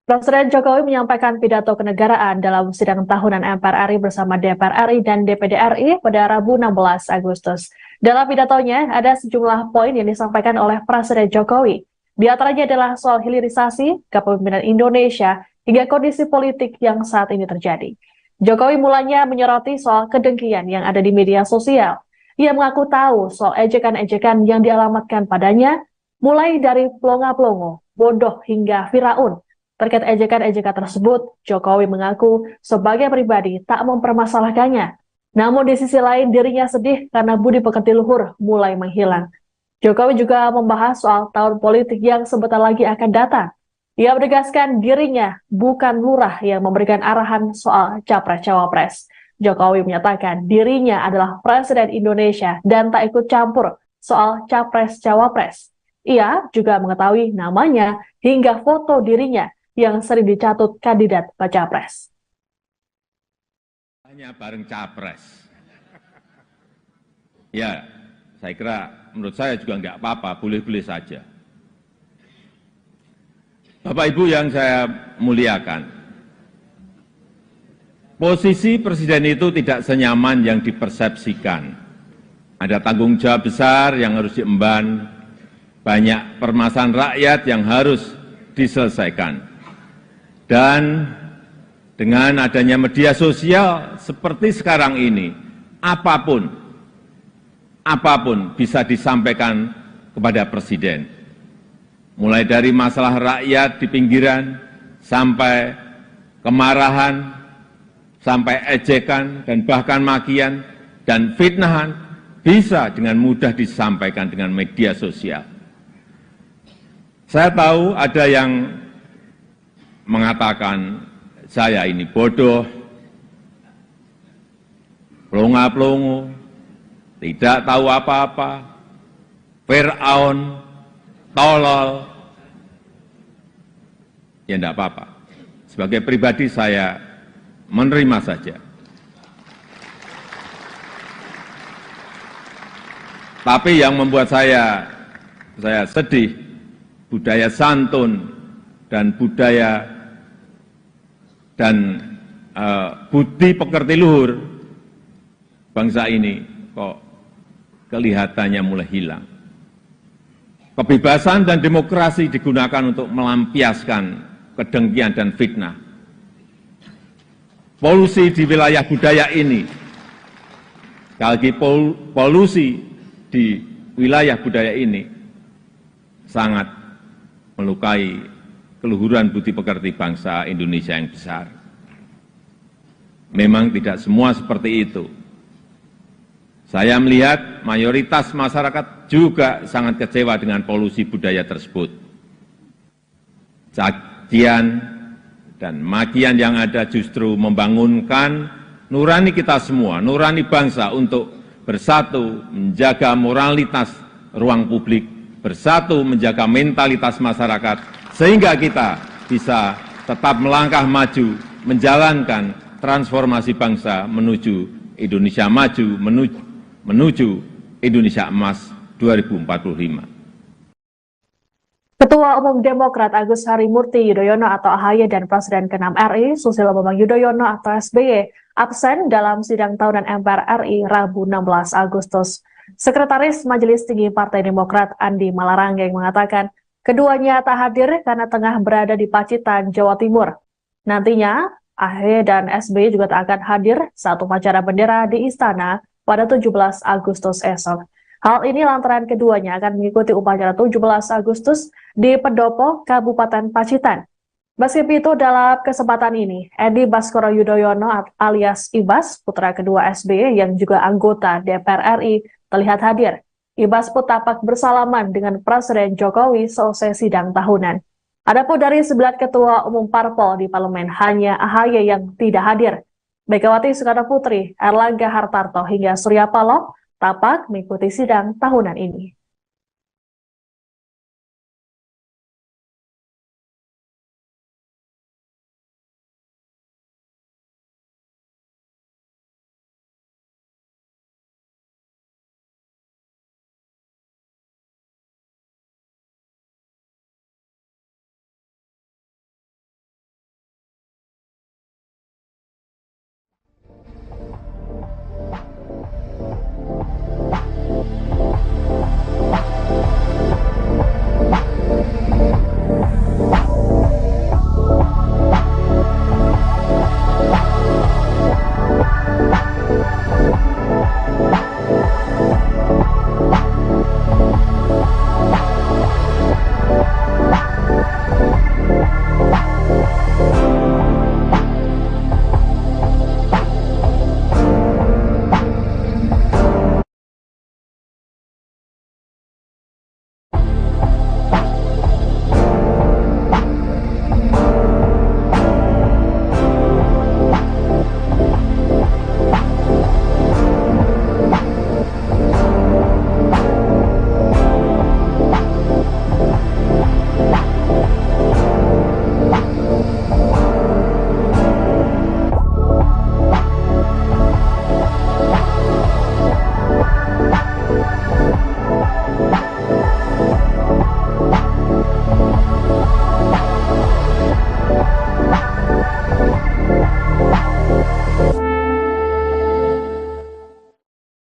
Presiden Jokowi menyampaikan pidato kenegaraan dalam sidang tahunan MPR RI bersama DPR RI dan DPD RI pada Rabu 16 Agustus. Dalam pidatonya, ada sejumlah poin yang disampaikan oleh Presiden Jokowi. Di antaranya adalah soal hilirisasi, kepemimpinan Indonesia, hingga kondisi politik yang saat ini terjadi. Jokowi mulanya menyoroti soal kedengkian yang ada di media sosial. Ia mengaku tahu soal ejekan-ejekan yang dialamatkan padanya, mulai dari pelongo-pelongo, bodoh hingga Firaun. Terkait ejekan-ejekan tersebut, Jokowi mengaku sebagai pribadi tak mempermasalahkannya. Namun di sisi lain dirinya sedih karena budi pekerti luhur mulai menghilang. Jokowi juga membahas soal tahun politik yang sebentar lagi akan datang. Ia menegaskan dirinya bukan lurah yang memberikan arahan soal capres-cawapres. Jokowi menyatakan dirinya adalah Presiden Indonesia dan tak ikut campur soal capres-cawapres. Ia juga mengetahui namanya hingga foto dirinya yang sering dicatut kandidat baca pres. Hanya bareng capres. Ya, saya kira menurut saya juga enggak apa-apa, boleh-boleh saja. Bapak Ibu yang saya muliakan, posisi presiden itu tidak senyaman yang dipersepsikan. Ada tanggung jawab besar yang harus diemban, banyak permasalahan rakyat yang harus diselesaikan. Dan dengan adanya media sosial seperti sekarang ini, apapun bisa disampaikan kepada Presiden. Mulai dari masalah rakyat di pinggiran, sampai kemarahan, sampai ejekan, dan bahkan makian, dan fitnahan, bisa dengan mudah disampaikan dengan media sosial. Saya tahu ada yang mengatakan saya ini bodoh, pelongo-pelongo, tidak tahu apa-apa, Firaun, tolol. Ya enggak apa-apa. Sebagai pribadi saya menerima saja. Tapi yang membuat saya sedih, budaya santun dan budaya dan budi pekerti luhur bangsa ini kok kelihatannya mulai hilang. Kebebasan dan demokrasi digunakan untuk melampiaskan kedengkian dan fitnah. Polusi di wilayah budaya ini, sekali lagi polusi di wilayah budaya ini sangat melukai keluhuran budi pekerti bangsa Indonesia yang besar. Memang tidak semua seperti itu. Saya melihat mayoritas masyarakat juga sangat kecewa dengan polusi budaya tersebut. Cacian dan makian yang ada justru membangunkan nurani kita semua, nurani bangsa untuk bersatu menjaga moralitas ruang publik, bersatu menjaga mentalitas masyarakat, sehingga kita bisa tetap melangkah maju, menjalankan transformasi bangsa menuju Indonesia maju, menuju Indonesia emas 2045. Ketua Umum Demokrat Agus Harimurti Yudhoyono atau AHY dan Presiden ke-6 RI Susilo Bambang Yudhoyono atau SBY absen dalam sidang tahunan MPR RI Rabu 16 Agustus. Sekretaris Majelis Tinggi Partai Demokrat Andi Malarangeng mengatakan keduanya tak hadir karena tengah berada di Pacitan, Jawa Timur. Nantinya, AHY dan SBY juga tak akan hadir saat upacara bendera di Istana pada 17 Agustus esok. Hal ini lantaran keduanya akan mengikuti upacara 17 Agustus di Pendopo, Kabupaten Pacitan. Meski itu, dalam kesempatan ini, Edi Baskoro Yudhoyono alias Ibas, putra kedua SBY yang juga anggota DPR RI, terlihat hadir. Ibas pun tampak bersalaman dengan Presiden Jokowi selesai sidang tahunan. Adapun dari 9 ketua umum parpol di parlemen hanya AHY yang tidak hadir. Megawati Soekarno Putri, Erlangga Hartarto hingga Surya Paloh tampak mengikuti sidang tahunan ini.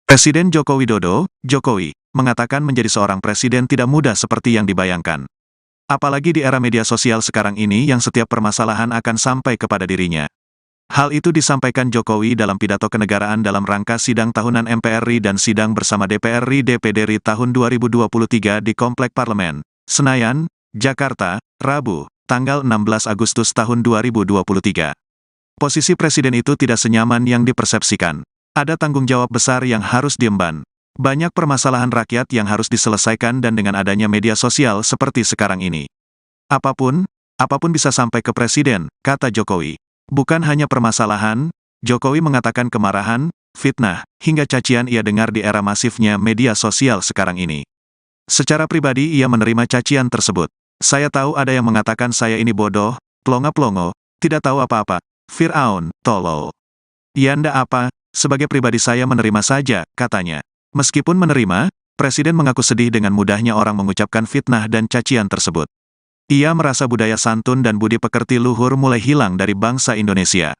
Presiden Joko Widodo, Jokowi, mengatakan menjadi seorang presiden tidak mudah seperti yang dibayangkan. Apalagi di era media sosial sekarang ini yang setiap permasalahan akan sampai kepada dirinya. Hal itu disampaikan Jokowi dalam pidato kenegaraan dalam rangka sidang tahunan MPR RI dan sidang bersama DPR RI DPD RI tahun 2023 di Komplek Parlemen, Senayan, Jakarta, Rabu, tanggal 16 Agustus tahun 2023. Posisi presiden itu tidak senyaman yang dipersepsikan. Ada tanggung jawab besar yang harus diemban. Banyak permasalahan rakyat yang harus diselesaikan dan dengan adanya media sosial seperti sekarang ini. Apapun bisa sampai ke presiden, kata Jokowi. Bukan hanya permasalahan, Jokowi mengatakan kemarahan, fitnah, hingga cacian ia dengar di era masifnya media sosial sekarang ini. Secara pribadi ia menerima cacian tersebut. Saya tahu ada yang mengatakan saya ini bodoh, plongo-plongo, tidak tahu apa-apa, Fir'aun, tolol. Ya ndak apa, sebagai pribadi saya menerima saja, katanya. Meskipun menerima, Presiden mengaku sedih dengan mudahnya orang mengucapkan fitnah dan cacian tersebut. Ia merasa budaya santun dan budi pekerti luhur mulai hilang dari bangsa Indonesia.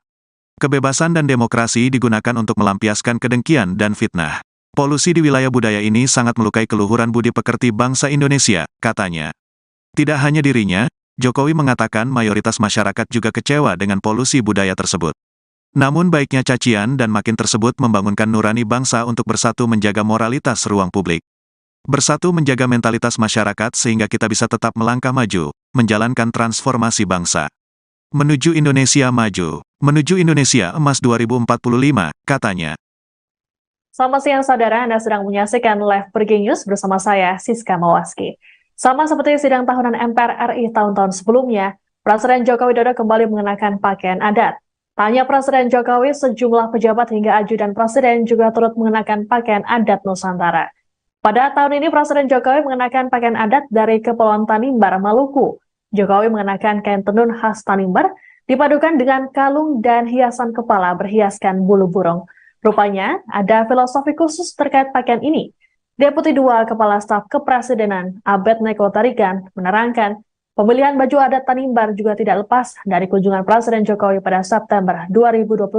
Kebebasan dan demokrasi digunakan untuk melampiaskan kedengkian dan fitnah. Polusi di wilayah budaya ini sangat melukai keluhuran budi pekerti bangsa Indonesia, katanya. Tidak hanya dirinya, Jokowi mengatakan mayoritas masyarakat juga kecewa dengan polusi budaya tersebut. Namun baiknya cacian dan makin tersebut membangunkan nurani bangsa untuk bersatu menjaga moralitas ruang publik. Bersatu menjaga mentalitas masyarakat sehingga kita bisa tetap melangkah maju, menjalankan transformasi bangsa. Menuju Indonesia maju, menuju Indonesia emas 2045, katanya. Selamat siang saudara, Anda sedang menyaksikan Live Breaking News bersama saya, Siska Mawaski. Sama seperti sidang tahunan MPR RI tahun-tahun sebelumnya, Presiden Joko Widodo kembali mengenakan pakaian adat. Tanya Presiden Jokowi, sejumlah pejabat hingga ajudan presiden juga turut mengenakan pakaian adat Nusantara. Pada tahun ini Presiden Jokowi mengenakan pakaian adat dari Kepulauan Tanimbar, Maluku. Jokowi mengenakan kain tenun khas Tanimbar, dipadukan dengan kalung dan hiasan kepala berhiaskan bulu burung. Rupanya, ada filosofi khusus terkait pakaian ini. Deputi 2 Kepala Staf Kepresidenan, Abednego Tarigan, menerangkan, pemilihan baju adat Tanimbar juga tidak lepas dari kunjungan Presiden Jokowi pada September 2022.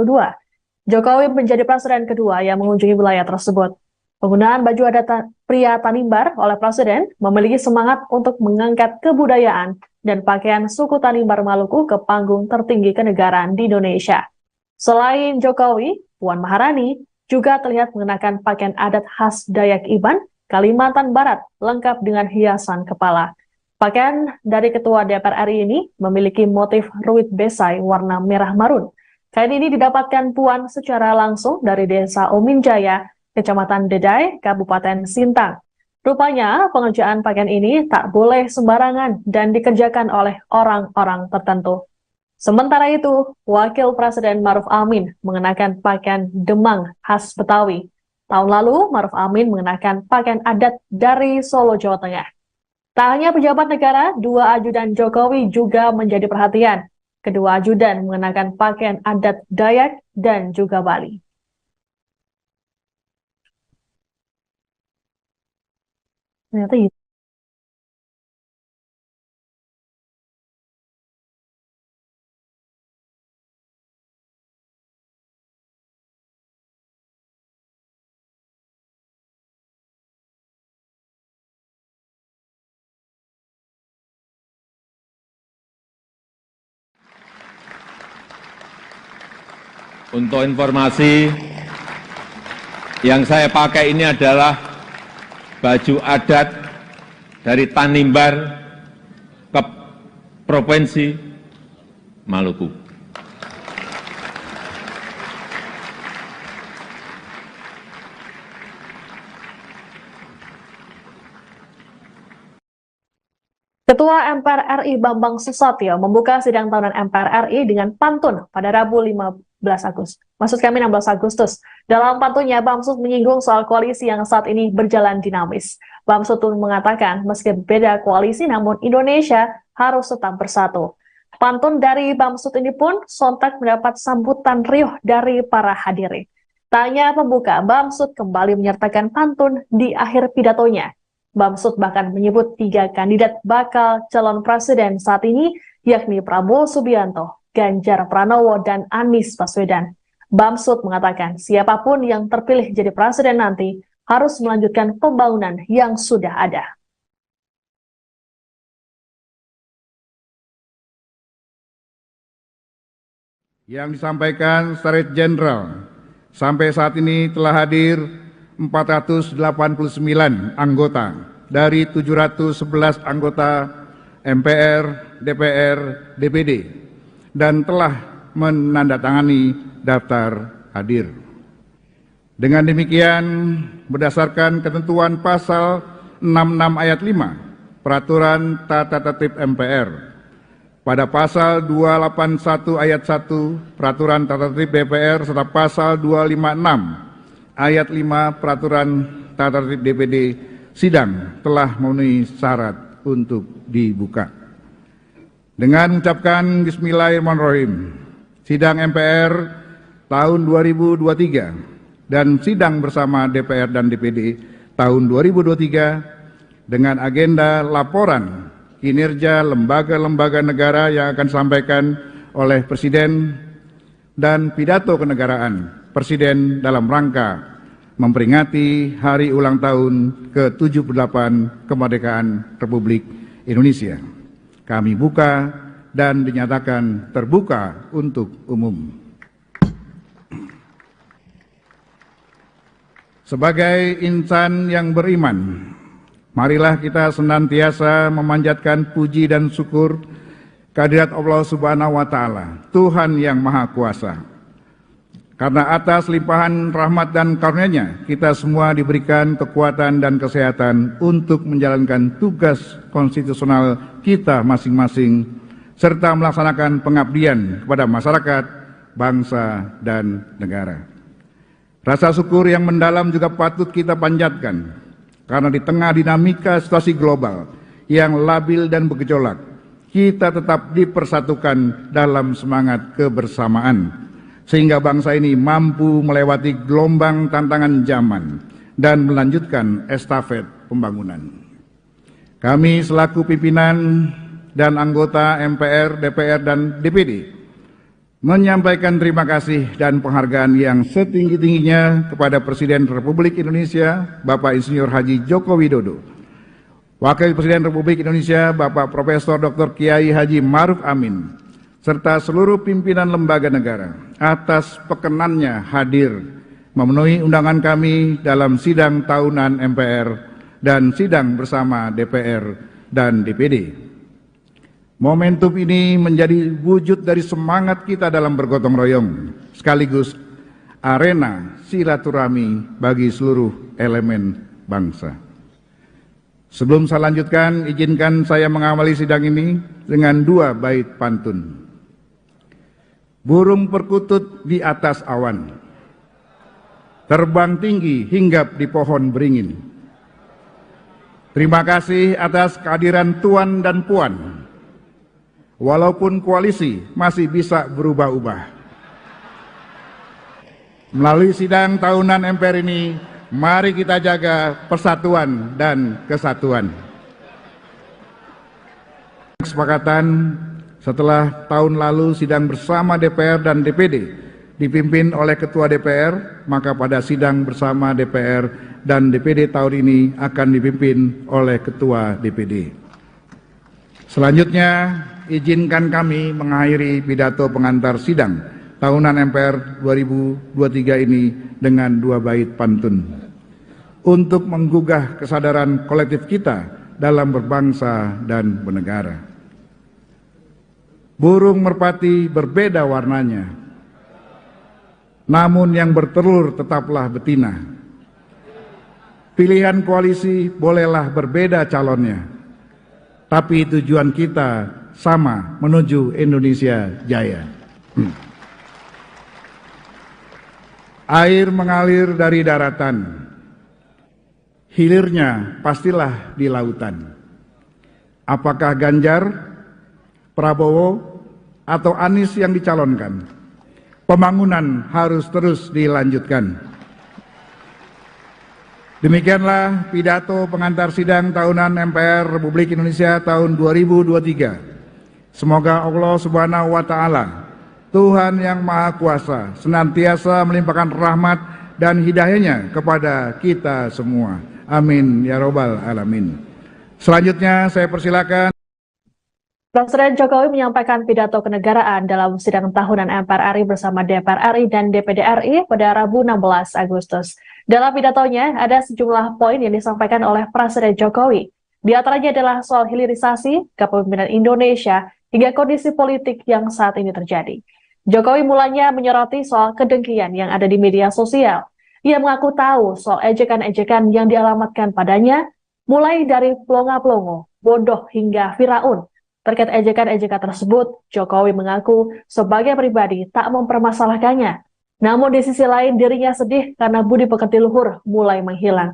Jokowi menjadi presiden kedua yang mengunjungi wilayah tersebut. Penggunaan baju adat pria Tanimbar oleh Presiden memiliki semangat untuk mengangkat kebudayaan dan pakaian suku Tanimbar Maluku ke panggung tertinggi kenegaraan di Indonesia. Selain Jokowi, Puan Maharani juga terlihat mengenakan pakaian adat khas Dayak Iban, Kalimantan Barat, lengkap dengan hiasan kepala. Pakaian dari Ketua DPR RI ini memiliki motif ruit besai warna merah marun. Kain ini didapatkan Puan secara langsung dari Desa Ominjaya, Kecamatan Dedai, Kabupaten Sintang. Rupanya pengerjaan pakaian ini tak boleh sembarangan dan dikerjakan oleh orang-orang tertentu. Sementara itu, Wakil Presiden Maruf Amin mengenakan pakaian Demang khas Betawi. Tahun lalu, Maruf Amin mengenakan pakaian adat dari Solo, Jawa Tengah. Tak hanya pejabat negara, 2 ajudan Jokowi juga menjadi perhatian. Kedua ajudan mengenakan pakaian adat Dayak dan juga Bali. Ternyata gitu. Untuk informasi, yang saya pakai ini adalah baju adat dari Tanimbar ke Provinsi Maluku. Ketua MPR RI Bambang Susatyo membuka sidang tahunan MPR RI dengan pantun pada Rabu 16 Agustus. Dalam pantunnya, Bamsud menyinggung soal koalisi yang saat ini berjalan dinamis. Bamsud pun mengatakan, meski berbeda koalisi, namun Indonesia harus tetap bersatu. Pantun dari Bamsud ini pun sontak mendapat sambutan riuh dari para hadirin. Tanya pembuka, Bamsud kembali menyertakan pantun di akhir pidatonya. Bamsud bahkan menyebut 3 kandidat bakal calon presiden saat ini, yakni Prabowo Subianto, Ganjar Pranowo, dan Anies Baswedan. Bamsud mengatakan siapapun yang terpilih jadi presiden nanti harus melanjutkan pembangunan yang sudah ada. Yang disampaikan Sekretariat Jenderal, sampai saat ini telah hadir 489 anggota dari 711 anggota MPR, DPR, DPD, dan telah menandatangani daftar hadir. Dengan demikian, berdasarkan ketentuan pasal 66 ayat 5 Peraturan Tata Tertib MPR, pada pasal 281 ayat 1 Peraturan Tata Tertib DPR serta pasal 256 ayat 5 Peraturan Tata Tertib DPD, sidang telah memenuhi syarat untuk dibuka. Dengan mengucapkan Bismillahirrahmanirrahim, sidang MPR tahun 2023 dan sidang bersama DPR dan DPD tahun 2023 dengan agenda laporan kinerja lembaga-lembaga negara yang akan disampaikan oleh Presiden dan pidato kenegaraan Presiden dalam rangka memperingati hari ulang tahun ke-78 kemerdekaan Republik Indonesia. Kami buka dan dinyatakan terbuka untuk umum. Sebagai insan yang beriman, marilah kita senantiasa memanjatkan puji dan syukur kehadirat Allah Subhanahu wa Ta'ala, Tuhan yang Maha Kuasa. Karena atas limpahan rahmat dan karunia-Nya, kita semua diberikan kekuatan dan kesehatan untuk menjalankan tugas konstitusional kita masing-masing, serta melaksanakan pengabdian kepada masyarakat, bangsa, dan negara. Rasa syukur yang mendalam juga patut kita panjatkan, karena di tengah dinamika situasi global yang labil dan bergejolak, kita tetap dipersatukan dalam semangat kebersamaan, sehingga bangsa ini mampu melewati gelombang tantangan zaman dan melanjutkan estafet pembangunan. Kami selaku pimpinan dan anggota MPR, DPR, dan DPD menyampaikan terima kasih dan penghargaan yang setinggi-tingginya kepada Presiden Republik Indonesia, Bapak Insinyur Haji Joko Widodo, Wakil Presiden Republik Indonesia, Bapak Profesor Dr. Kiai Haji Ma'ruf Amin, serta seluruh pimpinan lembaga negara atas perkenannya hadir memenuhi undangan kami dalam sidang tahunan MPR dan sidang bersama DPR dan DPD. Momentum ini menjadi wujud dari semangat kita dalam bergotong royong, sekaligus arena silaturahmi bagi seluruh elemen bangsa. Sebelum saya lanjutkan, izinkan saya mengawali sidang ini dengan dua bait pantun. Burung perkutut di atas awan, terbang tinggi hinggap di pohon beringin. Terima kasih atas kehadiran Tuan dan Puan. Walaupun koalisi masih bisa berubah-ubah. Melalui sidang tahunan MPR ini, mari kita jaga persatuan dan kesatuan. Kesepakatan setelah tahun lalu sidang bersama DPR dan DPD dipimpin oleh Ketua DPR, maka pada sidang bersama DPR dan DPD tahun ini akan dipimpin oleh Ketua DPD. Selanjutnya, izinkan kami mengakhiri pidato pengantar sidang tahunan MPR 2023 ini dengan dua bait pantun untuk menggugah kesadaran kolektif kita dalam berbangsa dan bernegara. Burung merpati berbeda warnanya, namun yang bertelur tetaplah betina. Pilihan koalisi bolehlah berbeda calonnya, tapi tujuan kita sama, menuju Indonesia Jaya. Air mengalir dari daratan, hilirnya pastilah di lautan. Apakah Ganjar, Prabowo, atau Anies yang dicalonkan? Pembangunan harus terus dilanjutkan. Demikianlah pidato pengantar sidang tahunan MPR Republik Indonesia tahun 2023. Semoga Allah Subhanahu wa Ta'ala Tuhan yang Maha Kuasa senantiasa melimpahkan rahmat dan hidayah-Nya kepada kita semua. Amin ya robbal alamin. Selanjutnya saya persilakan Presiden Jokowi menyampaikan pidato kenegaraan dalam sidang tahunan MPR RI bersama DPR RI dan DPD RI pada Rabu 16 Agustus. Dalam pidatonya, ada sejumlah poin yang disampaikan oleh Presiden Jokowi. Di antaranya adalah soal hilirisasi, kepemimpinan Indonesia, hingga kondisi politik yang saat ini terjadi. Jokowi mulanya menyoroti soal kedengkian yang ada di media sosial. Ia mengaku tahu soal ejekan-ejekan yang dialamatkan padanya, mulai dari pelongo-pelongo, bodoh hingga Firaun. Terkait ejekan-ejekan tersebut, Jokowi mengaku sebagai pribadi tak mempermasalahkannya. Namun di sisi lain dirinya sedih karena budi pekerti luhur mulai menghilang.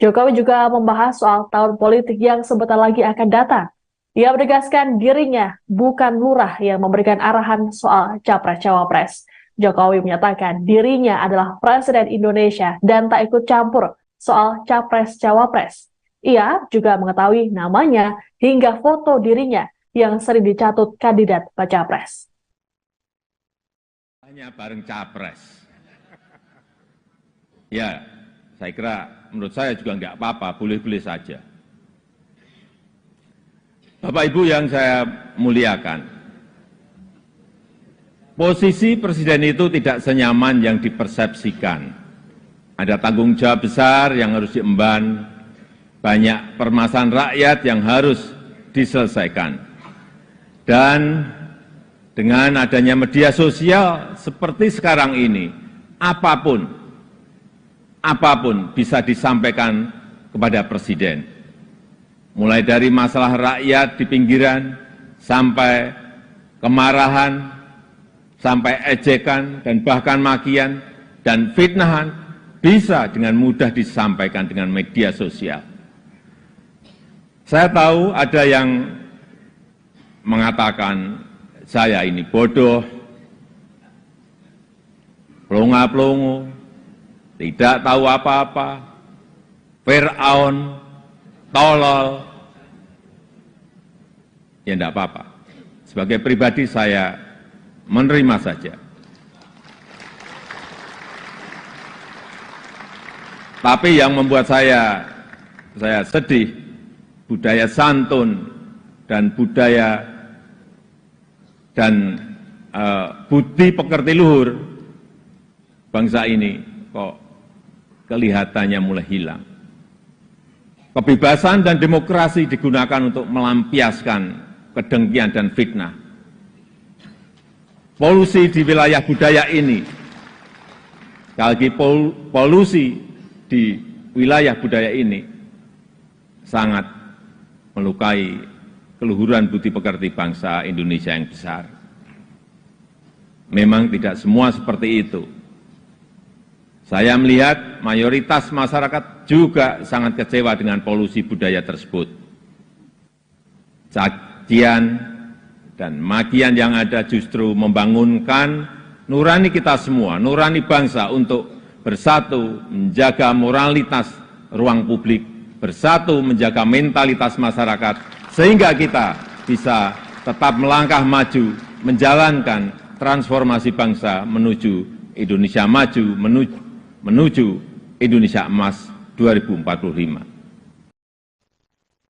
Jokowi juga membahas soal tahun politik yang sebentar lagi akan datang. Ia menegaskan dirinya bukan lurah yang memberikan arahan soal capres-cawapres. Jokowi menyatakan dirinya adalah Presiden Indonesia dan tak ikut campur soal capres-cawapres. Ia juga mengetahui namanya hingga foto dirinya yang sering dicatut kandidat baca pres. Hanya bareng capres. Ya, saya kira menurut saya juga nggak apa-apa, boleh-boleh saja. Bapak Ibu yang saya muliakan, posisi presiden itu tidak senyaman yang dipersepsikan. Ada tanggung jawab besar yang harus diemban, banyak permasalahan rakyat yang harus diselesaikan. Dan dengan adanya media sosial seperti sekarang ini, apapun bisa disampaikan kepada presiden. Mulai dari masalah rakyat di pinggiran, sampai kemarahan, sampai ejekan, dan bahkan makian, dan fitnahan, bisa dengan mudah disampaikan dengan media sosial. Saya tahu ada yang mengatakan saya ini bodoh, pelongo-pelongo, tidak tahu apa-apa, Firaun, tolol. Ya enggak apa-apa. Sebagai pribadi saya menerima saja. Tapi yang membuat saya sedih, budaya santun dan budaya dan budi pekerti luhur bangsa ini kok kelihatannya mulai hilang. Kebebasan dan demokrasi digunakan untuk melampiaskan kedengkian dan fitnah. Polusi di wilayah budaya ini, sekali lagi polusi di wilayah budaya ini sangat melukai keluhuran budi pekerti bangsa Indonesia yang besar. Memang tidak semua seperti itu. Saya melihat mayoritas masyarakat juga sangat kecewa dengan polusi budaya tersebut. Cacian dan makian yang ada justru membangunkan nurani kita semua, nurani bangsa untuk bersatu menjaga moralitas ruang publik, bersatu menjaga mentalitas masyarakat, sehingga kita bisa tetap melangkah maju, menjalankan transformasi bangsa menuju Indonesia maju, menuju Indonesia emas 2045.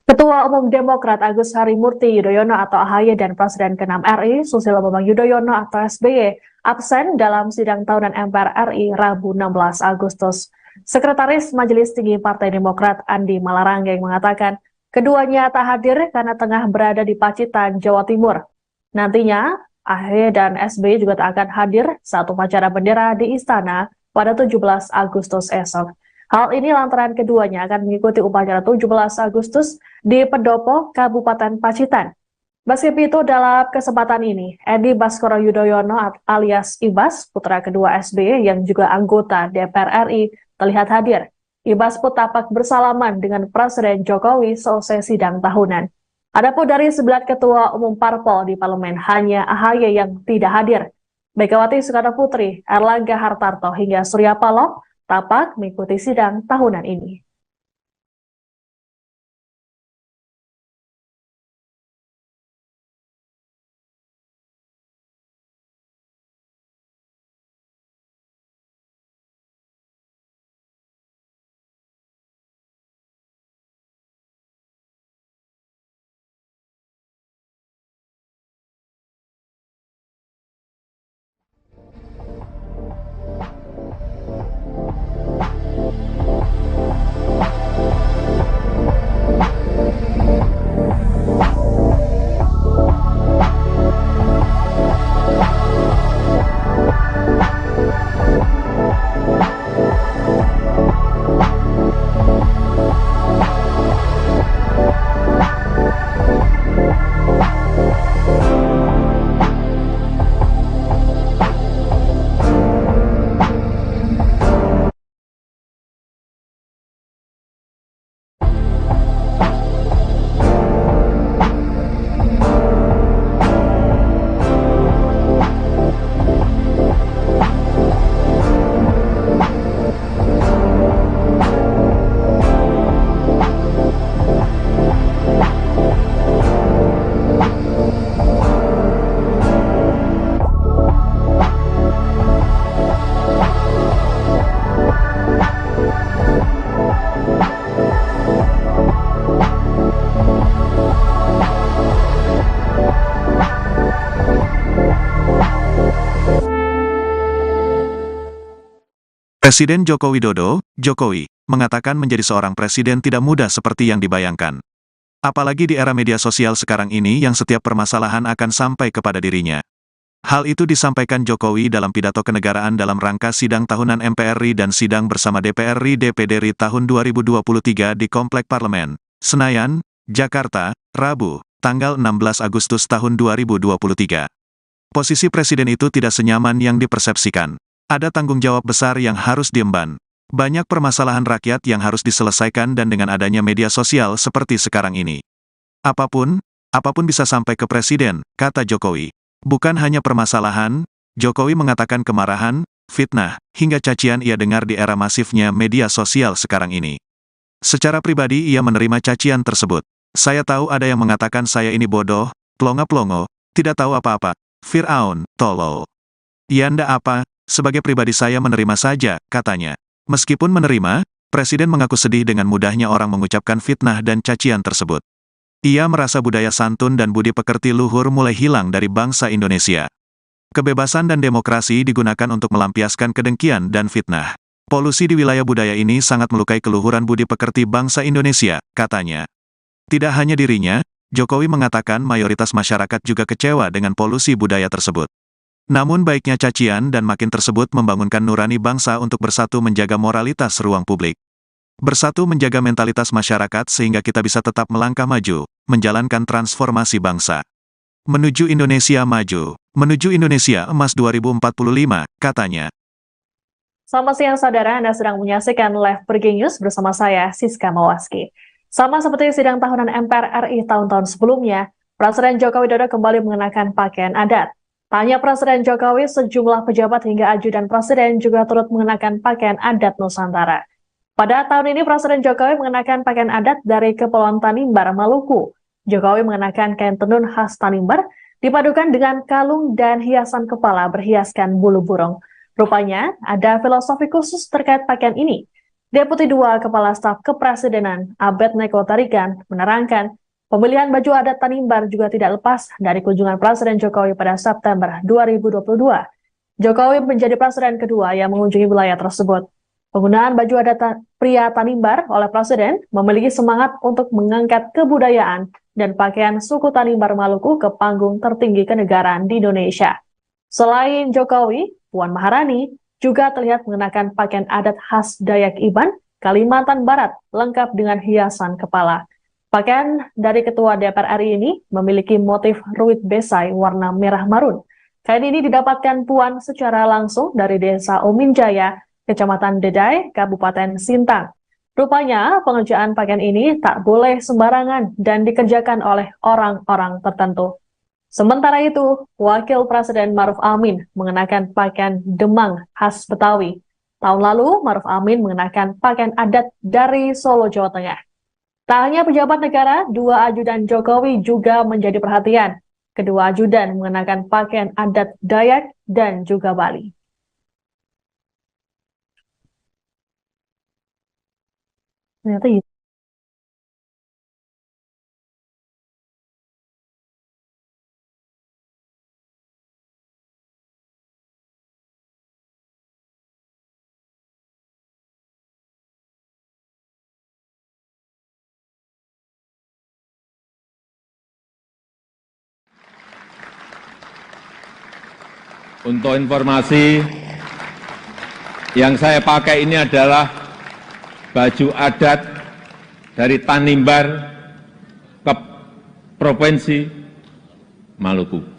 Ketua Umum Demokrat Agus Harimurti Yudhoyono atau AHY dan Presiden ke-6 RI Susilo Bambang Yudhoyono atau SBY absen dalam sidang tahunan MPR RI Rabu 16 Agustus. Sekretaris Majelis Tinggi Partai Demokrat Andi Malarangeng mengatakan keduanya tak hadir karena tengah berada di Pacitan, Jawa Timur. Nantinya, AHY dan SBY juga tak akan hadir saat upacara bendera di Istana pada 17 Agustus esok. Hal ini lantaran keduanya akan mengikuti upacara 17 Agustus di Pendopo, Kabupaten Pacitan. Meski itu, dalam kesempatan ini, Edi Baskoro Yudhoyono alias Ibas, putra kedua SBY yang juga anggota DPR RI, terlihat hadir. Ibas pun tampak bersalaman dengan Presiden Jokowi selesai sidang tahunan. Adapun dari 9 ketua umum parpol di parlemen, hanya AHY yang tidak hadir. Megawati Soekarno Putri, Erlangga Hartarto hingga Surya Paloh tampak mengikuti sidang tahunan ini. Presiden Joko Widodo, Jokowi, mengatakan menjadi seorang presiden tidak mudah seperti yang dibayangkan. Apalagi di era media sosial sekarang ini yang setiap permasalahan akan sampai kepada dirinya. Hal itu disampaikan Jokowi dalam pidato kenegaraan dalam rangka sidang tahunan MPR RI dan sidang bersama DPR RI DPD RI tahun 2023 di Komplek Parlemen, Senayan, Jakarta, Rabu, tanggal 16 Agustus tahun 2023. Posisi presiden itu tidak senyaman yang dipersepsikan. Ada tanggung jawab besar yang harus diemban. Banyak permasalahan rakyat yang harus diselesaikan dan dengan adanya media sosial seperti sekarang ini. Apapun bisa sampai ke presiden, kata Jokowi. Bukan hanya permasalahan, Jokowi mengatakan kemarahan, fitnah, hingga cacian ia dengar di era masifnya media sosial sekarang ini. Secara pribadi ia menerima cacian tersebut. Saya tahu ada yang mengatakan saya ini bodoh, plongo-plongo, tidak tahu apa-apa, Fir'aun, tolol. Ya ndak apa, sebagai pribadi saya menerima saja, katanya. Meskipun menerima, Presiden mengaku sedih dengan mudahnya orang mengucapkan fitnah dan cacian tersebut. Ia merasa budaya santun dan budi pekerti luhur mulai hilang dari bangsa Indonesia. Kebebasan dan demokrasi digunakan untuk melampiaskan kedengkian dan fitnah. Polusi di wilayah budaya ini sangat melukai keluhuran budi pekerti bangsa Indonesia, katanya. Tidak hanya dirinya, Jokowi mengatakan mayoritas masyarakat juga kecewa dengan polusi budaya tersebut. Namun baiknya cacian dan makin tersebut membangunkan nurani bangsa untuk bersatu menjaga moralitas ruang publik. Bersatu menjaga mentalitas masyarakat sehingga kita bisa tetap melangkah maju, menjalankan transformasi bangsa. Menuju Indonesia maju, menuju Indonesia emas 2045, katanya. Selamat siang saudara, Anda sedang menyaksikan Live Breaking News bersama saya, Siska Mawaski. Sama seperti sidang tahunan MPR RI tahun-tahun sebelumnya, Presiden Joko Widodo kembali mengenakan pakaian adat. Tanya Presiden Jokowi, sejumlah pejabat hingga ajudan Presiden juga turut mengenakan pakaian adat Nusantara. Pada tahun ini Presiden Jokowi mengenakan pakaian adat dari Kepulauan Tanimbar, Maluku. Jokowi mengenakan kain tenun khas Tanimbar, dipadukan dengan kalung dan hiasan kepala berhiaskan bulu burung. Rupanya, ada filosofi khusus terkait pakaian ini. Deputi 2 Kepala Staf Kepresidenan, Abednego Tarigan, menerangkan, pemilihan baju adat Tanimbar juga tidak lepas dari kunjungan Presiden Jokowi pada September 2022. Jokowi menjadi presiden kedua yang mengunjungi wilayah tersebut. Penggunaan baju adat pria Tanimbar oleh Presiden memiliki semangat untuk mengangkat kebudayaan dan pakaian suku Tanimbar Maluku ke panggung tertinggi kenegaraan di Indonesia. Selain Jokowi, Puan Maharani juga terlihat mengenakan pakaian adat khas Dayak Iban, Kalimantan Barat, lengkap dengan hiasan kepala. Pakaian dari Ketua DPR RI ini memiliki motif ruit besai warna merah marun. Kain ini didapatkan Puan secara langsung dari Desa Ominjaya, Kecamatan Dedai, Kabupaten Sintang. Rupanya pengerjaan pakaian ini tak boleh sembarangan dan dikerjakan oleh orang-orang tertentu. Sementara itu, Wakil Presiden Maruf Amin mengenakan pakaian Demang khas Betawi. Tahun lalu, Maruf Amin mengenakan pakaian adat dari Solo, Jawa Tengah. Tak hanya pejabat negara, 2 ajudan Jokowi juga menjadi perhatian. Kedua ajudan mengenakan pakaian adat Dayak dan juga Bali. Ternyata gitu. Untuk informasi, yang saya pakai ini adalah baju adat dari Tanimbar ke Provinsi Maluku.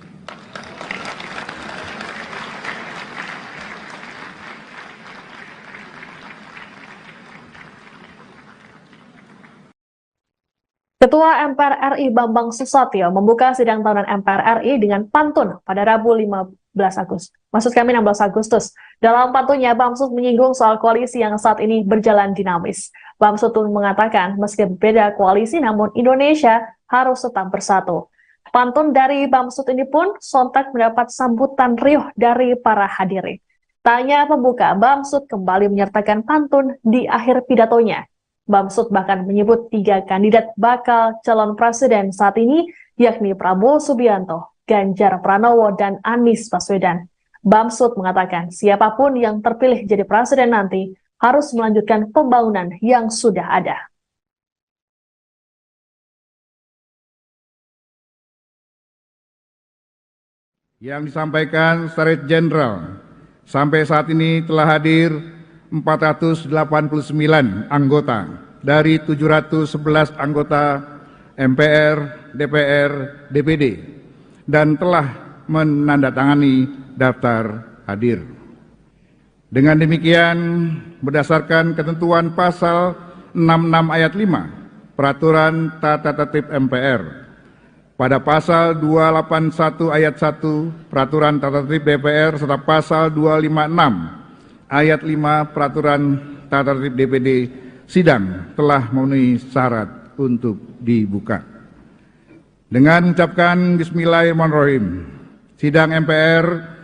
Ketua MPR RI Bambang Susatyo membuka sidang tahunan MPR RI dengan pantun pada Rabu 16 Agustus. Dalam pantunnya, Bamsud menyinggung soal koalisi yang saat ini berjalan dinamis. Bamsud pun mengatakan, meski berbeda koalisi, namun Indonesia harus tetap bersatu. Pantun dari Bamsud ini pun sontak mendapat sambutan riuh dari para hadirin. Tanya pembuka, Bamsud kembali menyertakan pantun di akhir pidatonya. Bamsud bahkan menyebut 3 kandidat bakal calon presiden saat ini, yakni Prabowo Subianto, Ganjar Pranowo, dan Anies Baswedan. Bamsud mengatakan siapapun yang terpilih jadi presiden nanti harus melanjutkan pembangunan yang sudah ada. Yang disampaikan Sekretariat Jenderal, sampai saat ini telah hadir 489 anggota dari 711 anggota MPR, DPR, DPD, dan telah menandatangani daftar hadir. Dengan demikian, berdasarkan ketentuan pasal 66 ayat 5 Peraturan Tata Tertib MPR, pada pasal 281 ayat 1 Peraturan Tata Tertib DPR serta pasal 256 ayat 5 Peraturan Tata Tertib DPD, sidang telah memenuhi syarat untuk dibuka. Dengan mengucapkan Bismillahirrahmanirrahim, sidang MPR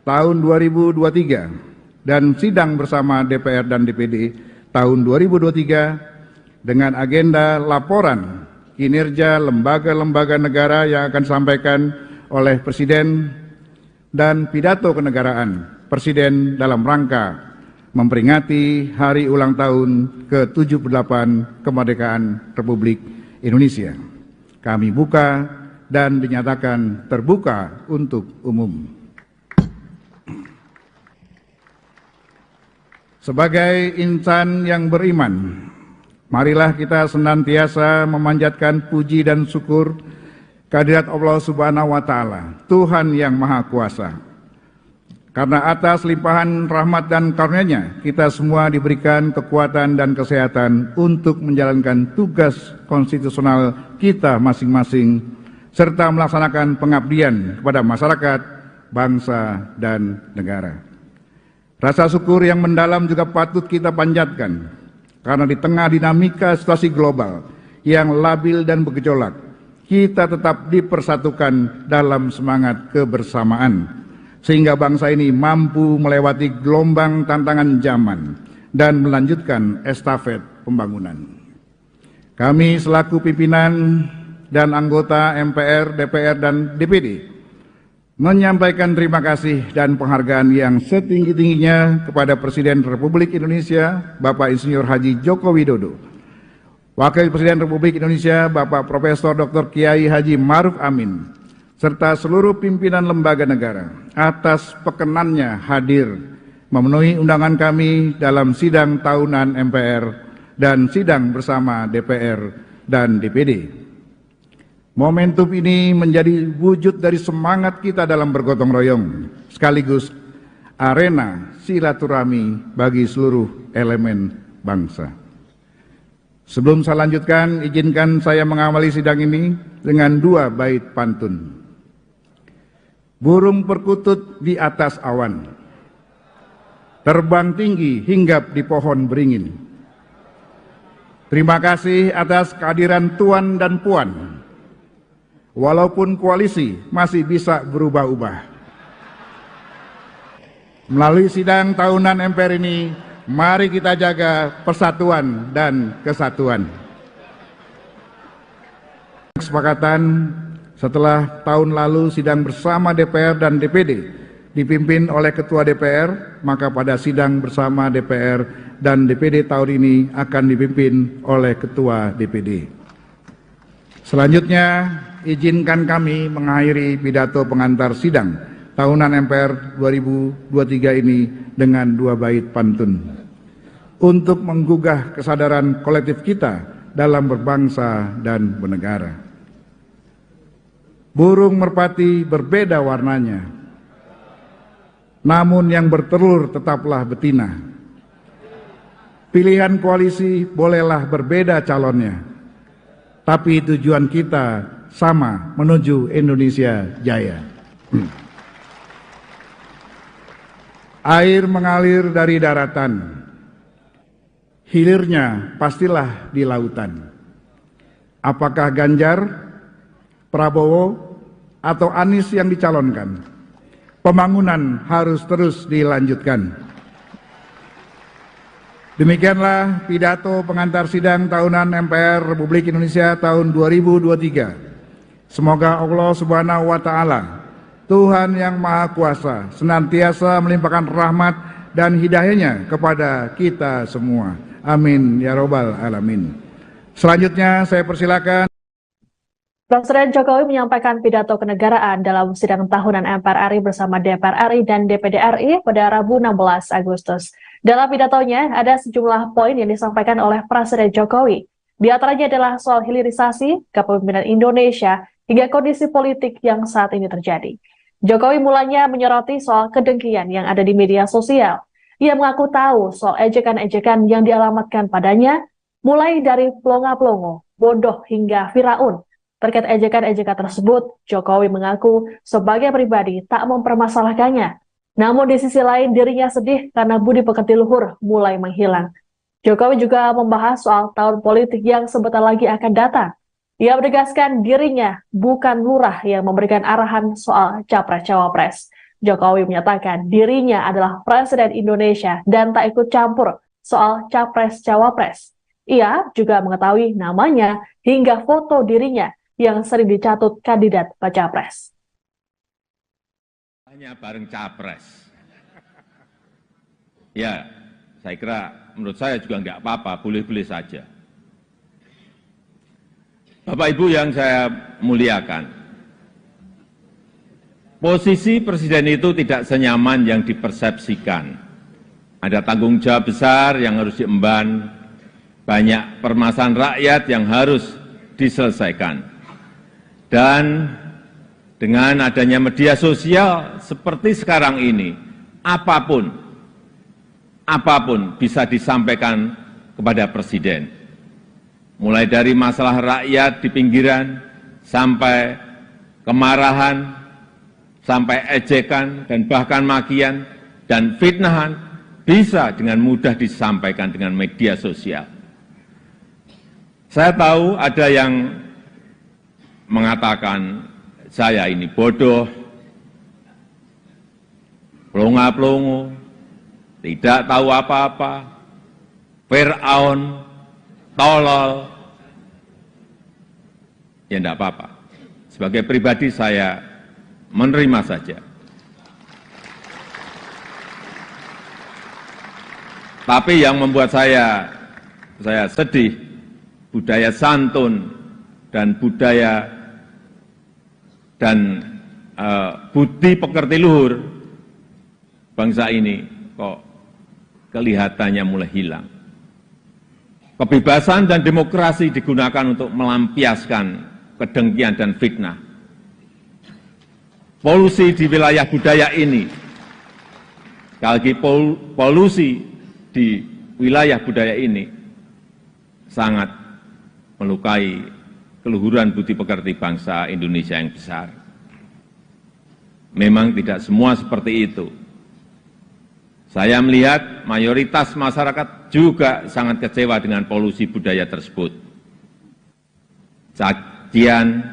tahun 2023 dan sidang bersama DPR dan DPD tahun 2023 dengan agenda laporan kinerja lembaga-lembaga negara yang akan disampaikan oleh Presiden dan pidato kenegaraan Presiden dalam rangka memperingati hari ulang tahun ke-78 kemerdekaan Republik Indonesia. Kami buka dan dinyatakan terbuka untuk umum. Sebagai insan yang beriman, marilah kita senantiasa memanjatkan puji dan syukur kehadirat Allah Subhanahu wa Ta'ala, Tuhan yang Maha Kuasa. Karena atas limpahan rahmat dan karunia-Nya, kita semua diberikan kekuatan dan kesehatan untuk menjalankan tugas konstitusional kita masing-masing, serta melaksanakan pengabdian kepada masyarakat, bangsa, dan negara. Rasa syukur yang mendalam juga patut kita panjatkan, karena di tengah dinamika situasi global yang labil dan bergejolak, kita tetap dipersatukan dalam semangat kebersamaan, sehingga bangsa ini mampu melewati gelombang tantangan zaman dan melanjutkan estafet pembangunan. Kami selaku pimpinan dan anggota MPR, DPR, dan DPD menyampaikan terima kasih dan penghargaan yang setinggi-tingginya kepada Presiden Republik Indonesia, Bapak Insinyur Haji Joko Widodo, Wakil Presiden Republik Indonesia, Bapak Profesor Dr. Kiai Haji Ma'ruf Amin, serta seluruh pimpinan lembaga negara atas perkenannya hadir memenuhi undangan kami dalam sidang tahunan MPR dan sidang bersama DPR dan DPD. Momentum ini menjadi wujud dari semangat kita dalam bergotong royong, sekaligus arena silaturahmi bagi seluruh elemen bangsa. Sebelum saya lanjutkan, izinkan saya mengawali sidang ini dengan dua bait pantun. Burung perkutut di atas awan, terbang tinggi hinggap di pohon beringin. Terima kasih atas kehadiran Tuan dan Puan. Walaupun koalisi masih bisa berubah-ubah. Melalui sidang tahunan MPR ini, mari kita jaga persatuan dan kesatuan. Kesepakatan setelah tahun lalu sidang bersama DPR dan DPD dipimpin oleh Ketua DPR, maka pada sidang bersama DPR dan DPD tahun ini akan dipimpin oleh Ketua DPD. Selanjutnya, izinkan kami mengakhiri pidato pengantar sidang tahunan MPR 2023 ini dengan dua bait pantun untuk menggugah kesadaran kolektif kita dalam berbangsa dan bernegara. Burung merpati berbeda warnanya, namun yang bertelur tetaplah betina. Pilihan koalisi bolehlah berbeda calonnya, tapi tujuan kita sama, menuju Indonesia Jaya. Air mengalir dari daratan, hilirnya pastilah di lautan. Apakah Ganjar, Prabowo, atau Anies yang dicalonkan? Pembangunan harus terus dilanjutkan. Demikianlah pidato pengantar sidang tahunan MPR Republik Indonesia tahun 2023. Semoga Allah Subhanahu wa Ta'ala Tuhan yang Maha Kuasa senantiasa melimpahkan rahmat dan hidayah-Nya kepada kita semua. Amin ya robbal alamin. Selanjutnya saya persilakan Presiden Jokowi menyampaikan pidato kenegaraan dalam sidang tahunan MPR RI bersama DPR RI dan DPD RI pada Rabu 16 Agustus. Dalam pidatonya, ada sejumlah poin yang disampaikan oleh Presiden Jokowi. Di antaranya adalah soal hilirisasi, kepemimpinan Indonesia, hingga kondisi politik yang saat ini terjadi. Jokowi mulanya menyoroti soal kedengkian yang ada di media sosial. Ia mengaku tahu soal ejekan-ejekan yang dialamatkan padanya, mulai dari pelongo-pelongo, bodoh hingga Firaun. Terkait ejekan-ejekan tersebut, Jokowi mengaku sebagai pribadi tak mempermasalahkannya. Namun di sisi lain dirinya sedih karena budi pekerti luhur mulai menghilang. Jokowi juga membahas soal tahun politik yang sebentar lagi akan datang. Ia menegaskan dirinya bukan lurah yang memberikan arahan soal capres-cawapres. Jokowi menyatakan dirinya adalah Presiden Indonesia dan tak ikut campur soal capres-cawapres. Ia juga mengetahui namanya hingga foto dirinya yang sering dicatut kandidat baca pres. Hanya bareng capres. Ya, saya kira menurut saya juga nggak apa-apa, boleh-boleh saja. Bapak Ibu yang saya muliakan, posisi presiden itu tidak senyaman yang dipersepsikan. Ada tanggung jawab besar yang harus diemban, banyak permasalahan rakyat yang harus diselesaikan. Dan dengan adanya media sosial seperti sekarang ini, apapun bisa disampaikan kepada Presiden. Mulai dari masalah rakyat di pinggiran, sampai kemarahan, sampai ejekan, dan bahkan makian, dan fitnahan, bisa dengan mudah disampaikan dengan media sosial. Saya tahu ada yang mengatakan saya ini bodoh, pelongo-pelongo, tidak tahu apa-apa, Firaun, tolol. Ya enggak apa-apa. Sebagai pribadi saya menerima saja. Tapi yang membuat saya sedih, budaya santun dan budaya dan budi pekerti luhur bangsa ini kok kelihatannya mulai hilang. Kebebasan dan demokrasi digunakan untuk melampiaskan kedengkian dan fitnah. Polusi di wilayah budaya ini, sekali lagi polusi di wilayah budaya ini sangat melukai keluhuran budi pekerti bangsa Indonesia yang besar. Memang tidak semua seperti itu. Saya melihat mayoritas masyarakat juga sangat kecewa dengan polusi budaya tersebut. Cacian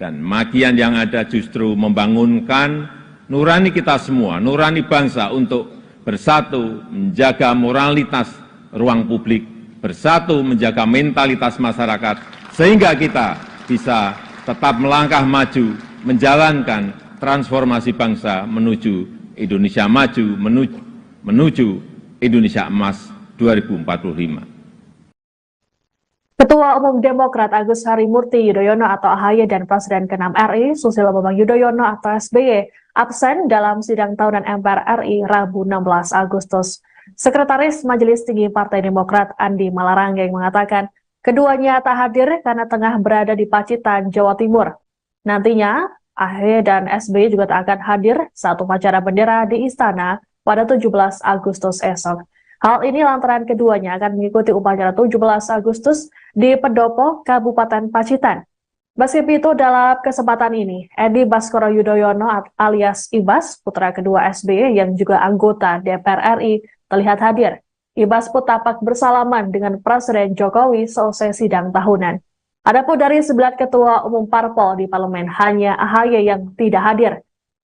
dan makian yang ada justru membangunkan nurani kita semua, nurani bangsa untuk bersatu menjaga moralitas ruang publik, bersatu menjaga mentalitas masyarakat, sehingga kita bisa tetap melangkah maju, menjalankan transformasi bangsa menuju Indonesia maju, menuju Indonesia emas 2045. Ketua Umum Demokrat Agus Harimurti Yudhoyono atau AHY dan Presiden ke-6 RI Susilo Bambang Yudhoyono atau SBY absen dalam sidang tahunan MPR RI Rabu 16 Agustus. Sekretaris Majelis Tinggi Partai Demokrat Andi Malarangeng mengatakan keduanya tak hadir karena tengah berada di Pacitan, Jawa Timur. Nantinya, AHY dan SBY juga tak akan hadir saat upacara bendera di Istana pada 17 Agustus esok. Hal ini lantaran keduanya akan mengikuti upacara 17 Agustus di Pendopo, Kabupaten Pacitan. Meski itu, dalam kesempatan ini, Edi Baskoro Yudhoyono alias Ibas, putra kedua SBY yang juga anggota DPR RI, terlihat hadir. Ibas pun tampak bersalaman dengan Presiden Jokowi selesai sidang tahunan. Adapun dari 9 ketua umum parpol di parlemen, hanya AHY yang tidak hadir.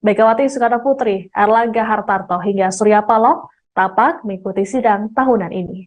Megawati Soekarno Putri, Erlangga Hartarto hingga Surya Paloh tampak mengikuti sidang tahunan ini.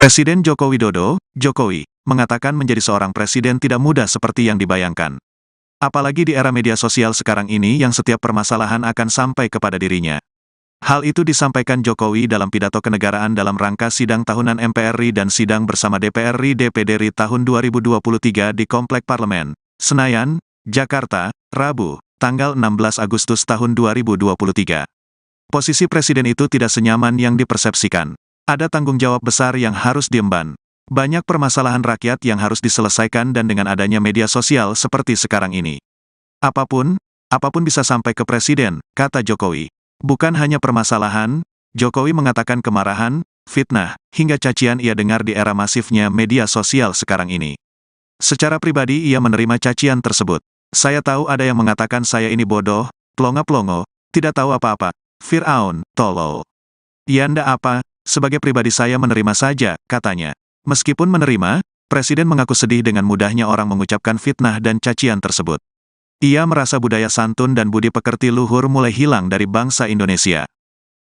Presiden Joko Widodo, Jokowi, mengatakan menjadi seorang presiden tidak mudah seperti yang dibayangkan. Apalagi di era media sosial sekarang ini yang setiap permasalahan akan sampai kepada dirinya. Hal itu disampaikan Jokowi dalam pidato kenegaraan dalam rangka sidang tahunan MPR RI dan sidang bersama DPR RI DPD RI tahun 2023 di Komplek Parlemen, Senayan, Jakarta, Rabu, tanggal 16 Agustus tahun 2023. Posisi presiden itu tidak senyaman yang dipersepsikan. Ada tanggung jawab besar yang harus diemban. Banyak permasalahan rakyat yang harus diselesaikan dan dengan adanya media sosial seperti sekarang ini. Apapun bisa sampai ke presiden, kata Jokowi. Bukan hanya permasalahan, Jokowi mengatakan kemarahan, fitnah, hingga cacian ia dengar di era masifnya media sosial sekarang ini. Secara pribadi ia menerima cacian tersebut. Saya tahu ada yang mengatakan saya ini bodoh, plongo-plongo, tidak tahu apa-apa, Fir'aun, tolol. Ya ndak apa, sebagai pribadi saya menerima saja, katanya. Meskipun menerima, Presiden mengaku sedih dengan mudahnya orang mengucapkan fitnah dan cacian tersebut. Ia merasa budaya santun dan budi pekerti luhur mulai hilang dari bangsa Indonesia.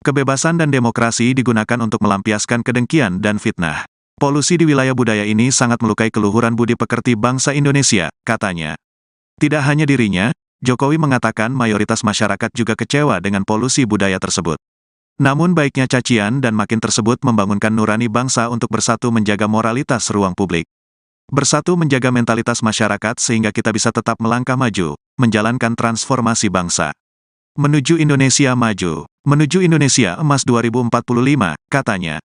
Kebebasan dan demokrasi digunakan untuk melampiaskan kedengkian dan fitnah. Polusi di wilayah budaya ini sangat melukai keluhuran budi pekerti bangsa Indonesia, katanya. Tidak hanya dirinya, Jokowi mengatakan mayoritas masyarakat juga kecewa dengan polusi budaya tersebut. Namun baiknya cacian dan makin tersebut membangunkan nurani bangsa untuk bersatu menjaga moralitas ruang publik. Bersatu menjaga mentalitas masyarakat sehingga kita bisa tetap melangkah maju, menjalankan transformasi bangsa. Menuju Indonesia maju, menuju Indonesia emas 2045, katanya.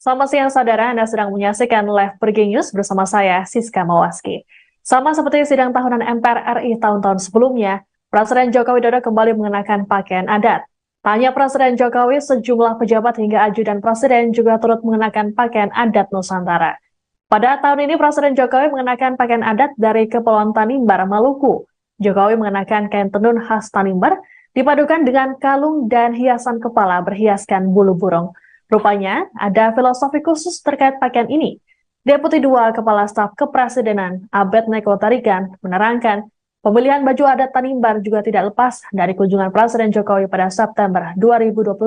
Selamat siang saudara, Anda sedang menyaksikan live breaking news bersama saya, Siska Mawaski. Sama seperti sidang tahunan MPR RI tahun-tahun sebelumnya, Presiden Joko Widodo kembali mengenakan pakaian adat. Tanya Presiden Jokowi, sejumlah pejabat hingga ajudan presiden juga turut mengenakan pakaian adat Nusantara. Pada tahun ini Presiden Jokowi mengenakan pakaian adat dari Kepulauan Tanimbar, Maluku. Jokowi mengenakan kain tenun khas Tanimbar, dipadukan dengan kalung dan hiasan kepala berhiaskan bulu burung. Rupanya, ada filosofi khusus terkait pakaian ini. Deputi 2 Kepala Staf Kepresidenan, Abed Neko Tarigan, menerangkan, pemilihan baju adat Tanimbar juga tidak lepas dari kunjungan Presiden Jokowi pada September 2022.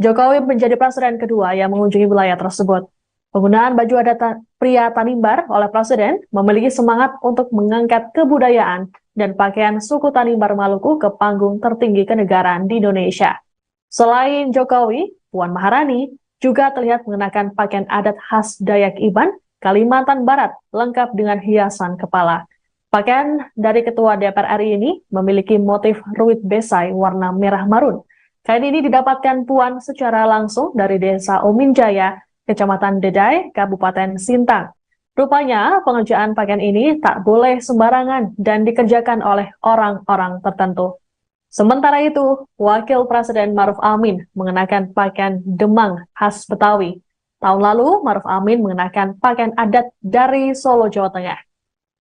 Jokowi menjadi presiden kedua yang mengunjungi wilayah tersebut. Penggunaan baju adat pria Tanimbar oleh Presiden memiliki semangat untuk mengangkat kebudayaan dan pakaian suku Tanimbar Maluku ke panggung tertinggi kenegaraan di Indonesia. Selain Jokowi, Puan Maharani juga terlihat mengenakan pakaian adat khas Dayak Iban, Kalimantan Barat, lengkap dengan hiasan kepala. Pakaian dari Ketua DPR RI ini memiliki motif ruit besai warna merah marun. Kain ini didapatkan Puan secara langsung dari Desa Ominjaya, Kecamatan Dedai, Kabupaten Sintang. Rupanya pengerjaan pakaian ini tak boleh sembarangan dan dikerjakan oleh orang-orang tertentu. Sementara itu, Wakil Presiden Maruf Amin mengenakan pakaian Demang khas Betawi. Tahun lalu, Maruf Amin mengenakan pakaian adat dari Solo, Jawa Tengah.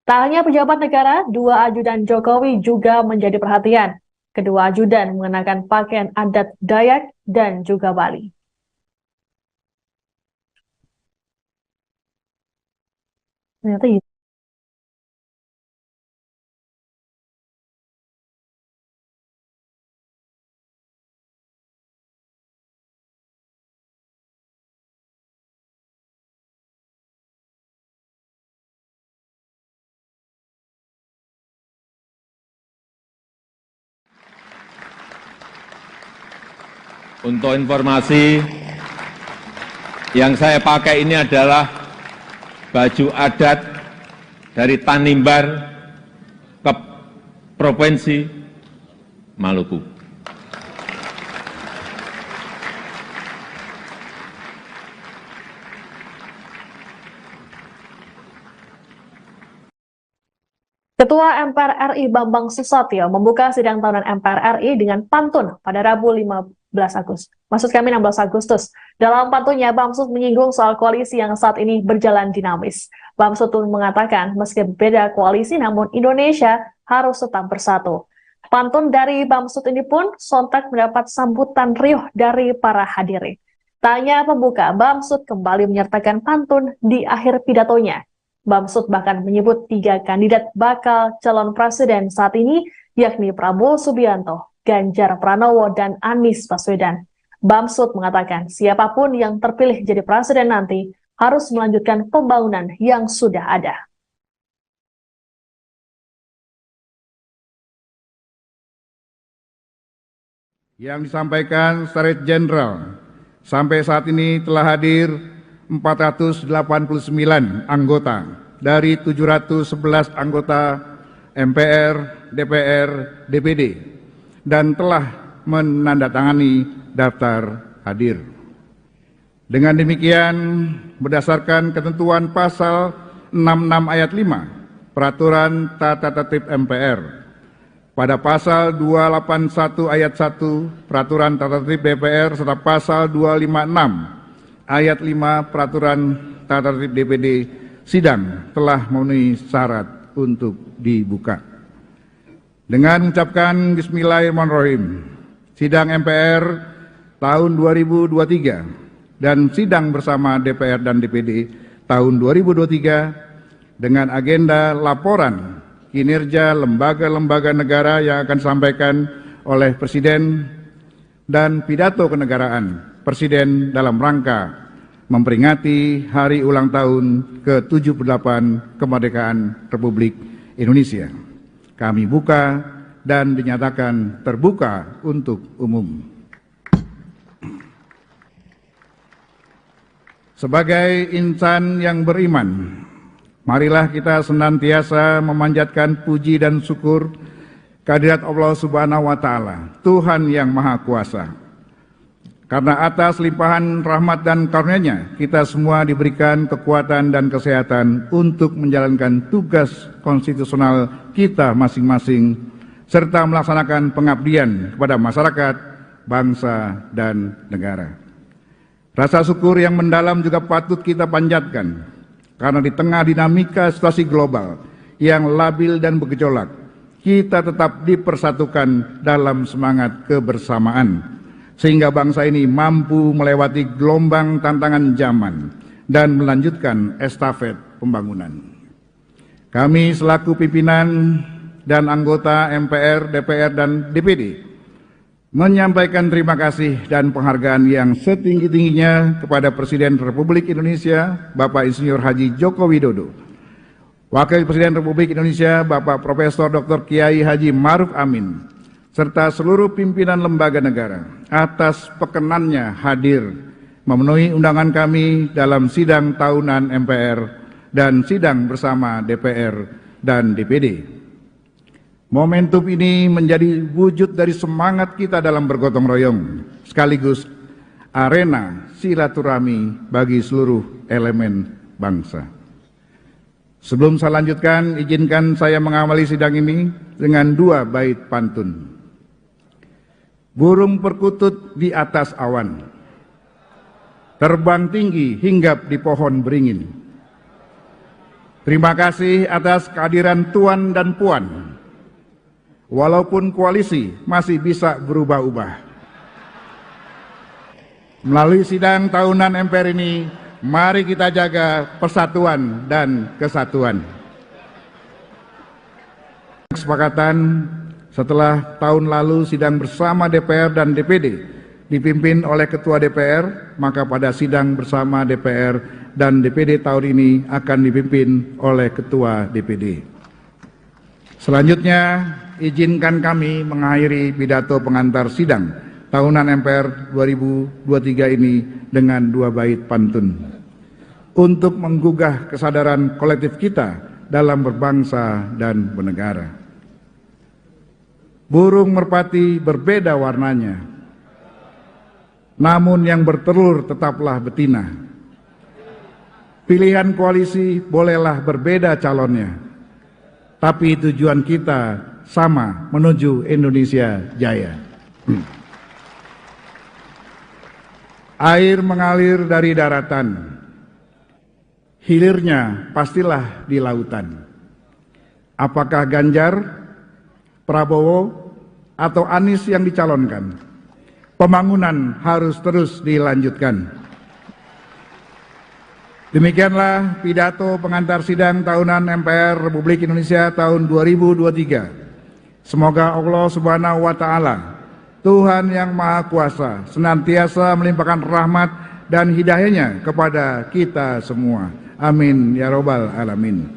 Tak hanya pejabat negara, 2 ajudan Jokowi juga menjadi perhatian. Kedua ajudan mengenakan pakaian adat Dayak dan juga Bali. Ternyata gitu. Untuk informasi, yang saya pakai ini adalah baju adat dari Tanimbar ke Provinsi Maluku. Ketua MPR RI Bambang Susatyo membuka sidang tahunan MPR RI dengan pantun pada Rabu 16 Agustus. Dalam pantunnya, Bamsud menyinggung soal koalisi yang saat ini berjalan dinamis. Bamsud pun mengatakan, meski berbeda koalisi, namun Indonesia harus tetap bersatu. Pantun dari Bamsud ini pun sontak mendapat sambutan riuh dari para hadirin. Tanya pembuka, Bamsud kembali menyertakan pantun di akhir pidatonya. Bamsud bahkan menyebut 3 kandidat bakal calon presiden saat ini, yakni Prabowo Subianto, Ganjar Pranowo, dan Anies Baswedan. Bamsud mengatakan siapapun yang terpilih jadi presiden nanti harus melanjutkan pembangunan yang sudah ada. Yang disampaikan Sekretariat Jenderal, sampai saat ini telah hadir 489 anggota dari 711 anggota MPR, DPR, DPD, dan telah menandatangani daftar hadir. Dengan demikian, berdasarkan ketentuan pasal 66 ayat 5 Peraturan Tata Tertib MPR, pada pasal 281 ayat 1 Peraturan Tata Tertib DPR serta pasal 256 ayat 5 Peraturan Tata Tertib DPD, sidang telah memenuhi syarat untuk dibuka. Dengan mengucapkan Bismillahirrahmanirrahim, sidang MPR tahun 2023 dan sidang bersama DPR dan DPD tahun 2023 dengan agenda laporan kinerja lembaga-lembaga negara yang akan disampaikan oleh Presiden dan pidato kenegaraan Presiden dalam rangka memperingati hari ulang tahun ke-78 kemerdekaan Republik Indonesia. Kami buka dan dinyatakan terbuka untuk umum. Sebagai insan yang beriman, marilah kita senantiasa memanjatkan puji dan syukur kehadirat Allah Subhanahu wa Ta'ala, Tuhan yang Maha Kuasa. Karena atas limpahan rahmat dan karunia-Nya, kita semua diberikan kekuatan dan kesehatan untuk menjalankan tugas konstitusional kita masing-masing, serta melaksanakan pengabdian kepada masyarakat, bangsa, dan negara. Rasa syukur yang mendalam juga patut kita panjatkan, karena di tengah dinamika situasi global yang labil dan bergejolak, kita tetap dipersatukan dalam semangat kebersamaan, sehingga bangsa ini mampu melewati gelombang tantangan zaman dan melanjutkan estafet pembangunan. Kami selaku pimpinan dan anggota MPR, DPR, dan DPD menyampaikan terima kasih dan penghargaan yang setinggi-tingginya kepada Presiden Republik Indonesia, Bapak Insinyur Haji Joko Widodo, Wakil Presiden Republik Indonesia, Bapak Profesor Dr. Kiai Haji Ma'ruf Amin, serta seluruh pimpinan lembaga negara atas perkenannya hadir memenuhi undangan kami dalam sidang tahunan MPR dan sidang bersama DPR dan DPD. Momentum ini menjadi wujud dari semangat kita dalam bergotong royong, sekaligus arena silaturahmi bagi seluruh elemen bangsa. Sebelum saya lanjutkan, izinkan saya mengawali sidang ini dengan dua bait pantun. Burung perkutut di atas awan, terbang tinggi hinggap di pohon beringin. Terima kasih atas kehadiran Tuan dan Puan, walaupun koalisi masih bisa berubah-ubah. Melalui sidang tahunan MPR ini, mari kita jaga persatuan dan kesatuan. Kesepakatan setelah tahun lalu sidang bersama DPR dan DPD dipimpin oleh Ketua DPR, maka pada sidang bersama DPR dan DPD tahun ini akan dipimpin oleh Ketua DPD. Selanjutnya, izinkan kami mengakhiri pidato pengantar sidang tahunan MPR 2023 ini dengan dua bait pantun untuk menggugah kesadaran kolektif kita dalam berbangsa dan bernegara. Burung merpati berbeda warnanya, namun yang bertelur tetaplah betina. Pilihan koalisi bolehlah berbeda calonnya, tapi tujuan kita sama, menuju Indonesia Jaya. Air mengalir dari daratan, hilirnya pastilah di lautan. Apakah Ganjar, Prabowo, atau Anies yang dicalonkan? Pembangunan harus terus dilanjutkan. Demikianlah pidato pengantar sidang tahunan MPR Republik Indonesia tahun 2023. Semoga Allah Subhanahu wa Ta'ala Tuhan yang Maha Kuasa senantiasa melimpahkan rahmat dan hidayah-Nya kepada kita semua. Amin ya robbal alamin.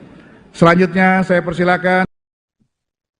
Selanjutnya saya persilakan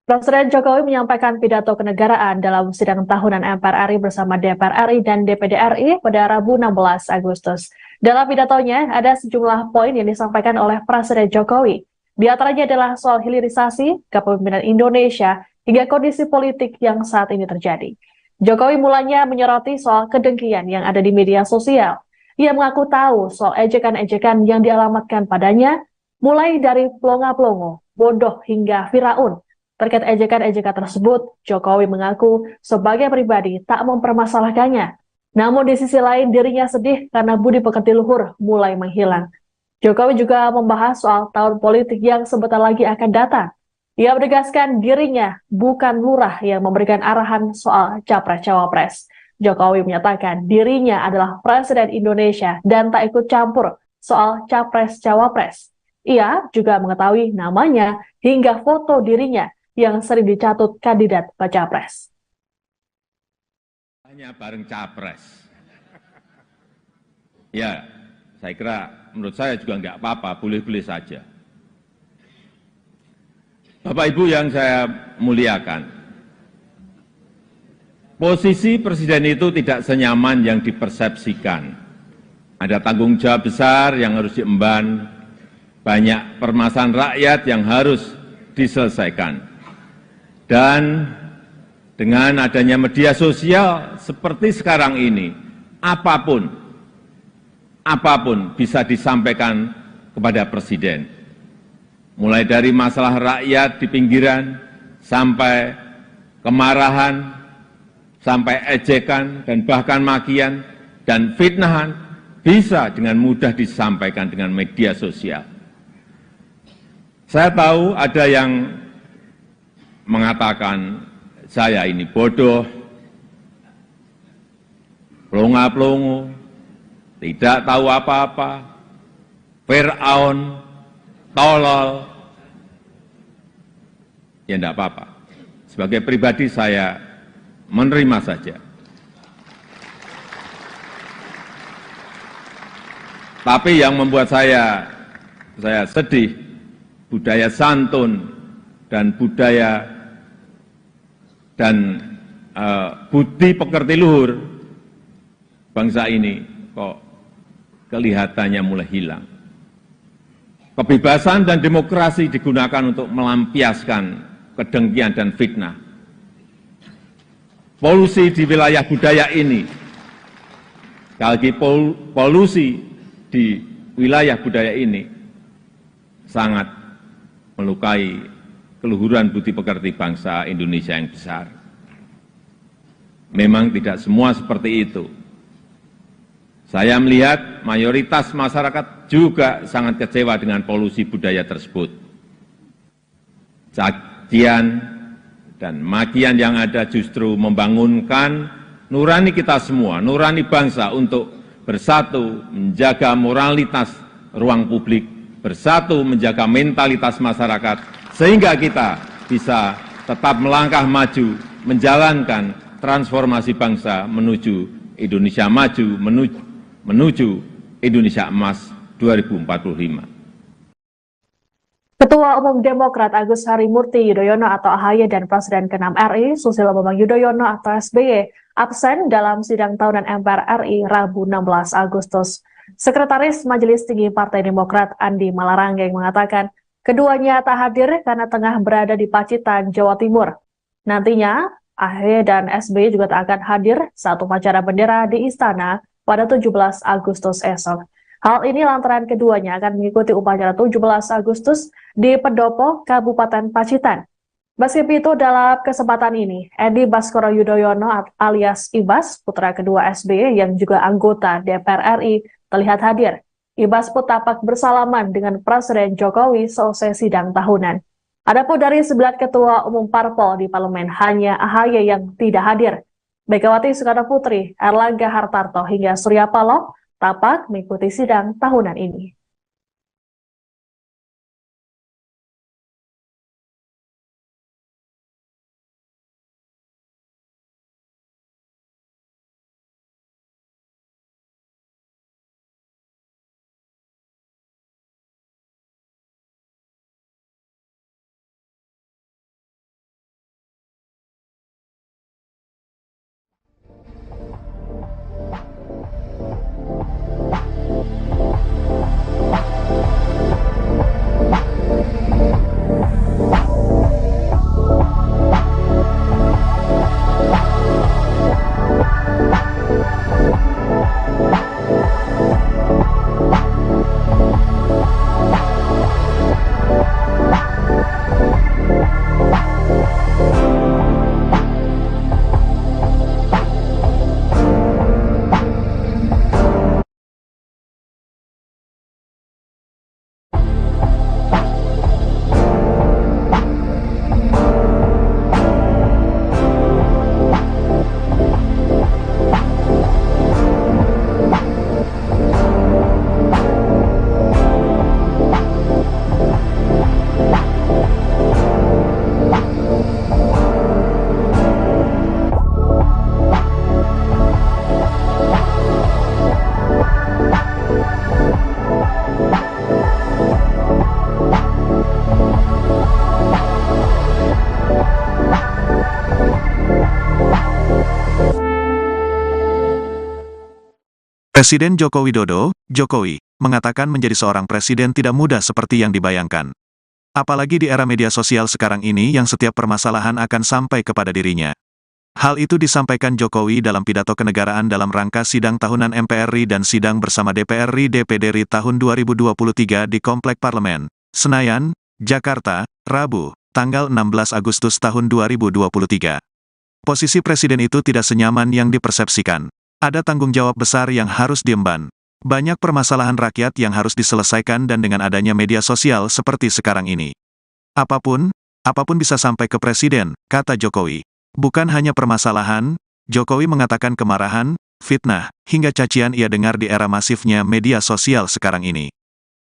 Presiden Jokowi menyampaikan pidato kenegaraan dalam sidang tahunan MPR RI bersama DPR RI dan DPD RI pada Rabu 16 Agustus. Dalam pidatonya, ada sejumlah poin yang disampaikan oleh Presiden Jokowi. Di antaranya adalah soal hilirisasi, kepemimpinan Indonesia, hingga kondisi politik yang saat ini terjadi. Jokowi mulanya menyoroti soal kedengkian yang ada di media sosial. Ia mengaku tahu soal ejekan-ejekan yang dialamatkan padanya, mulai dari pelongo-pelongo, bodoh hingga Firaun. Terkait ejekan-ejekan tersebut, Jokowi mengaku sebagai pribadi tak mempermasalahkannya. Namun di sisi lain dirinya sedih karena budi pekerti luhur mulai menghilang. Jokowi juga membahas soal tahun politik yang sebentar lagi akan datang. Ia menegaskan dirinya bukan lurah yang memberikan arahan soal capres-cawapres. Jokowi menyatakan dirinya adalah Presiden Indonesia dan tak ikut campur soal capres-cawapres. Ia juga mengetahui namanya hingga foto dirinya yang sering dicatut kandidat baca pres. Hanya bareng capres. Ya, saya kira menurut saya juga nggak apa-apa, boleh-boleh saja. Bapak Ibu yang saya muliakan, posisi presiden itu tidak senyaman yang dipersepsikan. Ada tanggung jawab besar yang harus diemban, banyak permasalahan rakyat yang harus diselesaikan. Dan dengan adanya media sosial seperti sekarang ini, apapun bisa disampaikan kepada presiden. Mulai dari masalah rakyat di pinggiran, sampai kemarahan, sampai ejekan, dan bahkan makian, dan fitnahan, bisa dengan mudah disampaikan dengan media sosial. Saya tahu ada yang mengatakan saya ini bodoh, pelongo-pelongo, tidak tahu apa-apa, Firaun, tolol. Ya enggak apa-apa. Sebagai pribadi saya menerima saja. Tapi yang membuat saya sedih, budaya santun dan budaya dan budi pekerti luhur bangsa ini kok kelihatannya mulai hilang. Kebebasan dan demokrasi digunakan untuk melampiaskan kedengkian dan fitnah. Polusi di wilayah budaya ini, sekali lagi polusi di wilayah budaya ini sangat melukai keluhuran budi pekerti bangsa Indonesia yang besar. Memang tidak semua seperti itu. Saya melihat mayoritas masyarakat juga sangat kecewa dengan polusi budaya tersebut. Cacian dan makian yang ada justru membangunkan nurani kita semua, nurani bangsa untuk bersatu menjaga moralitas ruang publik, bersatu menjaga mentalitas masyarakat, sehingga kita bisa tetap melangkah maju, menjalankan transformasi bangsa menuju Indonesia maju, menuju Indonesia emas 2045. Ketua Umum Demokrat Agus Harimurti Yudhoyono atau AHY dan Presiden ke-6 RI Susilo Bambang Yudhoyono atau SBY absen dalam sidang tahunan MPR RI Rabu 16 Agustus. Sekretaris Majelis Tinggi Partai Demokrat Andi Malarangeng mengatakan keduanya tak hadir karena tengah berada di Pacitan, Jawa Timur. Nantinya, AHY dan SBY juga tak akan hadir saat upacara bendera di Istana pada 17 Agustus esok. Hal ini lantaran keduanya akan mengikuti upacara 17 Agustus di Pendopo, Kabupaten Pacitan. Meski itu, dalam kesempatan ini, Edi Baskoro Yudhoyono alias Ibas, putra kedua SBY yang juga anggota DPR RI, terlihat hadir. Ibas pun tampak bersalaman dengan Presiden Jokowi selesai sidang tahunan. Adapun dari 9 ketua umum parpol di parlemen, hanya AHY yang tidak hadir. Megawati Soekarno Putri, Erlangga Hartarto hingga Surya Paloh tampak mengikuti sidang tahunan ini. Presiden Joko Widodo, Jokowi, mengatakan menjadi seorang presiden tidak mudah seperti yang dibayangkan. Apalagi di era media sosial sekarang ini yang setiap permasalahan akan sampai kepada dirinya. Hal itu disampaikan Jokowi dalam pidato kenegaraan dalam rangka sidang tahunan MPR RI dan sidang bersama DPR RI DPD RI tahun 2023 di Komplek Parlemen, Senayan, Jakarta, Rabu, tanggal 16 Agustus tahun 2023. Posisi presiden itu tidak senyaman yang dipersepsikan. Ada tanggung jawab besar yang harus diemban. Banyak permasalahan rakyat yang harus diselesaikan dan dengan adanya media sosial seperti sekarang ini. Apapun bisa sampai ke presiden, kata Jokowi. Bukan hanya permasalahan, Jokowi mengatakan kemarahan, fitnah, hingga cacian ia dengar di era masifnya media sosial sekarang ini.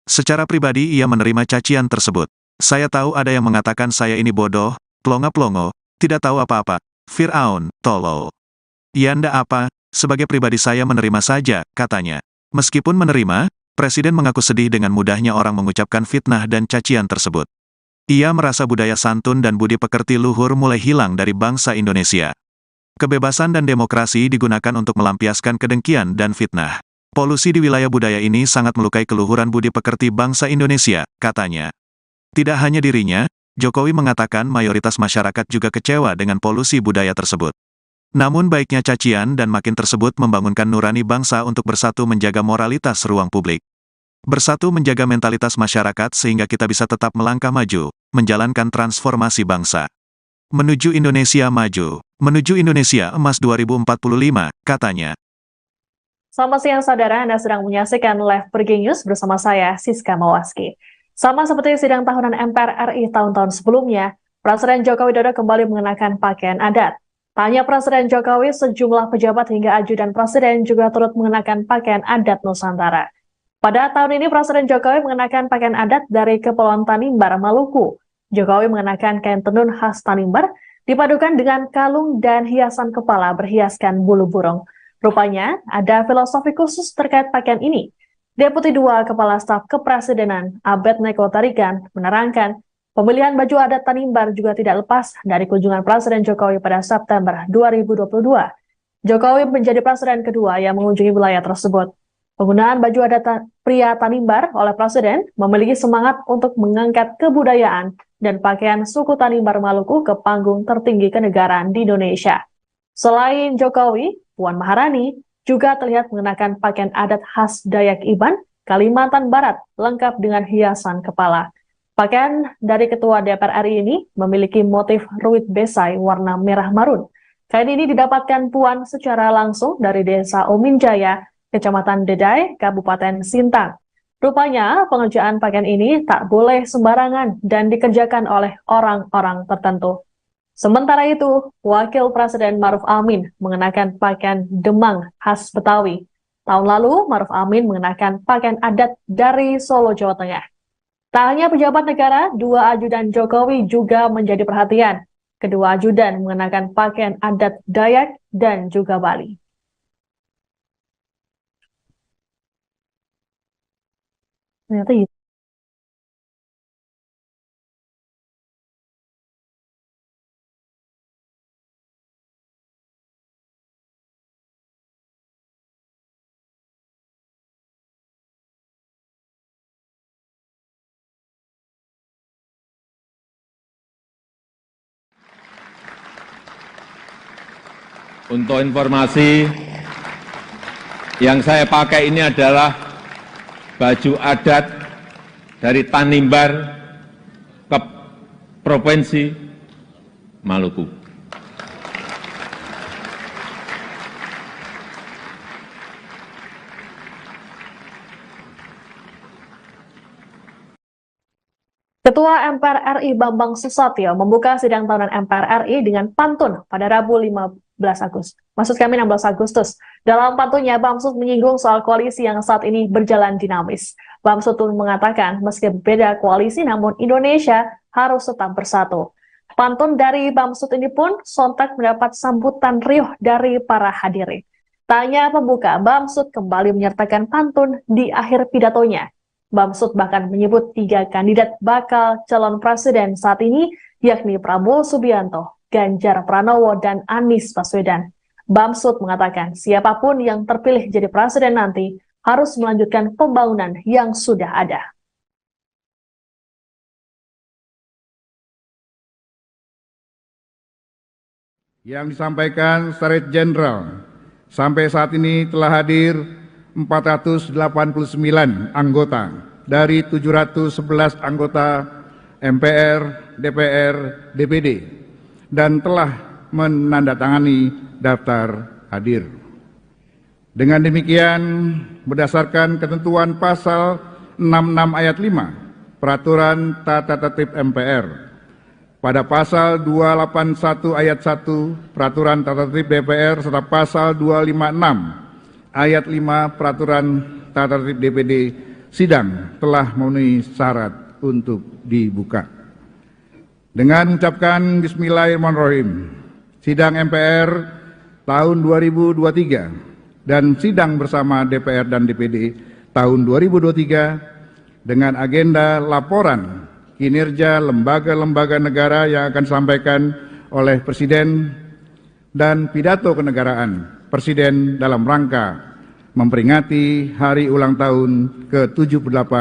Secara pribadi ia menerima cacian tersebut. Saya tahu ada yang mengatakan saya ini bodoh, plongo-plongo, tidak tahu apa-apa, Fir'aun, tolol. Ya ndak apa, sebagai pribadi saya menerima saja, katanya. Meskipun menerima, Presiden mengaku sedih dengan mudahnya orang mengucapkan fitnah dan cacian tersebut. Ia merasa budaya santun dan budi pekerti luhur mulai hilang dari bangsa Indonesia. Kebebasan dan demokrasi digunakan untuk melampiaskan kedengkian dan fitnah. Polusi di wilayah budaya ini sangat melukai keluhuran budi pekerti bangsa Indonesia, katanya. Tidak hanya dirinya, Jokowi mengatakan mayoritas masyarakat juga kecewa dengan polusi budaya tersebut. Namun baiknya cacian dan makin tersebut membangunkan nurani bangsa untuk bersatu menjaga moralitas ruang publik. Bersatu menjaga mentalitas masyarakat sehingga kita bisa tetap melangkah maju, menjalankan transformasi bangsa. Menuju Indonesia maju, menuju Indonesia emas 2045, katanya. Selamat siang saudara, Anda sedang menyaksikan Live Breaking News bersama saya, Siska Mawaski. Sama seperti sidang tahunan MPR RI tahun-tahun sebelumnya, Presiden Joko Widodo kembali mengenakan pakaian adat. Tanya Presiden Jokowi, sejumlah pejabat hingga ajudan Presiden juga turut mengenakan pakaian adat Nusantara. Pada tahun ini Presiden Jokowi mengenakan pakaian adat dari Kepulauan Tanimbar, Maluku. Jokowi mengenakan kain tenun khas Tanimbar, dipadukan dengan kalung dan hiasan kepala berhiaskan bulu burung. Rupanya, ada filosofi khusus terkait pakaian ini. Deputi 2 Kepala Staf Kepresidenan, Abed Neko Tarigan, menerangkan, pemilihan baju adat Tanimbar juga tidak lepas dari kunjungan Presiden Jokowi pada September 2022. Jokowi menjadi presiden kedua yang mengunjungi wilayah tersebut. Penggunaan baju adat pria Tanimbar oleh Presiden memiliki semangat untuk mengangkat kebudayaan dan pakaian suku Tanimbar Maluku ke panggung tertinggi kenegaraan di Indonesia. Selain Jokowi, Puan Maharani juga terlihat mengenakan pakaian adat khas Dayak Iban, Kalimantan Barat, lengkap dengan hiasan kepala. Pakaian dari Ketua DPR RI ini memiliki motif ruit besai warna merah marun. Kain ini didapatkan Puan secara langsung dari Desa Ominjaya, Kecamatan Dedai, Kabupaten Sintang. Rupanya pengerjaan pakaian ini tak boleh sembarangan dan dikerjakan oleh orang-orang tertentu. Sementara itu, Wakil Presiden Maruf Amin mengenakan pakaian Demang khas Betawi. Tahun lalu, Maruf Amin mengenakan pakaian adat dari Solo, Jawa Tengah. Tak hanya pejabat negara, 2 ajudan Jokowi juga menjadi perhatian. Kedua ajudan mengenakan pakaian adat Dayak dan juga Bali. Ternyata gitu. Untuk informasi, yang saya pakai ini adalah baju adat dari Tanimbar ke Provinsi Maluku. Ketua MPR RI Bambang Susatyo membuka sidang tahunan MPR RI dengan pantun pada Rabu 16 Agustus. Dalam pantunnya, Bamsud menyinggung soal koalisi yang saat ini berjalan dinamis. Bamsud mengatakan, meski berbeda koalisi, namun Indonesia harus tetap bersatu. Pantun dari Bamsud ini pun sontak mendapat sambutan riuh dari para hadirin. Tanya pembuka, Bamsud kembali menyertakan pantun di akhir pidatonya. Bamsud bahkan menyebut 3 kandidat bakal calon presiden saat ini, yakni Prabowo Subianto, Ganjar Pranowo, dan Anies Baswedan. Bamsud mengatakan siapapun yang terpilih jadi presiden nanti harus melanjutkan pembangunan yang sudah ada. Yang disampaikan Sekretariat Jenderal, sampai saat ini telah hadir 489 anggota dari 711 anggota MPR, DPR, DPD, dan telah menandatangani daftar hadir. Dengan demikian, berdasarkan ketentuan pasal 66 ayat 5 Peraturan Tata Tertib MPR, pada pasal 281 ayat 1 Peraturan Tata Tertib DPR serta pasal 256 ayat 5 Peraturan Tata Tertib DPD, sidang telah memenuhi syarat untuk dibuka. Dengan mengucapkan Bismillahirrahmanirrahim, sidang MPR tahun 2023 dan sidang bersama DPR dan DPD tahun 2023 dengan agenda laporan kinerja lembaga-lembaga negara yang akan disampaikan oleh Presiden dan pidato kenegaraan Presiden dalam rangka memperingati hari ulang tahun ke-78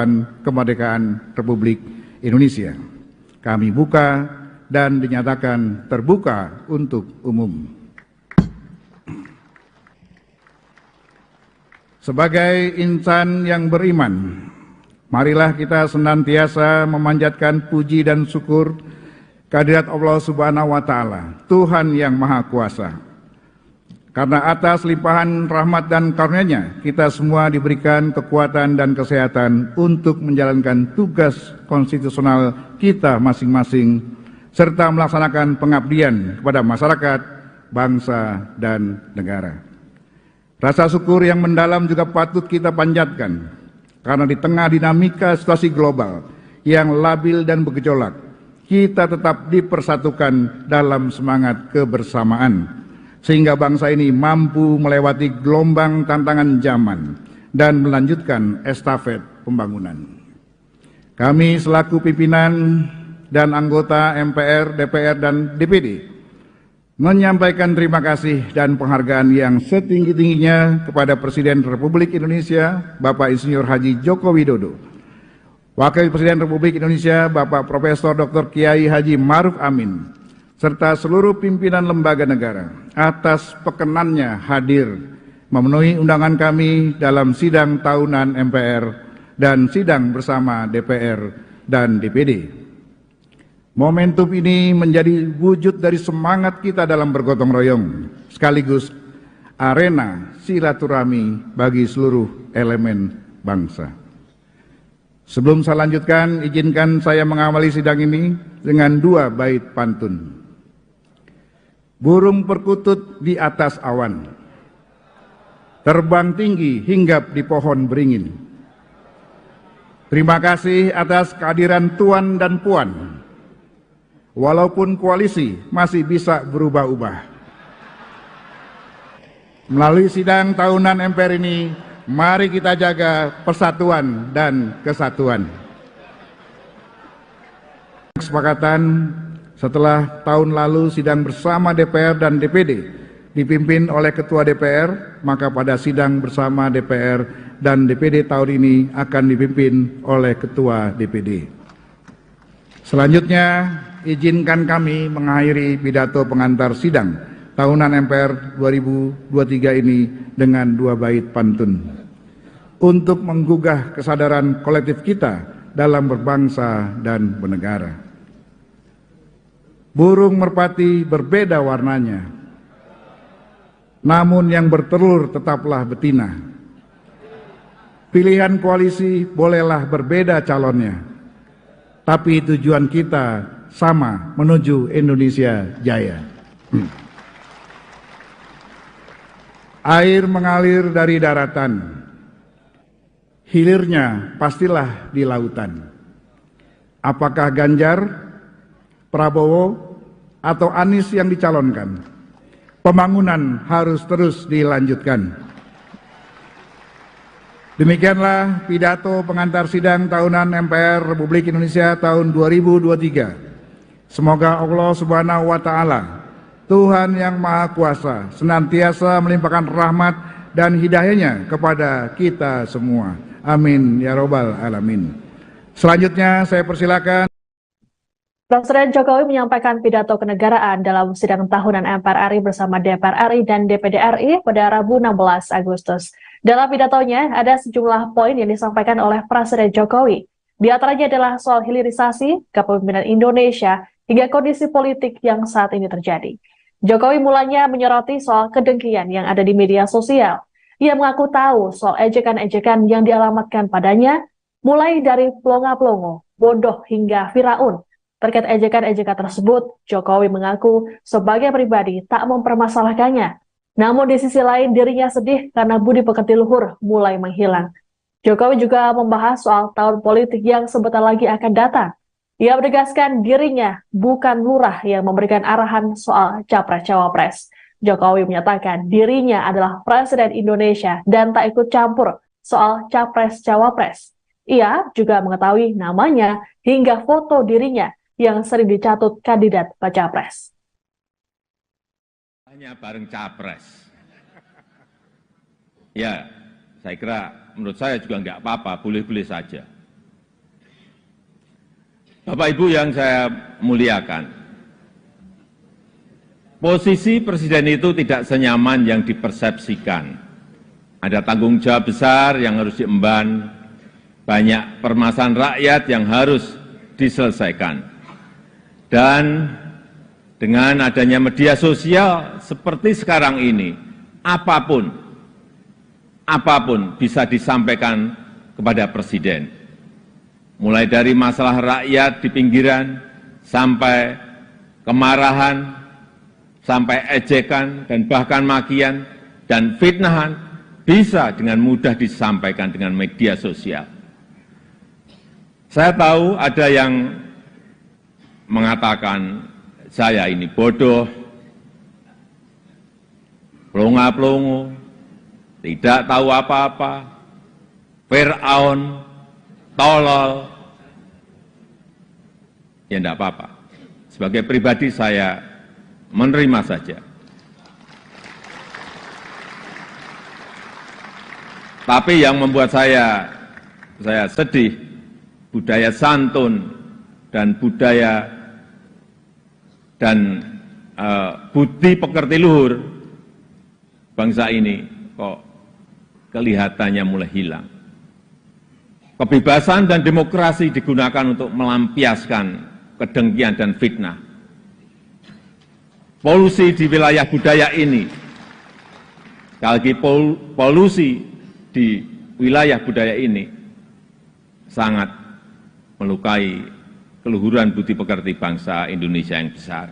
kemerdekaan Republik Indonesia. Kami buka dan dinyatakan terbuka untuk umum. Sebagai insan yang beriman, marilah kita senantiasa memanjatkan puji dan syukur kehadirat Allah Subhanahu wa Ta'ala, Tuhan yang Maha Kuasa. Karena atas limpahan rahmat dan karunia-Nya, kita semua diberikan kekuatan dan kesehatan untuk menjalankan tugas konstitusional kita masing-masing, serta melaksanakan pengabdian kepada masyarakat, bangsa, dan negara. Rasa syukur yang mendalam juga patut kita panjatkan, karena di tengah dinamika situasi global yang labil dan bergejolak, kita tetap dipersatukan dalam semangat kebersamaan, sehingga bangsa ini mampu melewati gelombang tantangan zaman dan melanjutkan estafet pembangunan. Kami selaku pimpinan dan anggota MPR, DPR, dan DPD menyampaikan terima kasih dan penghargaan yang setinggi-tingginya kepada Presiden Republik Indonesia, Bapak Insinyur Haji Joko Widodo, Wakil Presiden Republik Indonesia, Bapak Profesor Dr. Kiai Haji Ma'ruf Amin, serta seluruh pimpinan lembaga negara atas perkenannya hadir memenuhi undangan kami dalam sidang tahunan MPR dan sidang bersama DPR dan DPD. Momentum ini menjadi wujud dari semangat kita dalam bergotong royong, sekaligus arena silaturahmi bagi seluruh elemen bangsa. Sebelum saya lanjutkan, izinkan saya mengawali sidang ini dengan dua bait pantun. Burung perkutut di atas awan, terbang tinggi hinggap di pohon beringin. Terima kasih atas kehadiran Tuan dan Puan. Walaupun koalisi masih bisa berubah-ubah. Melalui sidang tahunan MPR ini, mari kita jaga persatuan dan kesatuan. Kesepakatan setelah tahun lalu sidang bersama DPR dan DPD dipimpin oleh Ketua DPR, maka pada sidang bersama DPR dan DPD tahun ini akan dipimpin oleh Ketua DPD. Selanjutnya, izinkan kami mengakhiri pidato pengantar sidang tahunan MPR 2023 ini dengan dua bait pantun untuk menggugah kesadaran kolektif kita dalam berbangsa dan bernegara. Burung merpati berbeda warnanya, namun yang bertelur tetaplah betina. Pilihan koalisi bolehlah berbeda calonnya, tapi tujuan kita sama, menuju Indonesia Jaya. Air mengalir dari daratan, hilirnya pastilah di lautan. Apakah Ganjar, Prabowo, atau Anies yang dicalonkan? Pembangunan harus terus dilanjutkan. Demikianlah pidato pengantar sidang tahunan MPR Republik Indonesia tahun 2023. Semoga Allah Subhanahu wa Ta'ala Tuhan yang Maha Kuasa senantiasa melimpahkan rahmat dan hidayah-Nya kepada kita semua. Amin ya robbal alamin. Selanjutnya saya persilakan Presiden Jokowi menyampaikan pidato kenegaraan dalam sidang tahunan MPR RI bersama DPR RI dan DPD RI pada Rabu 16 Agustus. Dalam pidatonya, ada sejumlah poin yang disampaikan oleh Presiden Jokowi. Di antaranya adalah soal hilirisasi, kepemimpinan Indonesia, hingga kondisi politik yang saat ini terjadi. Jokowi mulanya menyoroti soal kedengkian yang ada di media sosial. Ia mengaku tahu soal ejekan-ejekan yang dialamatkan padanya, mulai dari pelongo-pelongo, bodoh hingga Firaun. Terkait ejekan-ejekan tersebut, Jokowi mengaku sebagai pribadi tak mempermasalahkannya. Namun di sisi lain dirinya sedih karena budi pekerti luhur mulai menghilang. Jokowi juga membahas soal tahun politik yang sebentar lagi akan datang. Ia menegaskan dirinya bukan lurah yang memberikan arahan soal capres-cawapres. Jokowi menyatakan dirinya adalah Presiden Indonesia dan tak ikut campur soal capres-cawapres. Ia juga mengetahui namanya hingga foto dirinya yang sering dicatut kandidat baca pres. Hanya bareng capres. Ya, saya kira menurut saya juga nggak apa-apa, boleh-boleh saja. Bapak Ibu yang saya muliakan, posisi presiden itu tidak senyaman yang dipersepsikan. Ada tanggung jawab besar yang harus diemban, banyak permasalahan rakyat yang harus diselesaikan. Dan dengan adanya media sosial seperti sekarang ini, apapun bisa disampaikan kepada presiden. Mulai dari masalah rakyat di pinggiran, sampai kemarahan, sampai ejekan, dan bahkan makian, dan fitnahan, bisa dengan mudah disampaikan dengan media sosial. Saya tahu ada yang mengatakan saya ini bodoh, pelongo-pelongo, tidak tahu apa-apa, Firaun, tolol. Ya enggak apa-apa. Sebagai pribadi saya menerima saja. Tapi yang membuat saya sedih, budaya santun dan budaya dan budi pekerti luhur bangsa ini kok kelihatannya mulai hilang. Kebebasan dan demokrasi digunakan untuk melampiaskan kedengkian dan fitnah. Polusi di wilayah budaya ini, sekali lagi polusi di wilayah budaya ini sangat melukai keluhuran budi pekerti bangsa Indonesia yang besar.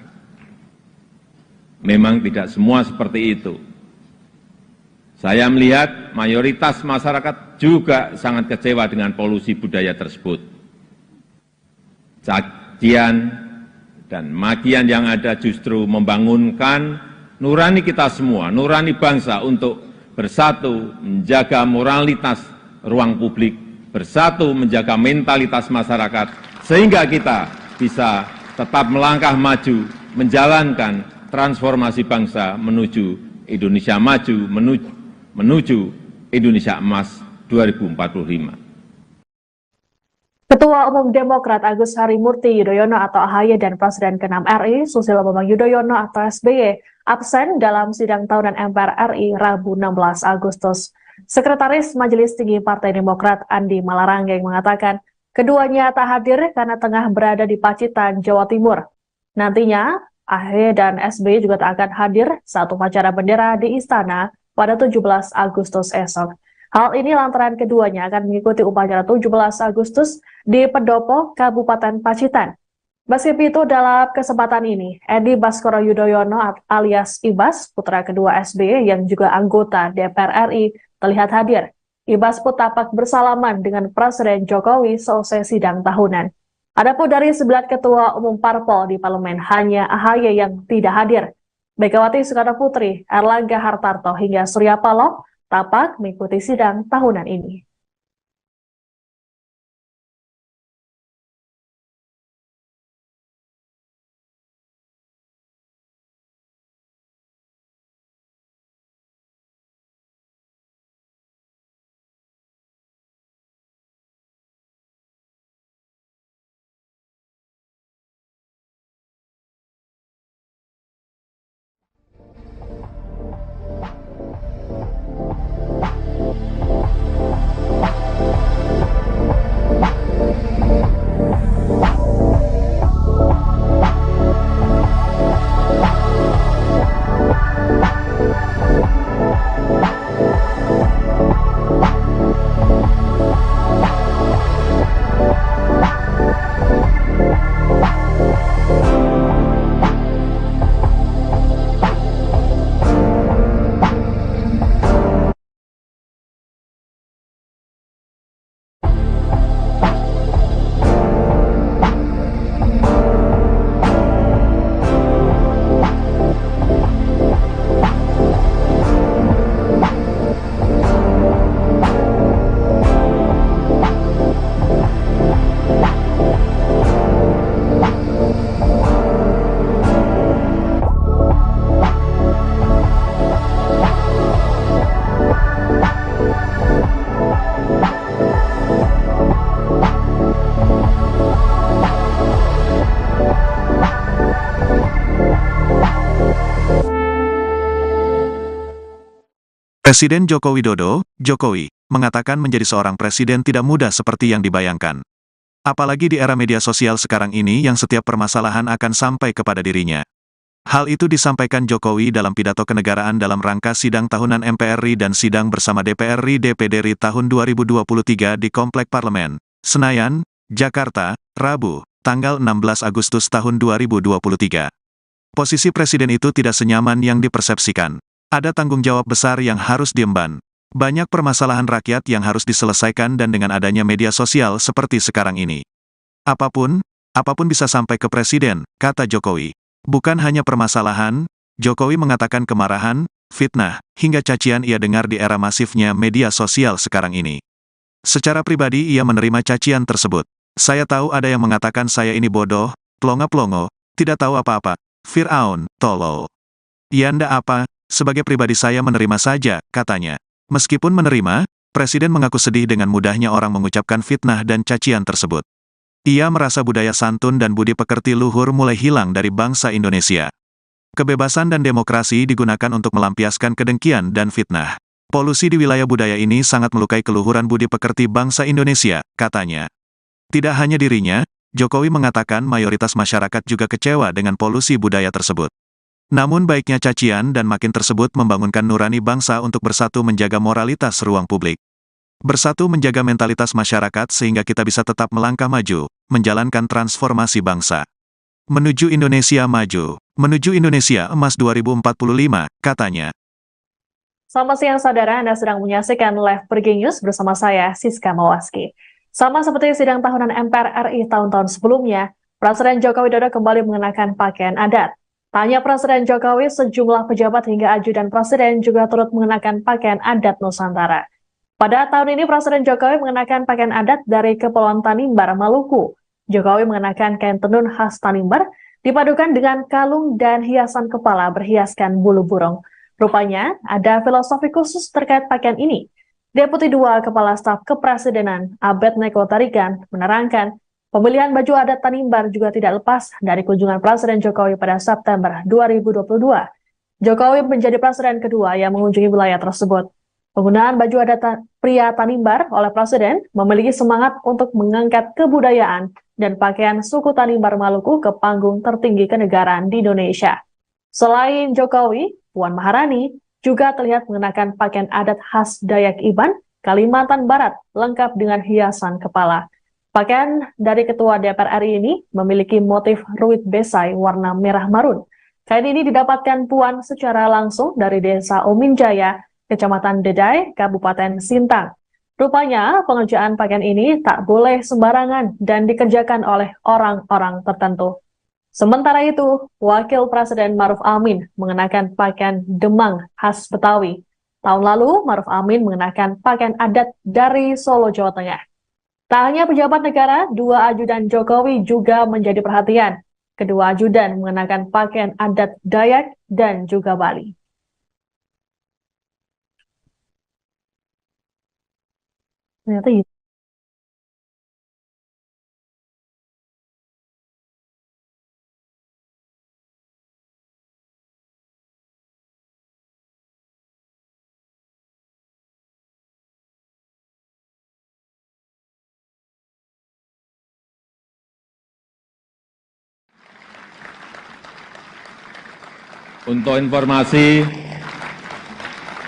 Memang tidak semua seperti itu. Saya melihat mayoritas masyarakat juga sangat kecewa dengan polusi budaya tersebut. Cacian dan makian yang ada justru membangunkan nurani kita semua, nurani bangsa untuk bersatu menjaga moralitas ruang publik, bersatu menjaga mentalitas masyarakat, sehingga kita bisa tetap melangkah maju, menjalankan transformasi bangsa menuju Indonesia maju, menuju Indonesia emas 2045. Ketua Umum Demokrat Agus Harimurti Yudhoyono atau AHY dan Presiden ke-6 RI Susilo Bambang Yudhoyono atau SBY absen dalam sidang tahunan MPR RI Rabu 16 Agustus. Sekretaris Majelis Tinggi Partai Demokrat Andi Malarangeng mengatakan keduanya tak hadir karena tengah berada di Pacitan, Jawa Timur. Nantinya, AHY dan SBY juga tak akan hadir saat upacara bendera di Istana pada 17 Agustus esok. Hal ini lantaran keduanya akan mengikuti upacara 17 Agustus di Pendopo, Kabupaten Pacitan. Meski itu, dalam kesempatan ini, Edi Baskoro Yudhoyono alias Ibas, putra kedua SBY yang juga anggota DPR RI, terlihat hadir. Ibas pun tampak bersalaman dengan Presiden Jokowi selesai sidang tahunan. Adapun dari 9 ketua umum parpol di parlemen, hanya AHY yang tidak hadir. Megawati Soekarno Putri, Erlangga Hartarto hingga Surya Paloh tampak mengikuti sidang tahunan ini. Presiden Joko Widodo, Jokowi, mengatakan menjadi seorang presiden tidak mudah seperti yang dibayangkan. Apalagi di era media sosial sekarang ini yang setiap permasalahan akan sampai kepada dirinya. Hal itu disampaikan Jokowi dalam pidato kenegaraan dalam rangka sidang tahunan MPR RI dan sidang bersama DPR RI DPD RI tahun 2023 di Komplek Parlemen, Senayan, Jakarta, Rabu, tanggal 16 Agustus tahun 2023. Posisi presiden itu tidak senyaman yang dipersepsikan. Ada tanggung jawab besar yang harus diemban. Banyak permasalahan rakyat yang harus diselesaikan dan dengan adanya media sosial seperti sekarang ini. Apapun bisa sampai ke presiden, kata Jokowi. Bukan hanya permasalahan, Jokowi mengatakan kemarahan, fitnah, hingga cacian ia dengar di era masifnya media sosial sekarang ini. Secara pribadi ia menerima cacian tersebut. Saya tahu ada yang mengatakan saya ini bodoh, plongo-plongo, tidak tahu apa-apa, Fir'aun, tolol. Ya ndak apa, sebagai pribadi saya menerima saja, katanya. Meskipun menerima, Presiden mengaku sedih dengan mudahnya orang mengucapkan fitnah dan cacian tersebut. Ia merasa budaya santun dan budi pekerti luhur mulai hilang dari bangsa Indonesia. Kebebasan dan demokrasi digunakan untuk melampiaskan kedengkian dan fitnah. Polusi di wilayah budaya ini sangat melukai keluhuran budi pekerti bangsa Indonesia, katanya. Tidak hanya dirinya, Jokowi mengatakan mayoritas masyarakat juga kecewa dengan polusi budaya tersebut. Namun baiknya cacian dan makin tersebut membangunkan nurani bangsa untuk bersatu menjaga moralitas ruang publik. Bersatu menjaga mentalitas masyarakat sehingga kita bisa tetap melangkah maju, menjalankan transformasi bangsa. Menuju Indonesia maju, menuju Indonesia emas 2045, katanya. Selamat siang saudara, Anda sedang menyaksikan Live Breaking News bersama saya, Siska Mawaski. Sama seperti sidang tahunan MPR RI tahun-tahun sebelumnya, Presiden Joko Widodo kembali mengenakan pakaian adat. Tanya Presiden Jokowi, sejumlah pejabat hingga ajudan Presiden juga turut mengenakan pakaian adat Nusantara. Pada tahun ini Presiden Jokowi mengenakan pakaian adat dari Kepulauan Tanimbar, Maluku. Jokowi mengenakan kain tenun khas Tanimbar, dipadukan dengan kalung dan hiasan kepala berhiaskan bulu burung. Rupanya, ada filosofi khusus terkait pakaian ini. Deputi 2 Kepala Staf Kepresidenan, Abednego Tarigan, menerangkan, pemilihan baju adat Tanimbar juga tidak lepas dari kunjungan Presiden Jokowi pada September 2022. Jokowi menjadi presiden kedua yang mengunjungi wilayah tersebut. Penggunaan baju adat pria Tanimbar oleh Presiden memiliki semangat untuk mengangkat kebudayaan dan pakaian suku Tanimbar Maluku ke panggung tertinggi kenegaraan di Indonesia. Selain Jokowi, Puan Maharani juga terlihat mengenakan pakaian adat khas Dayak Iban, Kalimantan Barat, lengkap dengan hiasan kepala. Pakaian dari Ketua DPR RI ini memiliki motif ruit besai warna merah marun. Kain ini didapatkan Puan secara langsung dari Desa Ominjaya, Kecamatan Dedai, Kabupaten Sintang. Rupanya pengerjaan pakaian ini tak boleh sembarangan dan dikerjakan oleh orang-orang tertentu. Sementara itu, Wakil Presiden Maruf Amin mengenakan pakaian Demang khas Betawi. Tahun lalu, Maruf Amin mengenakan pakaian adat dari Solo, Jawa Tengah. Tak hanya pejabat negara, 2 ajudan Jokowi juga menjadi perhatian. Kedua ajudan mengenakan pakaian adat Dayak dan juga Bali. Ternyata gitu. Untuk informasi,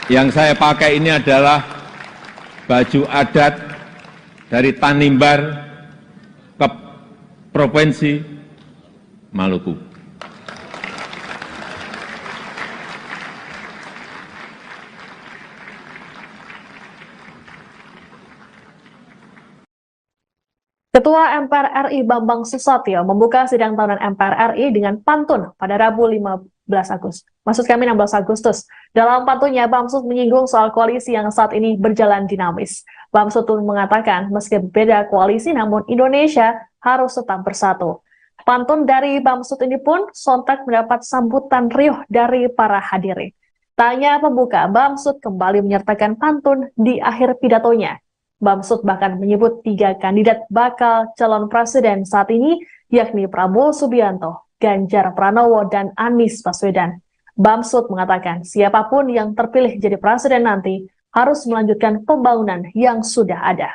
yang saya pakai ini adalah baju adat dari Tanimbar ke Provinsi Maluku. Ketua MPR RI Bambang Susatyo membuka sidang tahunan MPR RI dengan pantun pada Rabu 16 Agustus. Dalam pantunnya, Bamsud menyinggung soal koalisi yang saat ini berjalan dinamis. Bamsud mengatakan, meski berbeda koalisi, namun Indonesia harus tetap bersatu. Pantun dari Bamsud ini pun sontak mendapat sambutan riuh dari para hadirin. Tanya pembuka, Bamsud kembali menyertakan pantun di akhir pidatonya. Bamsud bahkan menyebut 3 kandidat bakal calon presiden saat ini, yakni Prabowo Subianto, Ganjar Pranowo, dan Anies Baswedan. Bamsud mengatakan siapapun yang terpilih jadi presiden nanti harus melanjutkan pembangunan yang sudah ada.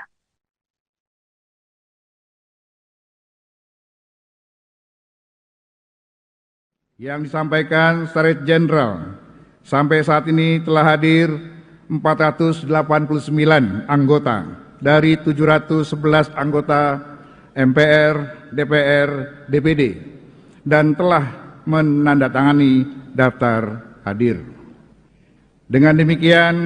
Yang disampaikan Sekretariat Jenderal, sampai saat ini telah hadir 489 anggota dari 711 anggota MPR, DPR, DPD, dan telah menandatangani daftar hadir. Dengan demikian,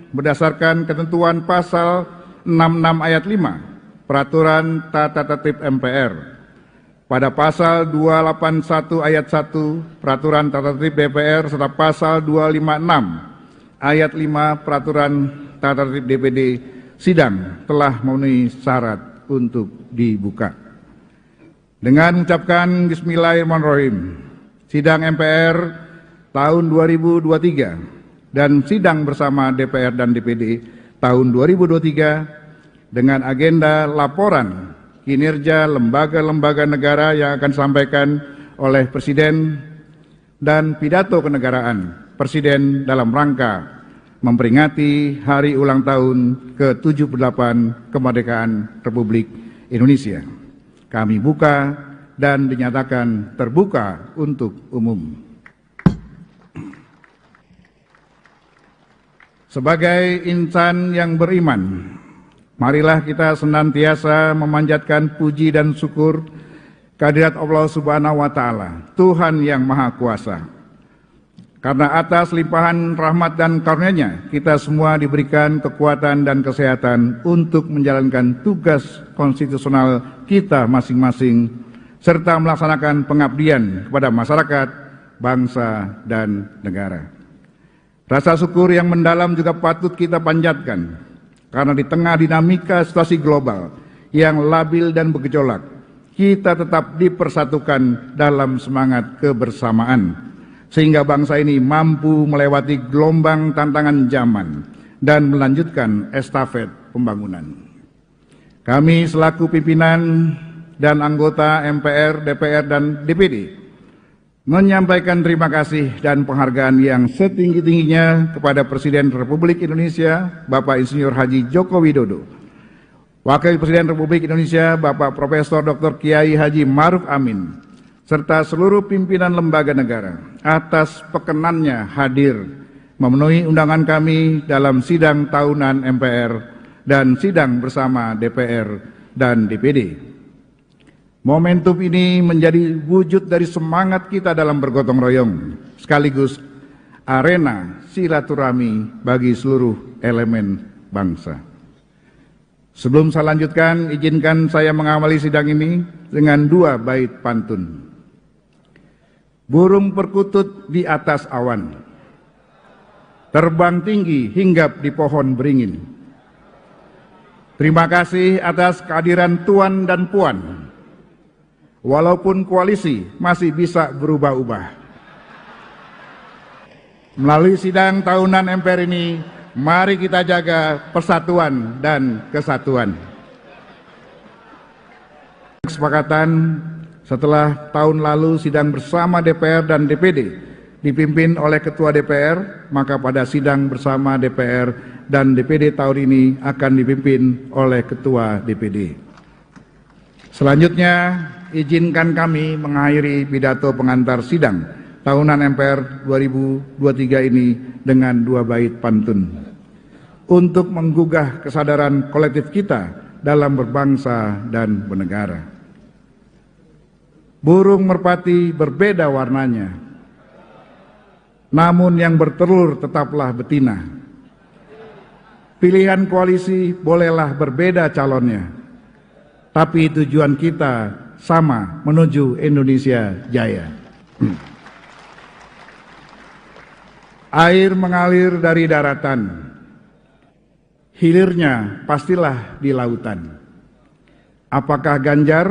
berdasarkan ketentuan pasal 66 ayat 5 Peraturan Tata Tertib MPR, pada pasal 281 ayat 1 Peraturan Tata Tertib DPR serta pasal 256 ayat 5 Peraturan Tata Tertib DPD, sidang telah memenuhi syarat untuk dibuka. Dengan mengucapkan Bismillahirrahmanirrahim, sidang MPR tahun 2023 dan sidang bersama DPR dan DPD tahun 2023 dengan agenda laporan kinerja lembaga-lembaga negara yang akan disampaikan oleh Presiden dan pidato kenegaraan Presiden dalam rangka memperingati hari ulang tahun ke-78 kemerdekaan Republik Indonesia. Kami buka dan dinyatakan terbuka untuk umum. Sebagai insan yang beriman, marilah kita senantiasa memanjatkan puji dan syukur kehadirat Allah Subhanahu wa Ta'ala, Tuhan yang Maha Kuasa. Karena atas limpahan rahmat dan karunia-Nya, kita semua diberikan kekuatan dan kesehatan untuk menjalankan tugas konstitusional kita masing-masing, serta melaksanakan pengabdian kepada masyarakat, bangsa, dan negara. Rasa syukur yang mendalam juga patut kita panjatkan, karena di tengah dinamika situasi global yang labil dan bergejolak, kita tetap dipersatukan dalam semangat kebersamaan, sehingga bangsa ini mampu melewati gelombang tantangan zaman dan melanjutkan estafet pembangunan. Kami selaku pimpinan dan anggota MPR, DPR, dan DPD menyampaikan terima kasih dan penghargaan yang setinggi-tingginya kepada Presiden Republik Indonesia, Bapak Insinyur Haji Joko Widodo, Wakil Presiden Republik Indonesia, Bapak Profesor Dr. Kiai Haji Ma'ruf Amin, serta seluruh pimpinan lembaga negara atas perkenannya hadir memenuhi undangan kami dalam sidang tahunan MPR dan sidang bersama DPR dan DPD. Momentum ini menjadi wujud dari semangat kita dalam bergotong royong, sekaligus arena silaturahmi bagi seluruh elemen bangsa. Sebelum saya lanjutkan, izinkan saya mengawali sidang ini dengan dua bait pantun. Burung perkutut di atas awan, terbang tinggi hinggap di pohon beringin. Terima kasih atas kehadiran Tuan dan Puan. Walaupun koalisi masih bisa berubah-ubah. Melalui sidang tahunan MPR ini, mari kita jaga persatuan dan kesatuan. Kesepakatan setelah tahun lalu sidang bersama DPR dan DPD dipimpin oleh Ketua DPR, maka pada sidang bersama DPR dan DPD tahun ini akan dipimpin oleh Ketua DPD. Selanjutnya, izinkan kami mengakhiri pidato pengantar sidang tahunan MPR 2023 ini dengan dua bait pantun untuk menggugah kesadaran kolektif kita dalam berbangsa dan bernegara. Burung merpati berbeda warnanya, namun yang bertelur tetaplah betina. Pilihan koalisi bolehlah berbeda calonnya, tapi tujuan kita sama, menuju Indonesia Jaya. Air mengalir dari daratan, hilirnya pastilah di lautan. Apakah Ganjar,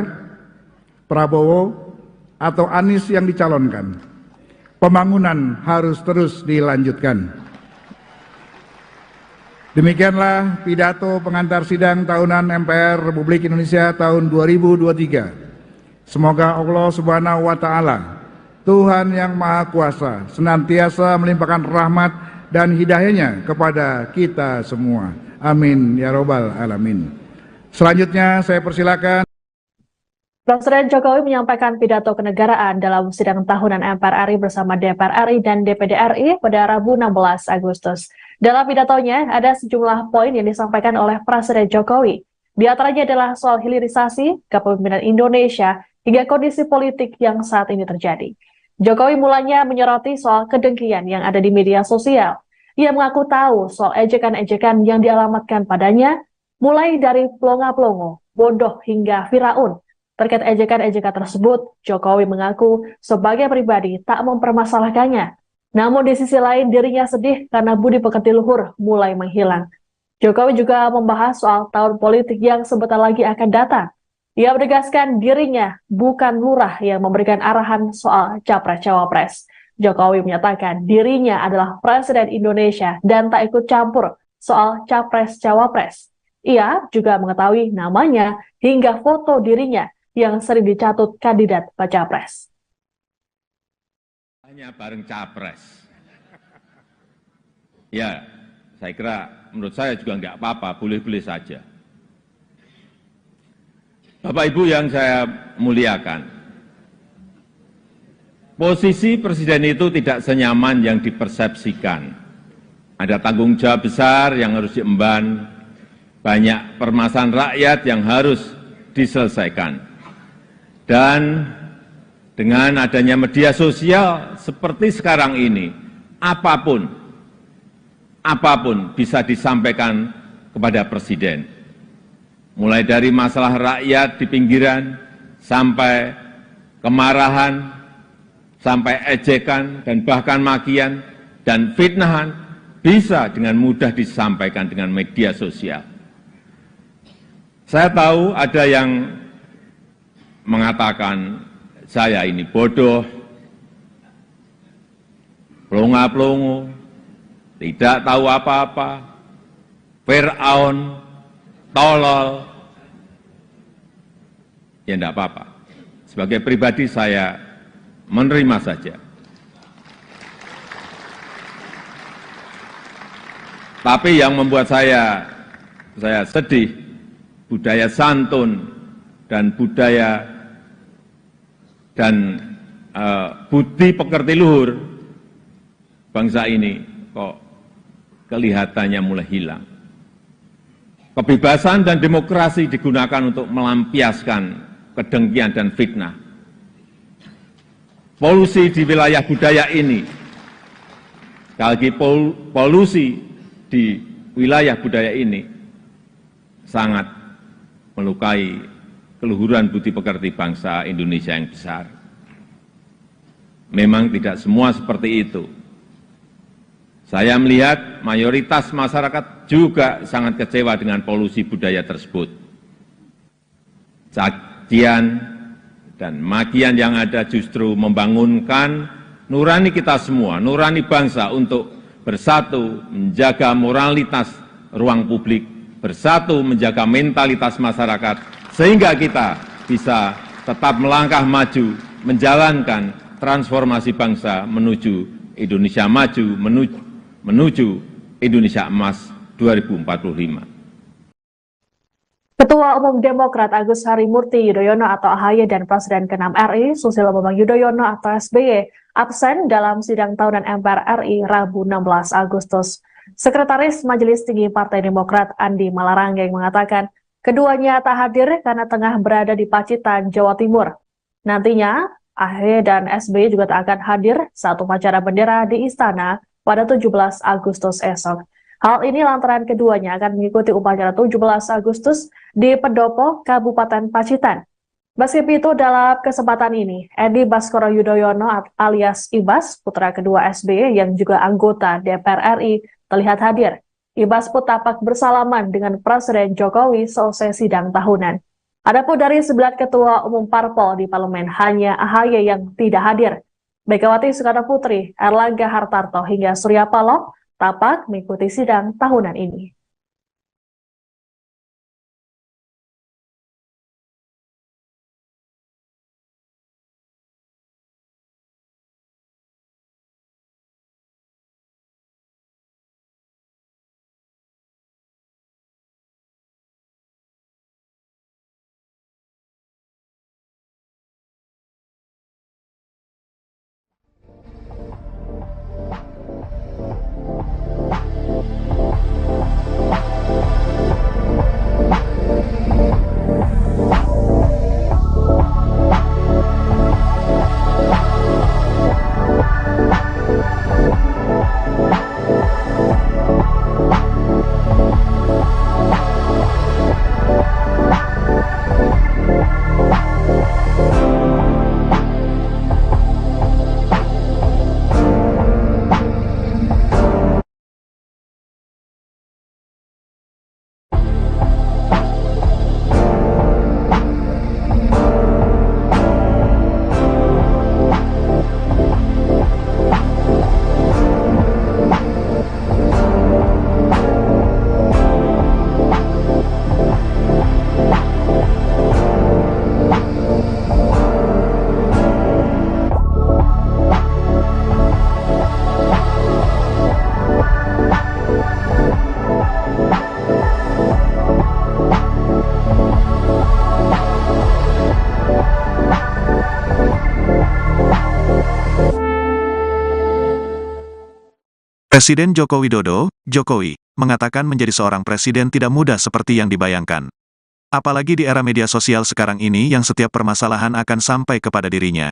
Prabowo, atau Anies yang dicalonkan? Pembangunan harus terus dilanjutkan. Demikianlah pidato pengantar sidang tahunan MPR Republik Indonesia tahun 2023. Semoga Allah Subhanahu wa Ta'ala Tuhan yang Maha Kuasa senantiasa melimpahkan rahmat dan hidayah-Nya kepada kita semua. Amin ya robbal alamin. Selanjutnya saya persilakan Presiden Jokowi menyampaikan pidato kenegaraan dalam sidang tahunan MPR RI bersama DPR RI dan DPD RI pada Rabu 16 Agustus. Dalam pidatonya, ada sejumlah poin yang disampaikan oleh Presiden Jokowi. Di antaranya adalah soal hilirisasi, kepemimpinan Indonesia, hingga kondisi politik yang saat ini terjadi. Jokowi mulanya menyoroti soal kedengkian yang ada di media sosial. Ia mengaku tahu soal ejekan-ejekan yang dialamatkan padanya, mulai dari pelongo-pelongo, bodoh hingga Firaun. Terkait ejekan-ejekan tersebut, Jokowi mengaku sebagai pribadi tak mempermasalahkannya. Namun di sisi lain dirinya sedih karena budi pekerti luhur mulai menghilang. Jokowi juga membahas soal tahun politik yang sebentar lagi akan datang. Ia menegaskan dirinya bukan lurah yang memberikan arahan soal capres-cawapres. Jokowi menyatakan dirinya adalah Presiden Indonesia dan tak ikut campur soal capres-cawapres. Ia juga mengetahui namanya hingga foto dirinya yang sering dicatut kandidat baca pres. Hanya bareng capres. Ya, saya kira menurut saya juga nggak apa-apa, boleh-boleh saja. Bapak Ibu yang saya muliakan, posisi presiden itu tidak senyaman yang dipersepsikan. Ada tanggung jawab besar yang harus diemban, banyak permasalahan rakyat yang harus diselesaikan. Dan dengan adanya media sosial seperti sekarang ini, apapun bisa disampaikan kepada presiden. Mulai dari masalah rakyat di pinggiran, sampai kemarahan, sampai ejekan, dan bahkan makian, dan fitnahan, bisa dengan mudah disampaikan dengan media sosial. Saya tahu ada yang mengatakan saya ini bodoh, pelongo-pelongo, tidak tahu apa-apa, Firaun, tolol. Ya enggak apa-apa. Sebagai pribadi saya menerima saja. Tapi yang membuat saya sedih, budaya santun dan budaya dan budi pekerti luhur bangsa ini kok kelihatannya mulai hilang. Kebebasan dan demokrasi digunakan untuk melampiaskan kedengkian dan fitnah. Polusi di wilayah budaya ini, sekali lagi polusi di wilayah budaya ini sangat melukai keluhuran budi pekerti bangsa Indonesia yang besar. Memang tidak semua seperti itu. Saya melihat mayoritas masyarakat juga sangat kecewa dengan polusi budaya tersebut. Cacian dan makian yang ada justru membangunkan nurani kita semua, nurani bangsa untuk bersatu menjaga moralitas ruang publik, bersatu menjaga mentalitas masyarakat, sehingga kita bisa tetap melangkah maju, menjalankan transformasi bangsa menuju Indonesia maju, menuju Indonesia emas 2045. Ketua Umum Demokrat Agus Harimurti Yudhoyono atau AHY dan Presiden ke-6 RI Susilo Bambang Yudhoyono atau SBY absen dalam sidang tahunan MPR RI Rabu 16 Agustus. Sekretaris Majelis Tinggi Partai Demokrat Andi Malarangeng mengatakan keduanya tak hadir karena tengah berada di Pacitan, Jawa Timur. Nantinya, AHY dan SBY juga tak akan hadir saat upacara bendera di Istana pada 17 Agustus esok. Hal ini lantaran keduanya akan mengikuti upacara 17 Agustus di Pendopo, Kabupaten Pacitan. Meski itu, dalam kesempatan ini, Edi Baskoro Yudhoyono alias Ibas, putra kedua SBY yang juga anggota DPR RI, terlihat hadir. Ibas pun tampak bersalaman dengan Presiden Jokowi selesai sidang tahunan. Adapun dari 9 ketua umum parpol di parlemen, hanya AHY yang tidak hadir. Megawati Soekarno Putri, Erlangga Hartarto hingga Surya Paloh tampak mengikuti sidang tahunan ini. Presiden Joko Widodo, Jokowi, mengatakan menjadi seorang presiden tidak mudah seperti yang dibayangkan. Apalagi di era media sosial sekarang ini yang setiap permasalahan akan sampai kepada dirinya.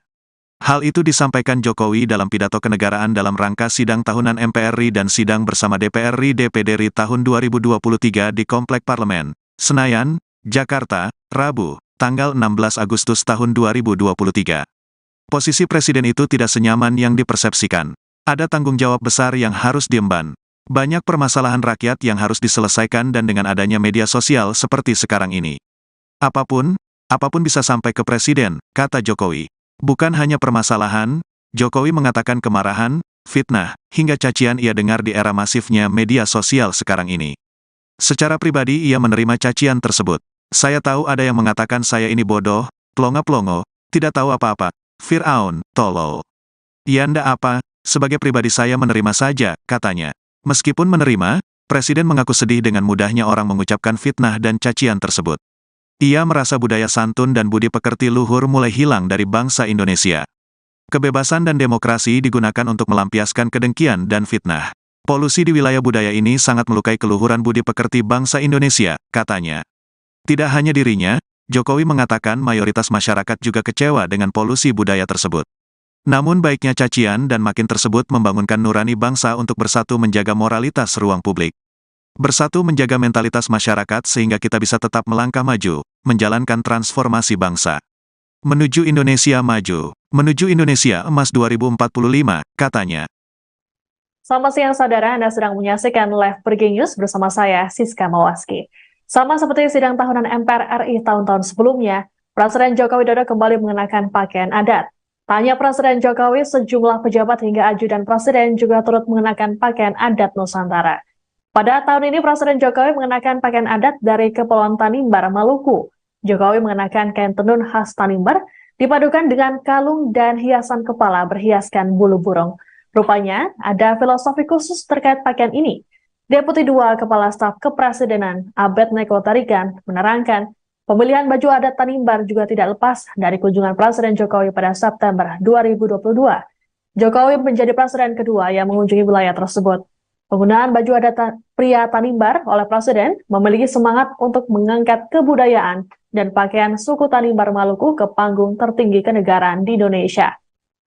Hal itu disampaikan Jokowi dalam pidato kenegaraan dalam rangka sidang tahunan MPR RI dan sidang bersama DPR RI DPD RI tahun 2023 di Komplek Parlemen, Senayan, Jakarta, Rabu, tanggal 16 Agustus tahun 2023. Posisi presiden itu tidak senyaman yang dipersepsikan. Ada tanggung jawab besar yang harus diemban. Banyak permasalahan rakyat yang harus diselesaikan dan dengan adanya media sosial seperti sekarang ini. Apapun bisa sampai ke presiden, kata Jokowi. Bukan hanya permasalahan, Jokowi mengatakan kemarahan, fitnah, hingga cacian ia dengar di era masifnya media sosial sekarang ini. Secara pribadi ia menerima cacian tersebut. Saya tahu ada yang mengatakan saya ini bodoh, plongo-plongo, tidak tahu apa-apa, Fir'aun, tolol. Ya ndak apa, sebagai pribadi saya menerima saja, katanya. Meskipun menerima, Presiden mengaku sedih dengan mudahnya orang mengucapkan fitnah dan cacian tersebut. Ia merasa budaya santun dan budi pekerti luhur mulai hilang dari bangsa Indonesia. Kebebasan dan demokrasi digunakan untuk melampiaskan kedengkian dan fitnah. Polusi di wilayah budaya ini sangat melukai keluhuran budi pekerti bangsa Indonesia, katanya. Tidak hanya dirinya, Jokowi mengatakan mayoritas masyarakat juga kecewa dengan polusi budaya tersebut. Namun baiknya cacian dan makin tersebut membangunkan nurani bangsa untuk bersatu menjaga moralitas ruang publik. Bersatu menjaga mentalitas masyarakat sehingga kita bisa tetap melangkah maju, menjalankan transformasi bangsa. Menuju Indonesia maju, menuju Indonesia emas 2045, katanya. Selamat siang saudara, Anda sedang menyaksikan Live Breaking News bersama saya, Siska Mawaski. Sama seperti sidang tahunan MPR RI tahun-tahun sebelumnya, Presiden Joko Widodo kembali mengenakan pakaian adat. Tanya Presiden Jokowi, sejumlah pejabat hingga ajudan Presiden juga turut mengenakan pakaian adat Nusantara. Pada tahun ini Presiden Jokowi mengenakan pakaian adat dari Kepulauan Tanimbar, Maluku. Jokowi mengenakan kain tenun khas Tanimbar, dipadukan dengan kalung dan hiasan kepala berhiaskan bulu burung. Rupanya, ada filosofi khusus terkait pakaian ini. Deputi 2 Kepala Staf Kepresidenan, Abednego Tarigan, menerangkan, pemilihan baju adat Tanimbar juga tidak lepas dari kunjungan Presiden Jokowi pada September 2022. Jokowi menjadi presiden kedua yang mengunjungi wilayah tersebut. Penggunaan baju adat pria Tanimbar oleh Presiden memiliki semangat untuk mengangkat kebudayaan dan pakaian suku Tanimbar Maluku ke panggung tertinggi kenegaraan di Indonesia.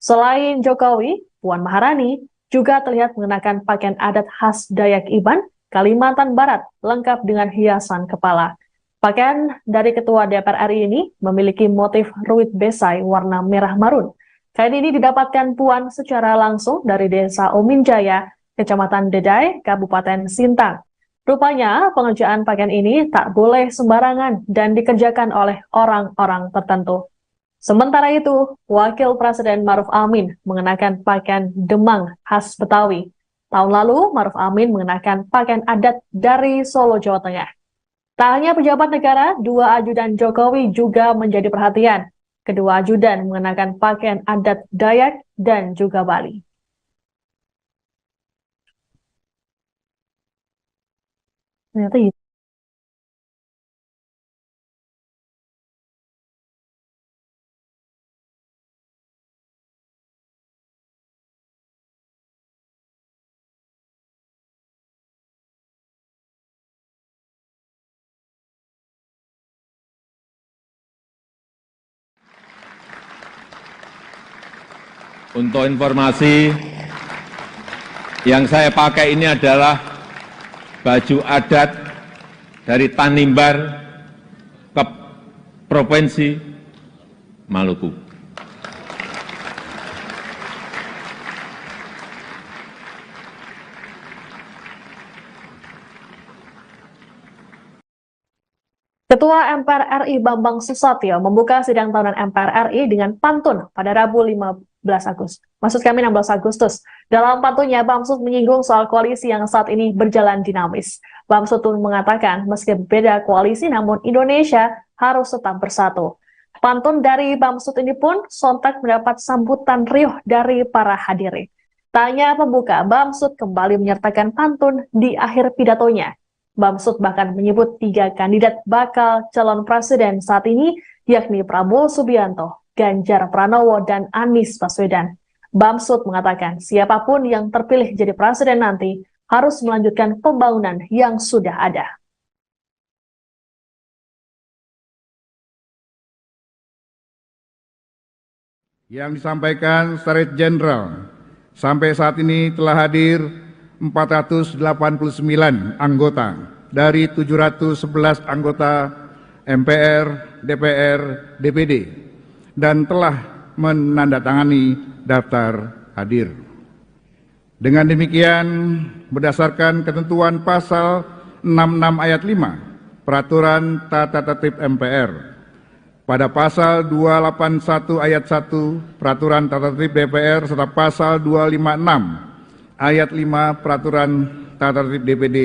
Selain Jokowi, Puan Maharani juga terlihat mengenakan pakaian adat khas Dayak Iban, Kalimantan Barat, lengkap dengan hiasan kepala. Pakaian dari Ketua DPR RI ini memiliki motif ruit besai warna merah marun. Kain ini didapatkan Puan secara langsung dari Desa Ominjaya, Kecamatan Dedai, Kabupaten Sintang. Rupanya pengerjaan pakaian ini tak boleh sembarangan dan dikerjakan oleh orang-orang tertentu. Sementara itu, Wakil Presiden Maruf Amin mengenakan pakaian Demang khas Betawi. Tahun lalu, Maruf Amin mengenakan pakaian adat dari Solo, Jawa Tengah. Tak hanya pejabat negara, 2 ajudan Jokowi juga menjadi perhatian. Kedua ajudan mengenakan pakaian adat Dayak dan juga Bali. Ternyata gitu. Untuk informasi, yang saya pakai ini adalah baju adat dari Tanimbar ke Provinsi Maluku. Ketua MPR RI Bambang Susatyo membuka sidang tahunan MPR RI dengan pantun pada Rabu 16 Agustus. Dalam pantunnya, Bamsud menyinggung soal koalisi yang saat ini berjalan dinamis. Bamsud pun mengatakan meski berbeda koalisi namun Indonesia harus tetap bersatu. Pantun dari Bamsud ini pun sontak mendapat sambutan riuh dari para hadirin. Tanya pembuka, Bamsud kembali menyertakan pantun di akhir pidatonya. Bamsud bahkan menyebut 3 kandidat bakal calon presiden saat ini, yakni Prabowo Subianto, Ganjar Pranowo, dan Anies Baswedan. Bamsud mengatakan siapapun yang terpilih jadi presiden nanti harus melanjutkan pembangunan yang sudah ada. Yang disampaikan Sekretariat Jenderal, sampai saat ini telah hadir 489 anggota dari 711 anggota MPR, DPR, DPD, dan telah menandatangani daftar hadir. Dengan demikian, berdasarkan ketentuan pasal 66 ayat 5 Peraturan Tata Tertib MPR, pada pasal 281 ayat 1 Peraturan Tata Tertib DPR serta pasal 256 ayat 5 Peraturan Tata Tertib DPD,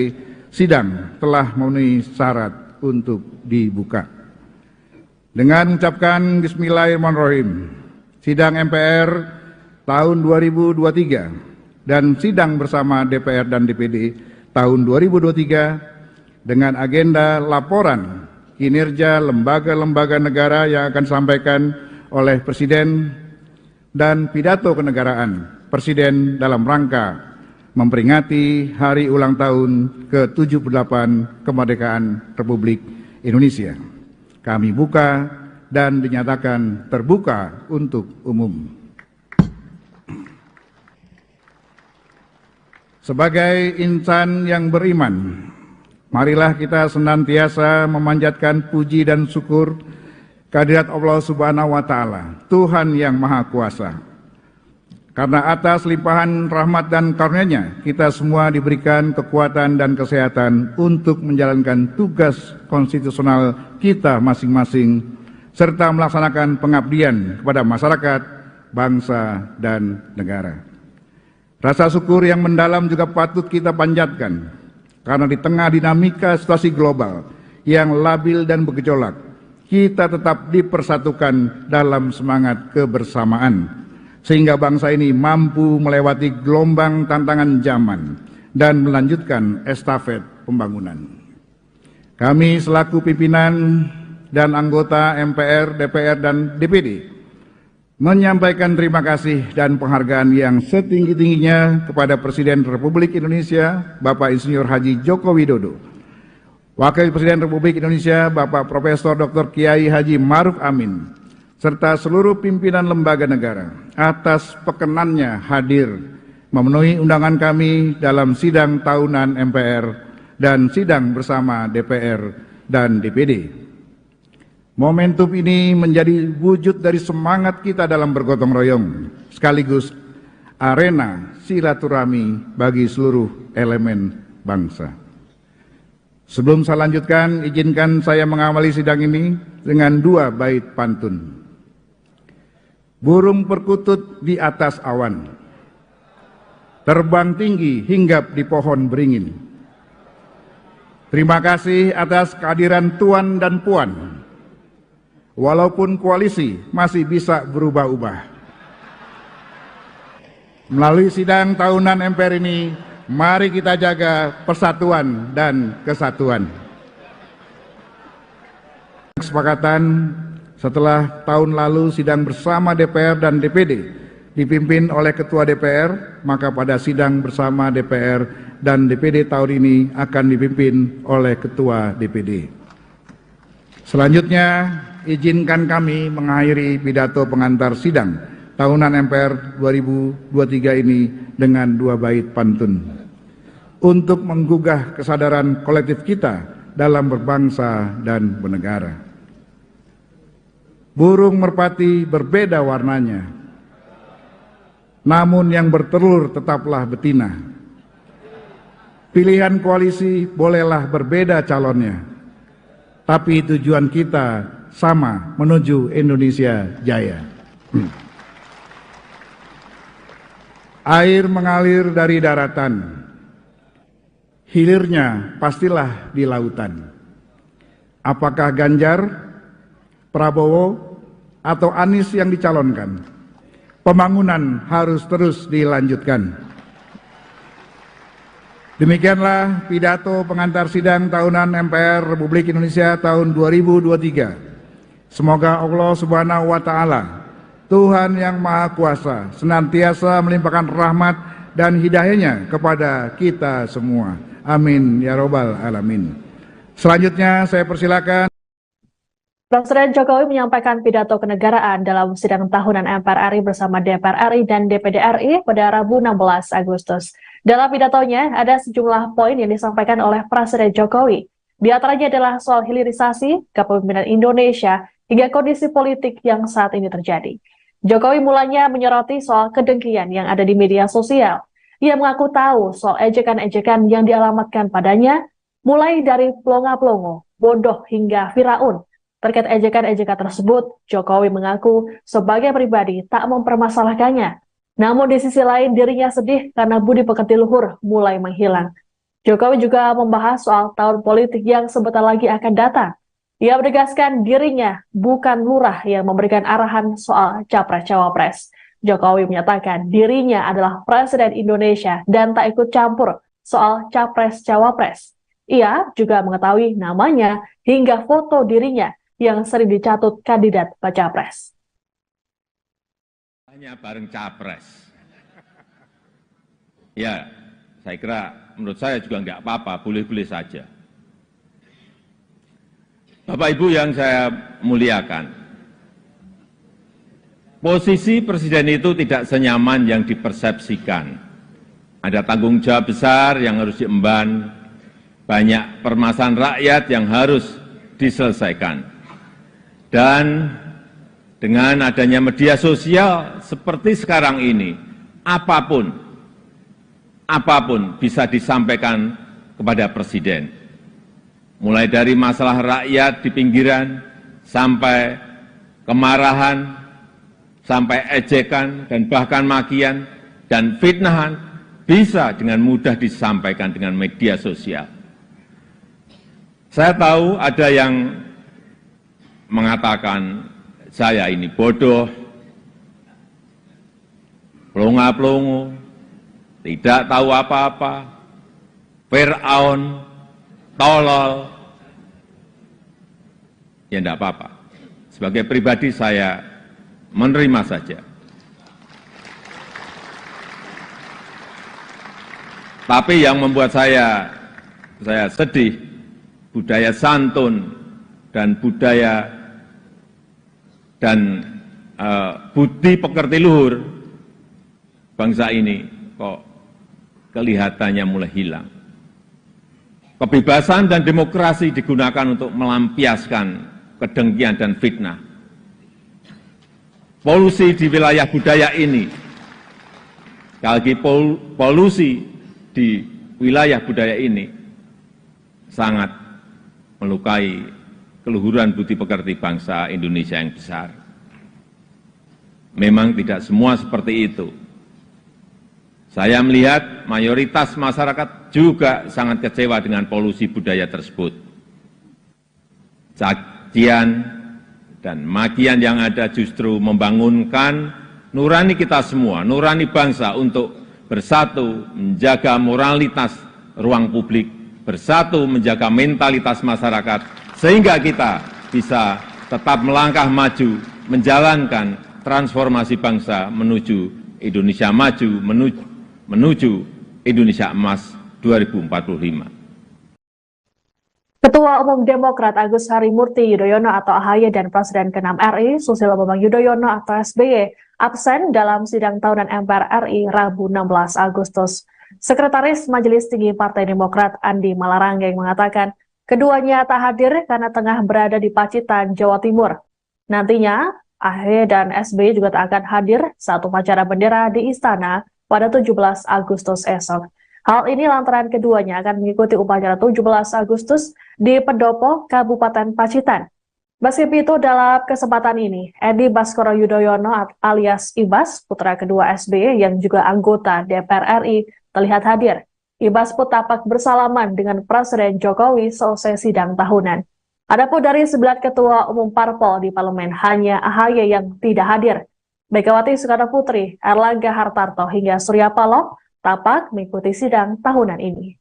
sidang telah memenuhi syarat untuk dibuka. Dengan mengucapkan Bismillahirrahmanirrahim, sidang MPR tahun 2023 dan sidang bersama DPR dan DPD tahun 2023 dengan agenda laporan kinerja lembaga-lembaga negara yang akan disampaikan oleh Presiden dan pidato kenegaraan Presiden dalam rangka memperingati hari ulang tahun ke-78 kemerdekaan Republik Indonesia. Kami buka dan dinyatakan terbuka untuk umum. Sebagai insan yang beriman, marilah kita senantiasa memanjatkan puji dan syukur kehadirat Allah Subhanahu wa Ta'ala, Tuhan yang Maha Kuasa. Karena atas limpahan rahmat dan karunia-Nya, kita semua diberikan kekuatan dan kesehatan untuk menjalankan tugas konstitusional kita masing-masing, serta melaksanakan pengabdian kepada masyarakat, bangsa, dan negara. Rasa syukur yang mendalam juga patut kita panjatkan, karena di tengah dinamika situasi global yang labil dan bergejolak, kita tetap dipersatukan dalam semangat kebersamaan, sehingga bangsa ini mampu melewati gelombang tantangan zaman dan melanjutkan estafet pembangunan. Kami selaku pimpinan dan anggota MPR, DPR, dan DPD menyampaikan terima kasih dan penghargaan yang setinggi-tingginya kepada Presiden Republik Indonesia, Bapak Insinyur Haji Joko Widodo, Wakil Presiden Republik Indonesia, Bapak Profesor Dr. Kiai Haji Ma'ruf Amin, serta seluruh pimpinan lembaga negara atas perkenannya hadir memenuhi undangan kami dalam sidang tahunan MPR dan sidang bersama DPR dan DPD. Momentum ini menjadi wujud dari semangat kita dalam bergotong royong, sekaligus arena silaturahmi bagi seluruh elemen bangsa. Sebelum saya lanjutkan, izinkan saya mengawali sidang ini dengan dua bait pantun. Burung perkutut di atas awan, terbang tinggi hinggap di pohon beringin. Terima kasih atas kehadiran Tuan dan Puan. Walaupun koalisi masih bisa berubah-ubah. Melalui sidang tahunan MPR ini, mari kita jaga persatuan dan kesatuan. Kesepakatan setelah tahun lalu sidang bersama DPR dan DPD dipimpin oleh Ketua DPR, maka pada sidang bersama DPR dan DPD tahun ini akan dipimpin oleh Ketua DPD. Selanjutnya, izinkan kami mengakhiri pidato pengantar sidang tahunan MPR 2023 ini dengan dua bait pantun untuk menggugah kesadaran kolektif kita dalam berbangsa dan bernegara. Burung merpati berbeda warnanya, namun yang bertelur tetaplah betina. Pilihan koalisi bolehlah berbeda calonnya, tapi tujuan kita sama, menuju Indonesia Jaya. Air mengalir dari daratan, hilirnya pastilah di lautan. Apakah Ganjar, Prabowo, atau Anies yang dicalonkan? Pembangunan harus terus dilanjutkan. Demikianlah pidato pengantar sidang tahunan MPR Republik Indonesia tahun 2023. Semoga Allah Subhanahu wa Ta'ala Tuhan yang Maha Kuasa senantiasa melimpahkan rahmat dan hidayah-Nya kepada kita semua. Amin ya robbal alamin. Selanjutnya saya persilakan Presiden Jokowi menyampaikan pidato kenegaraan dalam sidang tahunan MPR RI bersama DPR RI dan DPD RI pada Rabu 16 Agustus. Dalam pidatonya, ada sejumlah poin yang disampaikan oleh Presiden Jokowi. Di antaranya adalah soal hilirisasi, kepemimpinan Indonesia, hingga kondisi politik yang saat ini terjadi. Jokowi mulanya menyoroti soal kedengkian yang ada di media sosial. Ia mengaku tahu soal ejekan-ejekan yang dialamatkan padanya, mulai dari pelongo-pelongo, bodoh hingga Firaun. Terkait ejekan-ejekan tersebut, Jokowi mengaku sebagai pribadi tak mempermasalahkannya. Namun di sisi lain dirinya sedih karena budi pekerti luhur mulai menghilang. Jokowi juga membahas soal tahun politik yang sebentar lagi akan datang. Ia menegaskan dirinya bukan lurah yang memberikan arahan soal capres-cawapres. Jokowi menyatakan dirinya adalah Presiden Indonesia dan tak ikut campur soal capres-cawapres. Ia juga mengetahui namanya hingga foto dirinya yang sering dicatut kandidat baca pres. Hanya bareng capres. Ya, saya kira menurut saya juga enggak apa-apa, boleh-boleh saja. Bapak Ibu yang saya muliakan, posisi presiden itu tidak senyaman yang dipersepsikan. Ada tanggung jawab besar yang harus diemban, banyak permasalahan rakyat yang harus diselesaikan. Dan dengan adanya media sosial seperti sekarang ini, apapun bisa disampaikan kepada Presiden. Mulai dari masalah rakyat di pinggiran, sampai kemarahan, sampai ejekan, dan bahkan makian, dan fitnahan, bisa dengan mudah disampaikan dengan media sosial. Saya tahu ada yang mengatakan saya ini bodoh, pelongo-pelongo, tidak tahu apa-apa, Firaun, tolol. Ya enggak apa-apa. Sebagai pribadi saya menerima saja. Tapi yang membuat saya sedih, budaya santun dan budaya dan budi pekerti luhur bangsa ini kok kelihatannya mulai hilang. Kebebasan dan demokrasi digunakan untuk melampiaskan kedengkian dan fitnah. Polusi di wilayah budaya ini, sekali lagi polusi di wilayah budaya ini sangat melukai keluhuran budi pekerti bangsa Indonesia yang besar. Memang tidak semua seperti itu. Saya melihat mayoritas masyarakat juga sangat kecewa dengan polusi budaya tersebut. Cacian dan makian yang ada justru membangunkan nurani kita semua, nurani bangsa untuk bersatu menjaga moralitas ruang publik, bersatu menjaga mentalitas masyarakat, sehingga kita bisa tetap melangkah maju, menjalankan transformasi bangsa menuju Indonesia maju, menuju Indonesia emas 2045. Ketua Umum Demokrat Agus Harimurti Yudhoyono atau AHY dan Presiden ke-6 RI Susilo Bambang Yudhoyono atau SBY absen dalam sidang tahunan MPR RI Rabu 16 Agustus. Sekretaris Majelis Tinggi Partai Demokrat Andi Malarangeng mengatakan keduanya tak hadir karena tengah berada di Pacitan, Jawa Timur. Nantinya, AHY dan SBY juga tak akan hadir saat upacara bendera di Istana pada 17 Agustus esok. Hal ini lantaran keduanya akan mengikuti upacara 17 Agustus di Pendopo, Kabupaten Pacitan. Meski itu, dalam kesempatan ini, Edi Baskoro Yudhoyono alias Ibas, putra kedua SBY yang juga anggota DPR RI, terlihat hadir. Ibas pun tampak bersalaman dengan Presiden Jokowi selesai sidang tahunan. Adapun dari 9 ketua umum parpol di parlemen, hanya AHY yang tidak hadir. Megawati Soekarno Putri, Erlangga Hartarto hingga Surya Paloh tampak mengikuti sidang tahunan ini.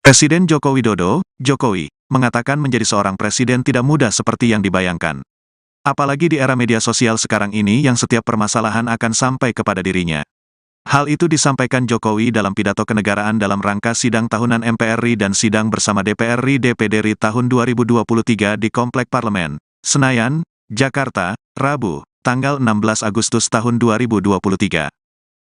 Presiden Joko Widodo, Jokowi, mengatakan menjadi seorang presiden tidak mudah seperti yang dibayangkan. Apalagi di era media sosial sekarang ini yang setiap permasalahan akan sampai kepada dirinya. Hal itu disampaikan Jokowi dalam pidato kenegaraan dalam rangka sidang tahunan MPR RI dan sidang bersama DPR RI DPD RI tahun 2023 di Komplek Parlemen, Senayan, Jakarta, Rabu, tanggal 16 Agustus tahun 2023.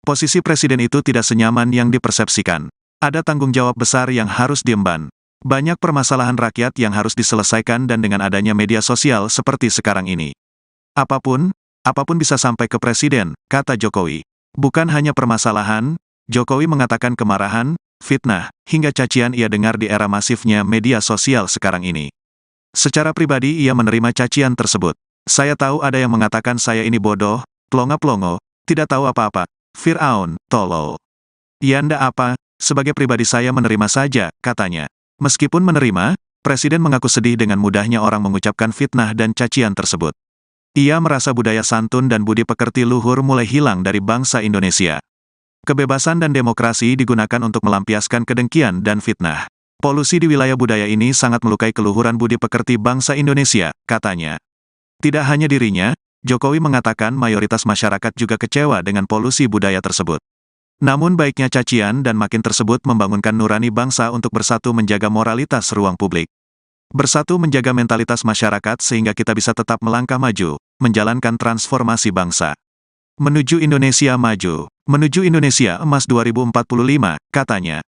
Posisi presiden itu tidak senyaman yang dipersepsikan. Ada tanggung jawab besar yang harus diemban. Banyak permasalahan rakyat yang harus diselesaikan dan dengan adanya media sosial seperti sekarang ini. Apapun bisa sampai ke presiden, kata Jokowi. Bukan hanya permasalahan, Jokowi mengatakan kemarahan, fitnah, hingga cacian ia dengar di era masifnya media sosial sekarang ini. Secara pribadi ia menerima cacian tersebut. Saya tahu ada yang mengatakan saya ini bodoh, plongo-plongo, tidak tahu apa-apa, Fir'aun, tolol. Ya ndak apa, sebagai pribadi saya menerima saja, katanya. Meskipun menerima, Presiden mengaku sedih dengan mudahnya orang mengucapkan fitnah dan cacian tersebut. Ia merasa budaya santun dan budi pekerti luhur mulai hilang dari bangsa Indonesia. Kebebasan dan demokrasi digunakan untuk melampiaskan kedengkian dan fitnah. Polusi di wilayah budaya ini sangat melukai keluhuran budi pekerti bangsa Indonesia, katanya. Tidak hanya dirinya, Jokowi mengatakan mayoritas masyarakat juga kecewa dengan polusi budaya tersebut. Namun baiknya cacian dan makin tersebut membangunkan nurani bangsa untuk bersatu menjaga moralitas ruang publik. Bersatu menjaga mentalitas masyarakat sehingga kita bisa tetap melangkah maju, menjalankan transformasi bangsa. Menuju Indonesia maju, menuju Indonesia emas 2045, katanya.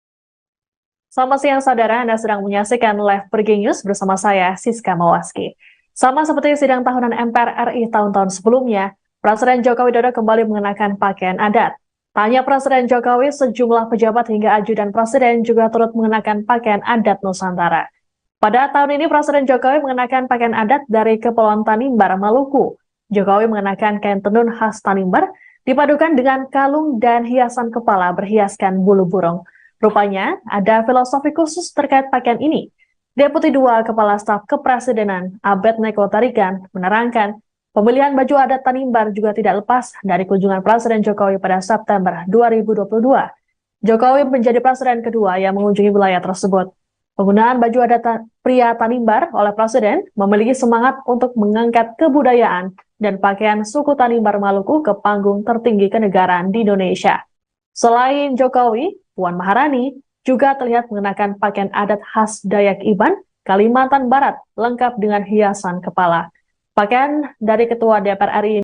Selamat siang saudara, Anda sedang menyaksikan Live Breaking News bersama saya, Siska Mawaski. Sama seperti sidang tahunan MPR RI tahun-tahun sebelumnya, Presiden Joko Widodo kembali mengenakan pakaian adat. Tanya Presiden Jokowi, sejumlah pejabat hingga ajudan Presiden juga turut mengenakan pakaian adat Nusantara. Pada tahun ini Presiden Jokowi mengenakan pakaian adat dari Kepulauan Tanimbar, Maluku. Jokowi mengenakan kain tenun khas Tanimbar, dipadukan dengan kalung dan hiasan kepala berhiaskan bulu burung. Rupanya ada filosofi khusus terkait pakaian ini. Deputi 2 Kepala Staf Kepresidenan Abednego Tarigan menerangkan, pemilihan baju adat Tanimbar juga tidak lepas dari kunjungan Presiden Jokowi pada September 2022. Jokowi menjadi presiden kedua yang mengunjungi wilayah tersebut. Penggunaan baju adat pria Tanimbar oleh Presiden memiliki semangat untuk mengangkat kebudayaan dan pakaian suku Tanimbar Maluku ke panggung tertinggi kenegaraan di Indonesia. Selain Jokowi, Puan Maharani juga terlihat mengenakan pakaian adat khas Dayak Iban, Kalimantan Barat, lengkap dengan hiasan kepala. Pakaian dari Ketua DPR RI